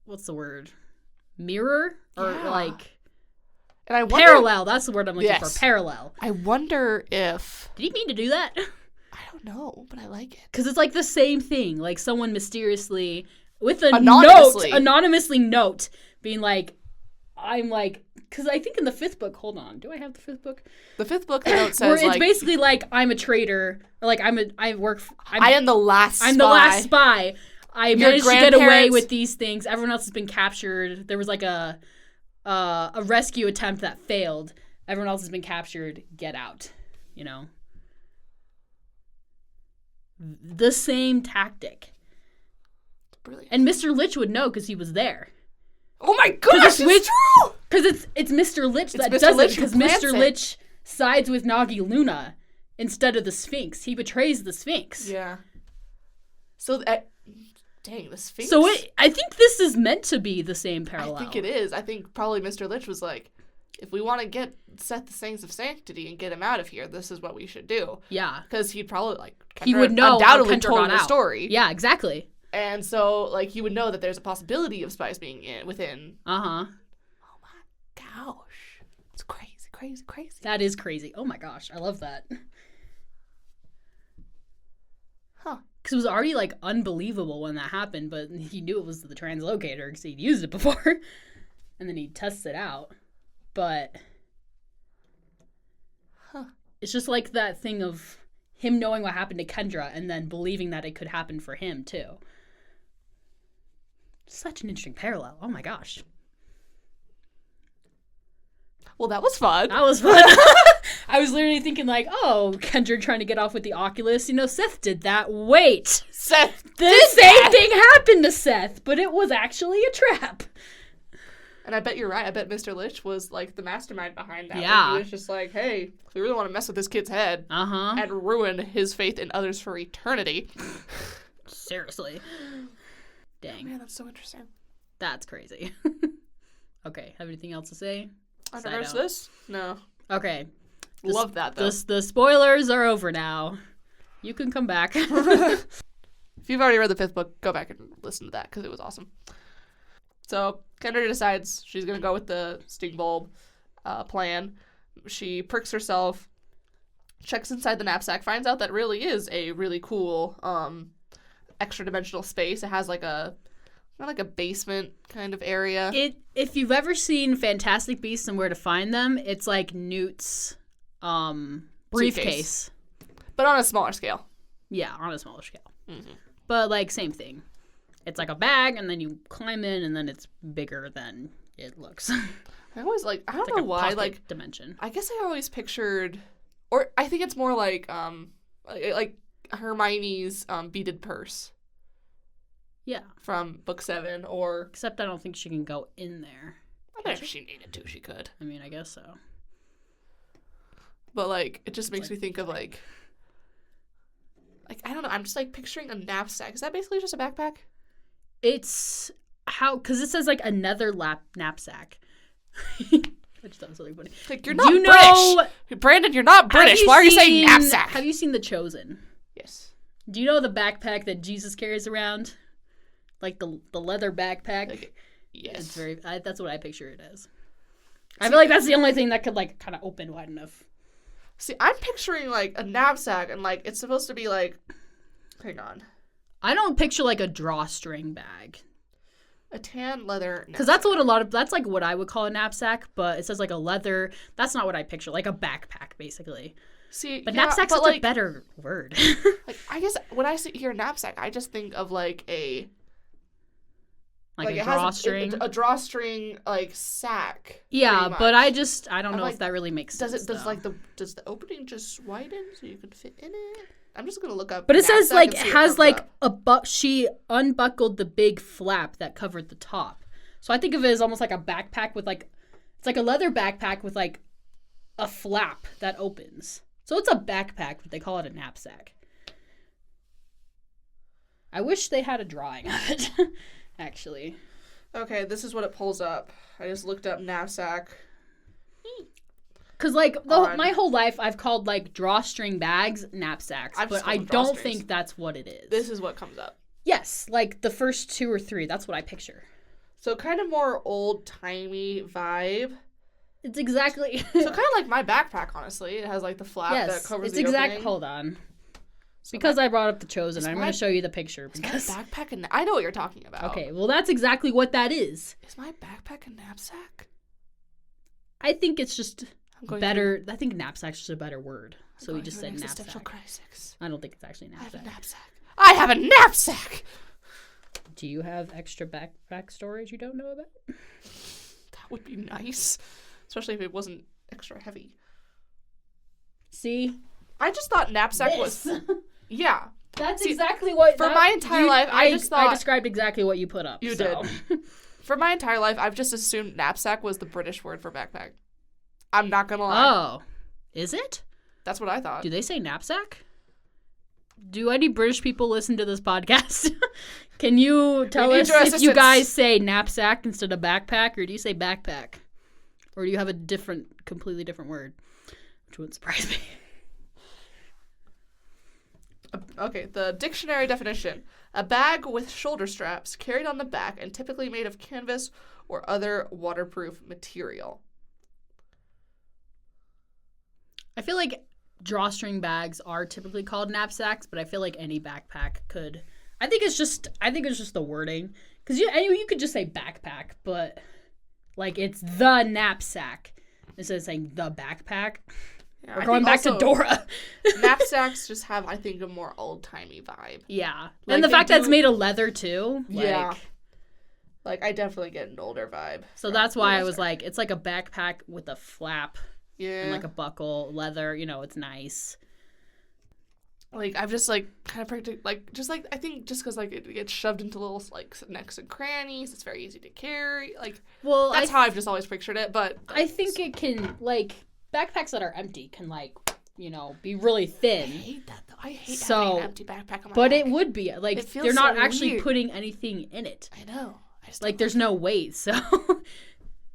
Speaker 1: what's the word? Mirror? Or,
Speaker 2: Yeah.
Speaker 1: like,
Speaker 2: and I wonder,
Speaker 1: parallel. That's the word I'm looking
Speaker 2: Yes.
Speaker 1: for. Parallel.
Speaker 2: I wonder if
Speaker 1: Did he mean to do that?
Speaker 2: I don't know, but I like it.
Speaker 1: Because it's like the same thing. Like someone mysteriously, with a anonymously note, being like, I'm like, because I think in the 5th book, hold on, do I have the 5th book?
Speaker 2: The 5th book, the note says,
Speaker 1: Where it's
Speaker 2: like,
Speaker 1: basically like, I'm a traitor, or like, I am
Speaker 2: the last spy.
Speaker 1: I'm the last spy. I
Speaker 2: Your
Speaker 1: managed to get away
Speaker 2: grandparents-
Speaker 1: with these things. Everyone else has been captured. There was like a rescue attempt that failed. Everyone else has been captured. Get out. You know? The same tactic.
Speaker 2: Brilliant.
Speaker 1: And Mr. Lich would know because he was there.
Speaker 2: Oh my gosh, it's true!
Speaker 1: Because it's Mr. Lich that
Speaker 2: Mr.
Speaker 1: does
Speaker 2: Lich
Speaker 1: it.
Speaker 2: who
Speaker 1: Because
Speaker 2: plants
Speaker 1: Mr.
Speaker 2: it.
Speaker 1: Lich sides with Nagi Luna. instead of the Sphinx. He betrays the Sphinx.
Speaker 2: Yeah. So, dang, the Sphinx.
Speaker 1: So I think this is meant to be the same parallel.
Speaker 2: I think it is. I think probably Mr. Lich was like, if we want to get Seth the Sands of Sanctity and get him out of here, this is what we should do.
Speaker 1: Yeah.
Speaker 2: Because he'd probably, like,
Speaker 1: he would know
Speaker 2: undoubtedly
Speaker 1: Kendra
Speaker 2: told
Speaker 1: got
Speaker 2: the
Speaker 1: out.
Speaker 2: story.
Speaker 1: Yeah, exactly.
Speaker 2: And so, like, he would know that there's a possibility of spies being within.
Speaker 1: Uh-huh.
Speaker 2: Oh my gosh. It's crazy, crazy, crazy.
Speaker 1: That is crazy. Oh my gosh, I love that.
Speaker 2: Huh.
Speaker 1: Because it was already, like, unbelievable when that happened, but he knew it was the translocator because he'd used it before. And then he tests it out. But it's just like that thing of him knowing what happened to Kendra and then believing that it could happen for him, too. Such an interesting parallel. Oh my gosh.
Speaker 2: Well, that was fun.
Speaker 1: That was fun. I was literally thinking like, oh, Kendra trying to get off with the Oculus. You know, Seth did that. Wait.
Speaker 2: Seth
Speaker 1: The same thing happened to Seth, but it was actually a trap.
Speaker 2: And I bet you're right. I bet Mr. Lich was, like, the mastermind behind that.
Speaker 1: Yeah.
Speaker 2: He was just like, hey, we really want to mess with this kid's head.
Speaker 1: Uh-huh.
Speaker 2: And ruin his faith in others for eternity.
Speaker 1: Seriously. Dang.
Speaker 2: Man, that's so interesting.
Speaker 1: That's crazy. Okay, have anything else to say?
Speaker 2: I've never noticed this? No.
Speaker 1: Okay.
Speaker 2: Love that, though.
Speaker 1: The spoilers are over now. You can come back.
Speaker 2: If you've already read the 5th book, go back and listen to that, because it was awesome. So, Kendra decides she's going to go with the sting bulb plan. She pricks herself, checks inside the knapsack, finds out that really is a really cool extra-dimensional space. It has, like, not like a basement kind of area.
Speaker 1: If you've ever seen Fantastic Beasts and Where to Find Them, it's like Newt's briefcase.
Speaker 2: But on a smaller scale.
Speaker 1: Yeah, on a smaller scale.
Speaker 2: Mm-hmm.
Speaker 1: But, like, same thing. It's like a bag, and then you climb in, and then it's bigger than it looks.
Speaker 2: I always, like, I don't
Speaker 1: it's
Speaker 2: know
Speaker 1: like a
Speaker 2: why,
Speaker 1: pocket
Speaker 2: like,
Speaker 1: dimension.
Speaker 2: I guess I always pictured, or I think it's more like Hermione's beaded purse.
Speaker 1: Yeah.
Speaker 2: From book 7, or...
Speaker 1: Except I don't think she can go in there.
Speaker 2: I bet if she needed to, she could.
Speaker 1: I mean, I guess so.
Speaker 2: But, like, it just makes me think of, like, I don't know, I'm just, like, picturing a knapsack. Is that basically just a backpack?
Speaker 1: It's how, because it says, like, another knapsack. I just thought it was really funny.
Speaker 2: Like, you're not British. Brandon, you're not British. Why are you saying knapsack?
Speaker 1: Have you seen The Chosen?
Speaker 2: Yes.
Speaker 1: Do you know the backpack that Jesus carries around? Like, the leather backpack?
Speaker 2: Like, yes.
Speaker 1: It's very, that's what I picture it as. I feel like that's the only thing that could, like, kind of open wide enough.
Speaker 2: See, I'm picturing, like, a knapsack, and, like, it's supposed to be, like, hang on.
Speaker 1: I don't picture, like, a drawstring bag.
Speaker 2: A tan leather knapsack.
Speaker 1: Because that's, like, what I would call a knapsack, but it says, like, a leather, that's not what I picture. Like, a backpack, basically.
Speaker 2: See,
Speaker 1: but
Speaker 2: yeah,
Speaker 1: knapsack's such a better word.
Speaker 2: Like, I guess when I hear knapsack, I just think of, like, a...
Speaker 1: Like a drawstring?
Speaker 2: A drawstring, like, sack.
Speaker 1: Yeah, but I don't know
Speaker 2: like,
Speaker 1: if that really makes sense,
Speaker 2: does the opening just widen so you can fit in it? I'm just gonna look up.
Speaker 1: But it says, like, it has, like, she unbuckled the big flap that covered the top. So I think of it as almost like a backpack with, like, it's like a leather backpack with, like, a flap that opens. So it's a backpack, but they call it a knapsack. I wish they had a drawing of it, actually.
Speaker 2: Okay, this is what it pulls up. I just looked up knapsack.
Speaker 1: Because, like, my whole life, I've called, like, drawstring bags knapsacks, but I don't think that's what it is.
Speaker 2: This is what comes up.
Speaker 1: Yes, like, the first 2 or 3, that's what I picture.
Speaker 2: So, kind of more old-timey vibe.
Speaker 1: It's exactly...
Speaker 2: So, kind of like my backpack, honestly. It has, like, the flap that covers the opening.
Speaker 1: Hold on. So because I brought up The Chosen, I'm going to show you the picture. Because
Speaker 2: my backpack I know what you're talking about.
Speaker 1: Okay, well, that's exactly what that is.
Speaker 2: Is my backpack a knapsack?
Speaker 1: I think it's just... better. I think knapsack's just a better word. So we just said knapsack.
Speaker 2: Crisis.
Speaker 1: I don't think it's actually knapsack.
Speaker 2: I have a knapsack.
Speaker 1: Do you have extra backpack storage you don't know about?
Speaker 2: That would be nice, especially if it wasn't extra heavy.
Speaker 1: See,
Speaker 2: I just thought knapsack was. Yeah,
Speaker 1: that's exactly what.
Speaker 2: For my entire life, I just thought
Speaker 1: I described exactly what you put up.
Speaker 2: You did. For my entire life, I've just assumed knapsack was the British word for backpack. I'm not gonna lie.
Speaker 1: Oh, is it?
Speaker 2: That's what I thought.
Speaker 1: Do they say knapsack? Do any British people listen to this podcast? Can you tell us if you guys say knapsack instead of backpack, or do you say backpack? Or do you have a completely different word? Which wouldn't surprise me.
Speaker 2: Okay, the dictionary definition. A bag with shoulder straps carried on the back and typically made of canvas or other waterproof material.
Speaker 1: I feel like drawstring bags are typically called knapsacks, but I feel like any backpack could. I think it's just the wording, because you could just say backpack, but like it's the knapsack instead of saying the backpack. Yeah, we're going back to Dora.
Speaker 2: Knapsacks just have, I think, a more old-timey vibe.
Speaker 1: Yeah, like, and the fact that it's made of leather too.
Speaker 2: Yeah. Like, I definitely get an older vibe.
Speaker 1: So that's why I was like, it's like a backpack with a flap.
Speaker 2: Yeah.
Speaker 1: And like a buckle, leather, it's nice.
Speaker 2: Like, I've just, like, kind of practiced, like, just, like, I think just because, like, it gets shoved into little, like, necks and crannies, it's very easy to carry. Like, well, that's how I've just always pictured it, but.
Speaker 1: I think it can, like, backpacks that are empty can, like, be really thin.
Speaker 2: I hate that, though. I hate having an empty backpack on my
Speaker 1: But
Speaker 2: back.
Speaker 1: It would be. Like, they're not actually weird. Putting anything in it.
Speaker 2: I know.
Speaker 1: Like, there's no weight, so.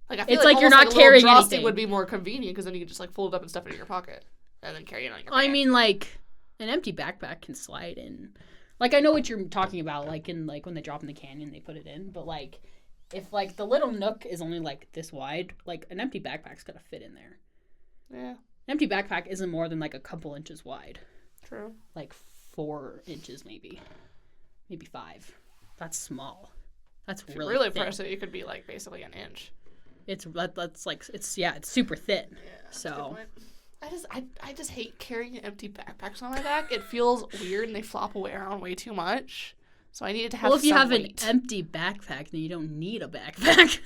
Speaker 2: Like, I feel
Speaker 1: it's like you're not carrying anything.
Speaker 2: Would be more convenient because then you can just like fold it up and stuff it in your pocket and then carry it on your
Speaker 1: I mean, like an empty backpack can slide in. Like, I know what you're talking about. Like when they drop in the canyon, they put it in. But like, if like the little nook is only like this wide, like an empty backpack's gotta fit in there.
Speaker 2: Yeah. An
Speaker 1: empty backpack isn't more than like a couple inches wide.
Speaker 2: True.
Speaker 1: Like 4 inches maybe 5. That's small. That's
Speaker 2: if
Speaker 1: really
Speaker 2: really
Speaker 1: thin.
Speaker 2: press it, it could be like basically an inch.
Speaker 1: That's like it's super thin.
Speaker 2: Yeah,
Speaker 1: so
Speaker 2: I just hate carrying empty backpacks on my back. It feels weird and they flop away around way too much. So I needed to have.
Speaker 1: Well, if you have
Speaker 2: weight.
Speaker 1: an empty backpack, then you don't need a backpack.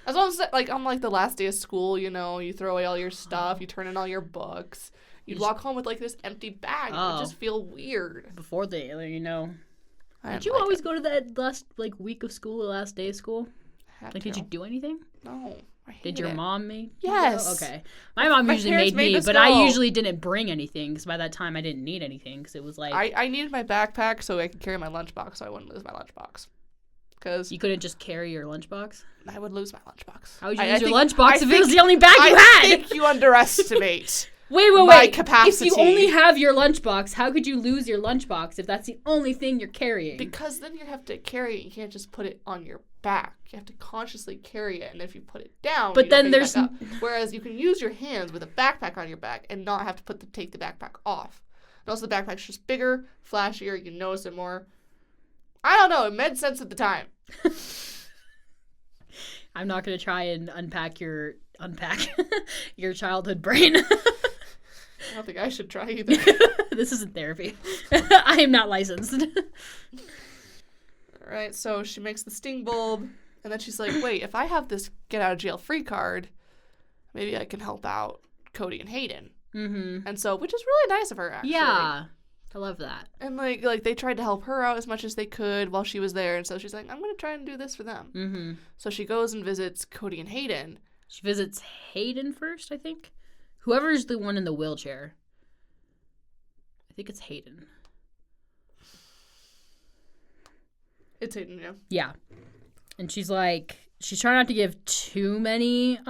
Speaker 2: As long as like on like the last day of school, you throw away all your stuff, you turn in all your books, you'd walk home with like this empty bag. It would just feel weird.
Speaker 1: Before did you always go to that last like week of school, the last day of school? Like, did you do anything?
Speaker 2: No. I hated
Speaker 1: Did your mom make you
Speaker 2: Yes.
Speaker 1: go? Okay. My mom usually made me, but I usually didn't bring anything because by that time I didn't need anything because it was like...
Speaker 2: I needed my backpack so I could carry my lunchbox so I wouldn't lose my lunchbox. Because...
Speaker 1: You couldn't just carry your lunchbox?
Speaker 2: I would lose my lunchbox.
Speaker 1: How would you lose your lunchbox if it was the only bag you had?
Speaker 2: I think you underestimate...
Speaker 1: Wait.
Speaker 2: My capacity.
Speaker 1: If you only have your lunchbox, how could you lose your lunchbox if that's the only thing you're carrying?
Speaker 2: Because then you have to carry it. You can't just put it on your back. You have to consciously carry it, and if you put it down,
Speaker 1: but then there's
Speaker 2: whereas you can use your hands with a backpack on your back and not have to take the backpack off. And also the backpack's just bigger, flashier. You notice it more. I don't know. It made sense at the time.
Speaker 1: I'm not gonna try and unpack your childhood brain.
Speaker 2: I don't think I should try either.
Speaker 1: This isn't therapy. I am not licensed.
Speaker 2: Alright, so she makes the sting bulb, and then she's like, wait, if I have this get out of jail free card, maybe I can help out Cody and Hayden.
Speaker 1: Mm-hmm.
Speaker 2: And so, which is really nice of her, actually.
Speaker 1: Yeah. I love that.
Speaker 2: And like they tried to help her out as much as they could while she was there, and so she's like, I'm going to try and do this for them.
Speaker 1: Mm-hmm.
Speaker 2: So she goes and visits Cody and Hayden.
Speaker 1: She visits Hayden first, I think. Whoever's the one in the wheelchair. I think it's Hayden.
Speaker 2: It's Hayden, yeah.
Speaker 1: Yeah. And she's trying not to give too many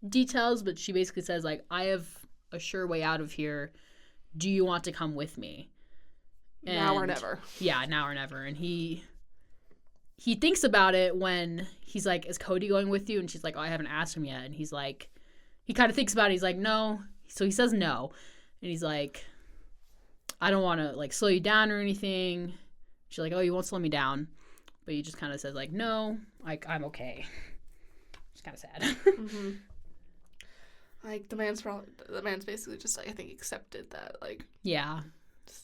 Speaker 1: details, but she basically says, like, I have a sure way out of here. Do you want to come with me? And
Speaker 2: now or never.
Speaker 1: Yeah, now or never. And he thinks about it when he's like, is Cody going with you? And she's like, oh, I haven't asked him yet. And he's like, he kind of thinks about it. He's like, no. So he says no. And he's like, I don't want to, like, slow you down or anything. She's like, oh, you won't slow me down. But he just kind of says, like, no, like, I'm okay. It's kind of sad.
Speaker 2: Mm-hmm. Like, the man's basically just, like, I think accepted that, like.
Speaker 1: Yeah.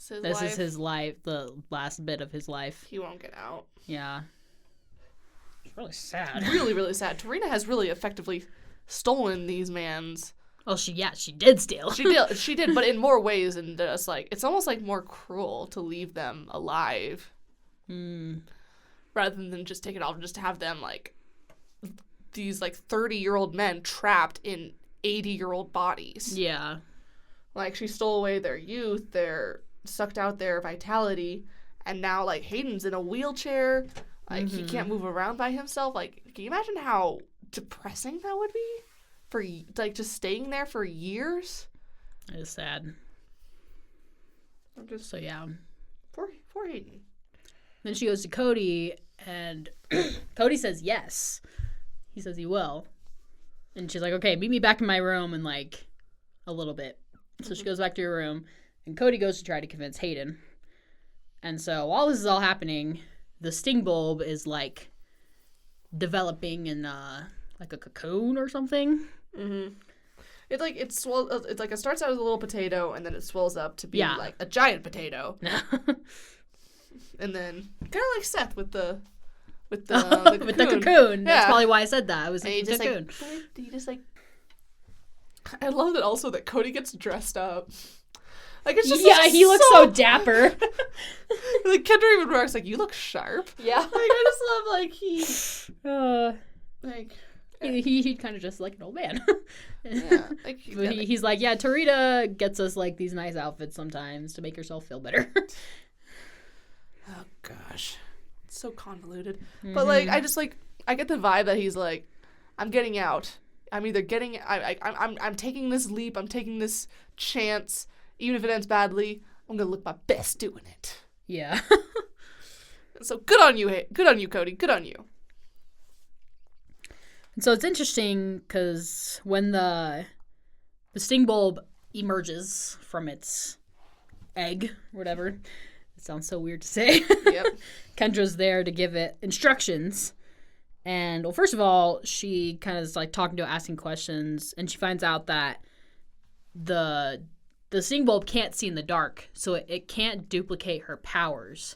Speaker 1: This is his life, the last bit of his life.
Speaker 2: He won't get out.
Speaker 1: Yeah. It's really sad.
Speaker 2: Really, really sad. Tarina has really effectively stolen these man's.
Speaker 1: Oh, she did steal.
Speaker 2: She did, but in more ways than just, like, it's almost, like, more cruel to leave them alive. Rather than just take it off and just have them, like, these, like, 30-year-old men trapped in 80-year-old bodies.
Speaker 1: Yeah.
Speaker 2: Like, she stole away their youth, sucked out their vitality, and now, like, Hayden's in a wheelchair. Like, he can't move around by himself. Like, can you imagine how depressing that would be? For, like, just staying there for years?
Speaker 1: It is sad. So, yeah.
Speaker 2: Poor Hayden.
Speaker 1: Then she goes to Cody, and Cody says yes. He says he will. And she's like, okay, meet me back in my room in, like, a little bit. So she goes back to her room, and Cody goes to try to convince Hayden. And so while this is all happening, the sting bulb is, like, developing in, like, a cocoon or something.
Speaker 2: Mm-hmm. It starts out as a little potato, and then it swells up to be, like, a giant potato. And then, kind of like Seth with the cocoon.
Speaker 1: With the cocoon. That's probably why I said that. I was thinking cocoon.
Speaker 2: I love it also that Cody gets dressed up. Like, it's just
Speaker 1: he looks so dapper.
Speaker 2: Like, Kendra even remarks, like, you look sharp.
Speaker 1: Yeah.
Speaker 2: Like, I just love, like,
Speaker 1: he kind of just like an old man.
Speaker 2: Yeah. Like,
Speaker 1: he's like, yeah, Tarita gets us, like, these nice outfits sometimes to make herself feel better.
Speaker 2: Oh, gosh. It's so convoluted. But, like, I get the vibe that he's like, I'm getting out. I'm either getting, I'm taking this leap, I'm taking this chance, even if it ends badly, I'm gonna look my best doing it.
Speaker 1: Yeah.
Speaker 2: So good on you, Cody, good on you.
Speaker 1: And so it's interesting because when the sting bulb emerges from its egg, or whatever, it sounds so weird to say.
Speaker 2: Yep.
Speaker 1: Kendra's there to give it instructions. And, well, first of all, she kind of is, like, talking to it, asking questions, and she finds out that the sting bulb can't see in the dark, so it can't duplicate her powers,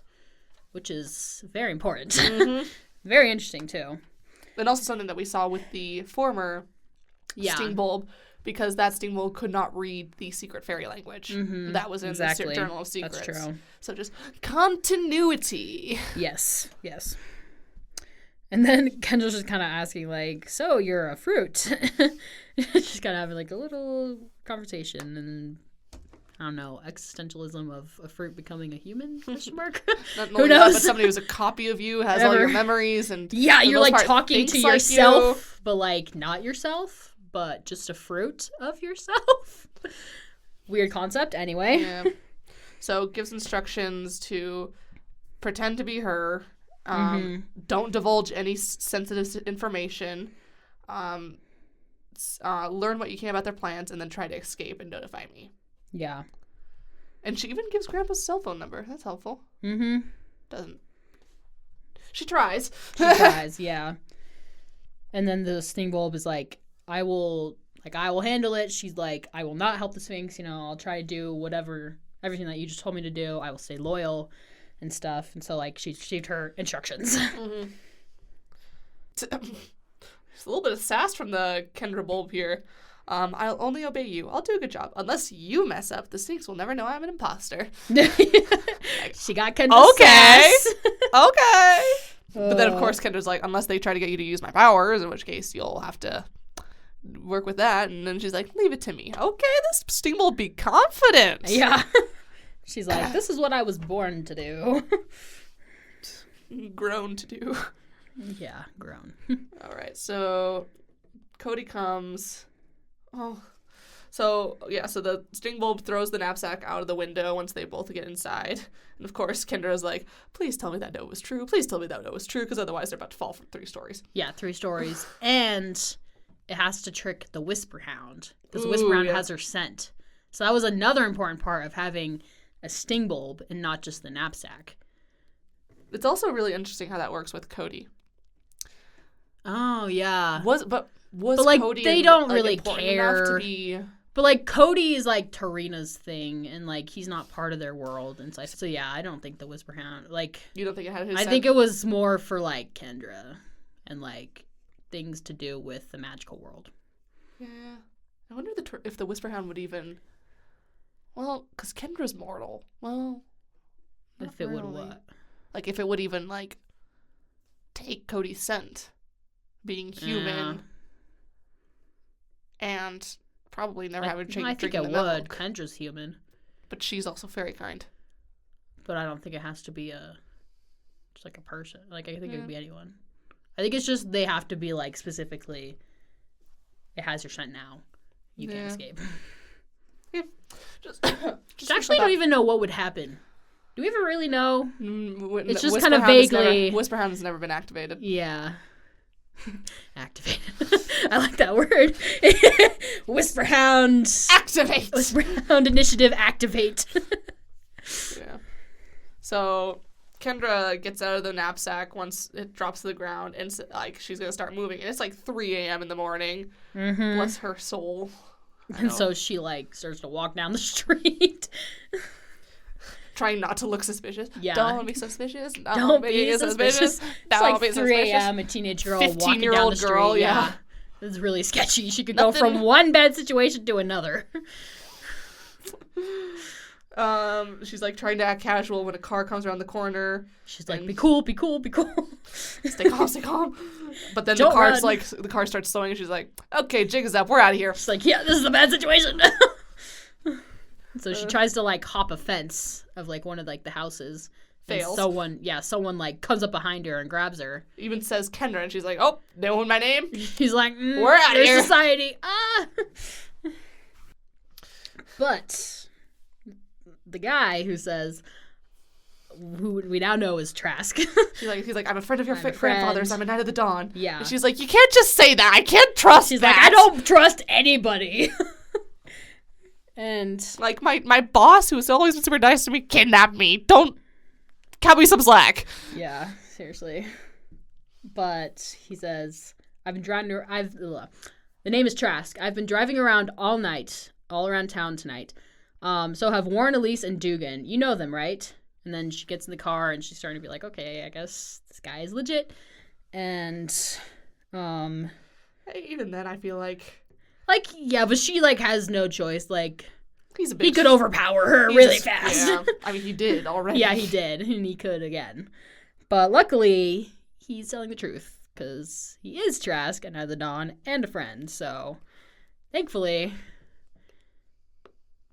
Speaker 1: which is very important. Mm-hmm. Very interesting, too.
Speaker 2: And also something that we saw with the former sting bulb, because that sting bulb could not read the secret fairy language. Mm-hmm. That was in the Journal of Secrets.
Speaker 1: That's true.
Speaker 2: So just continuity.
Speaker 1: Yes. And then Kendra's just kind of asking, like, so you're a fruit. She's kind of having, like, a little conversation, and I don't know, existentialism of a fruit becoming a human? Question mark. Who knows?
Speaker 2: But somebody who's a copy of you, has all your memories, and
Speaker 1: you're, like, talking to yourself, but, like, not yourself, but just a fruit of yourself. Weird concept. Anyway.
Speaker 2: Yeah. So gives instructions to pretend to be her. Don't divulge any sensitive information. Learn what you can about their plans, and then try to escape and notify me.
Speaker 1: Yeah.
Speaker 2: And she even gives Grandpa's cell phone number. That's helpful.
Speaker 1: Mm-hmm.
Speaker 2: She tries.
Speaker 1: Yeah. And then the sting bulb is like, I will handle it. She's like, I will not help the Sphinx. I'll try to do everything that you just told me to do. I will stay loyal and stuff. And so, like, she received her instructions.
Speaker 2: Mm-hmm. There's a little bit of sass from the Kendra bulb here. I'll only obey you. I'll do a good job. Unless you mess up, the Sphinx will never know I'm an imposter.
Speaker 1: She got Kendra's sass.
Speaker 2: Okay. But then, of course, Kendra's like, unless they try to get you to use my powers, in which case you'll have to work with that. And then she's like, leave it to me. Okay, this sting will be confident.
Speaker 1: Yeah. She's like, this is what I was born to do.
Speaker 2: Grown to do.
Speaker 1: Yeah, grown.
Speaker 2: All right, so Cody comes. Oh. So the sting bulb throws the knapsack out of the window once they both get inside. And, of course, Kendra's like, please tell me that note was true. Please tell me that note was true, because otherwise they're about to fall from 3 stories.
Speaker 1: Yeah, 3 stories. And it has to trick the Whisper Hound, because the Whisper Hound has her scent. So that was another important part of having a sting bulb and not just the knapsack.
Speaker 2: It's also really interesting how that works with Cody.
Speaker 1: Oh, yeah.
Speaker 2: But
Speaker 1: like,
Speaker 2: Cody
Speaker 1: they don't really
Speaker 2: important
Speaker 1: care
Speaker 2: enough to be...
Speaker 1: But, like, Cody is, like, Tarina's thing, and, like, he's not part of their world and stuff. So, yeah, I don't think the Whisper Hound, like...
Speaker 2: You don't think it had his
Speaker 1: I think it was more for, like, Kendra and, like, things to do with the magical world.
Speaker 2: Yeah. I wonder if the Whisper Hound would even... Well, because Kendra's mortal. Well...
Speaker 1: If it would what?
Speaker 2: Like, if it would even, like, take Cody's scent, being human, and probably never have a drink.
Speaker 1: I think
Speaker 2: drinking
Speaker 1: it
Speaker 2: the
Speaker 1: would.
Speaker 2: milk.
Speaker 1: Kendra's human.
Speaker 2: But she's also very kind.
Speaker 1: But I don't think it has to be just like a person. Like, I think it could be anyone. I think it's just they have to be, like, specifically, it has your scent now. You can't escape.
Speaker 2: Yeah.
Speaker 1: Just actually don't even know what would happen. Do we ever really know? It's just
Speaker 2: Whisper
Speaker 1: kind of
Speaker 2: Hound
Speaker 1: vaguely.
Speaker 2: Whisper Hound has never been activated.
Speaker 1: Yeah. Activated. I like that word. Whisper Hound.
Speaker 2: Activate!
Speaker 1: Whisper Hound initiative activate.
Speaker 2: Yeah. So Kendra gets out of the knapsack once it drops to the ground, and like she's gonna start moving. And it's like 3 a.m. in the morning. Mm-hmm. Bless her soul.
Speaker 1: And so she like starts to walk down the street.
Speaker 2: Trying not to look suspicious.
Speaker 1: Yeah.
Speaker 2: Don't be suspicious.
Speaker 1: Don't be suspicious. It's like 3 a.m. A teenage girl walking down the street. Girl, yeah. It's really sketchy. She could go from one bad situation to another.
Speaker 2: She's like trying to act casual when a car comes around the corner.
Speaker 1: She's like, be cool, be cool, be cool.
Speaker 2: Stay calm, stay calm. But then the car starts slowing and she's like, okay, jig is up, we're out of here.
Speaker 1: She's like, yeah, this is a bad situation. So she tries to like hop a fence of like one of like the houses.
Speaker 2: Fails.
Speaker 1: Someone like comes up behind her and grabs her.
Speaker 2: Even says Kendra, and she's like, oh, knowing my name?
Speaker 1: He's like,
Speaker 2: we're out of here.
Speaker 1: Society. Ah. But the guy who we now know is Trask.
Speaker 2: He's like, I'm a friend of your grandfather's. I'm a Knight of the Dawn.
Speaker 1: Yeah.
Speaker 2: And she's like, you can't just say that. I can't trust
Speaker 1: She's
Speaker 2: that.
Speaker 1: like, I don't trust anybody. And
Speaker 2: like my boss, who's always been super nice to me, kidnapped me. Don't cut me some slack.
Speaker 1: Yeah, seriously. But he says, the name is Trask. I've been driving around all night, all around town tonight. So have Warren, Elise, and Dugan. You know them, right? And then she gets in the car and she's starting to be like, okay, I guess this guy is legit. And
Speaker 2: even then, I feel like
Speaker 1: yeah, but she like has no choice. Like,
Speaker 2: he's a bitch.
Speaker 1: He could overpower her really fast.
Speaker 2: Yeah, I mean, he did already.
Speaker 1: Yeah, he did, and he could again. But luckily, he's telling the truth because he is Trask, a Knight of the Dawn, and a friend. So, thankfully,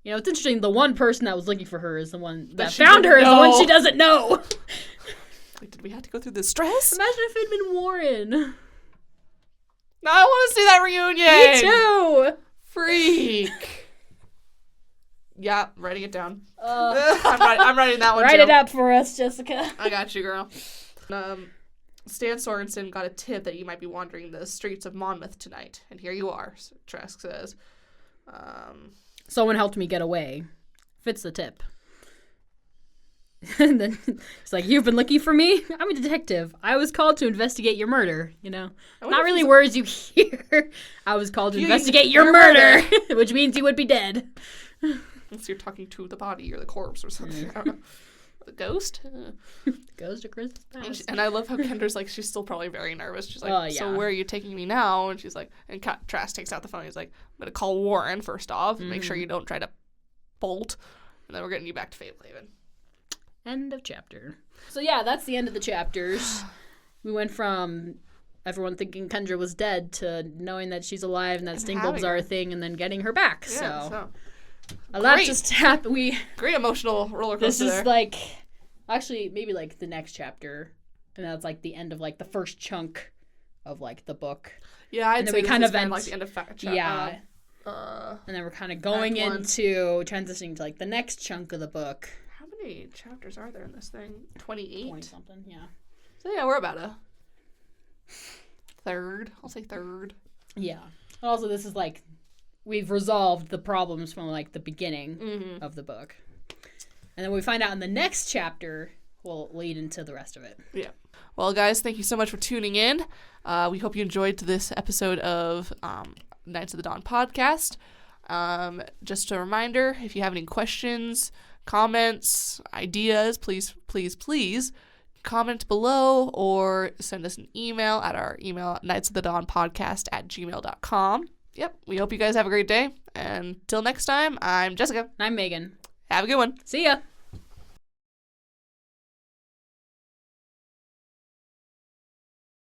Speaker 1: you know, it's interesting. The one person that was looking for her is the one that found her. Is the one she doesn't know.
Speaker 2: Like, did we have to go through this stress?
Speaker 1: Imagine if it'd been Warren.
Speaker 2: No, I want to see that reunion.
Speaker 1: Me too.
Speaker 2: Freak. Yeah, writing it down. I'm writing that one.
Speaker 1: Write it up for us, Jessica.
Speaker 2: I got you, girl. Stan Sorensen got a tip that you might be wandering the streets of Monmouth tonight, and here you are. Trask says.
Speaker 1: Someone helped me get away. Fits the tip. And then he's like, you've been looking for me? I'm a detective. I was called to investigate your murder, you know. Not really words you hear. I was called to investigate your murder, which means you would be dead.
Speaker 2: Unless you're talking to the body or the corpse or something. I don't know. The ghost?
Speaker 1: Ghost of Christmas past.
Speaker 2: And I love how Kendra's like, she's still probably very nervous. She's like,
Speaker 1: yeah.
Speaker 2: So where are you taking me now? And she's like, and Trask takes out the phone. He's like, I'm going to call Warren first off and make sure you don't try to bolt. And then we're getting you back to Fablehaven.
Speaker 1: End of chapter. So yeah, that's the end of the chapters. We went from everyone thinking Kendra was dead to knowing that she's alive and that sting bulbs are a thing and then getting her back.
Speaker 2: Yeah,
Speaker 1: so a lot just happened.
Speaker 2: Great emotional roller coaster.
Speaker 1: This is like, actually maybe like the next chapter, and that's like the end of like the first chunk of like the book.
Speaker 2: Yeah, I'd say
Speaker 1: we kind of
Speaker 2: end like the end of chapter.
Speaker 1: Yeah. And then we're kind of going into transitioning to like the next chunk of the book.
Speaker 2: How many chapters are there in this thing? 28?
Speaker 1: 20 something, yeah.
Speaker 2: So yeah, we're about a third. I'll say third.
Speaker 1: Yeah. Also, this is like, we've resolved the problems from like the beginning of the book. And then we find out in the next chapter will lead into the rest of it.
Speaker 2: Yeah. Well, guys, thank you so much for tuning in. We hope you enjoyed this episode of Knights of the Dawn podcast. Just a reminder, if you have any questions, comments, ideas, please comment below or send us an email at our email, knightsofthedawnpodcast@gmail.com. Yep, we hope you guys have a great day. And till next time, I'm Jessica.
Speaker 1: I'm Megan.
Speaker 2: Have a good one.
Speaker 1: See ya.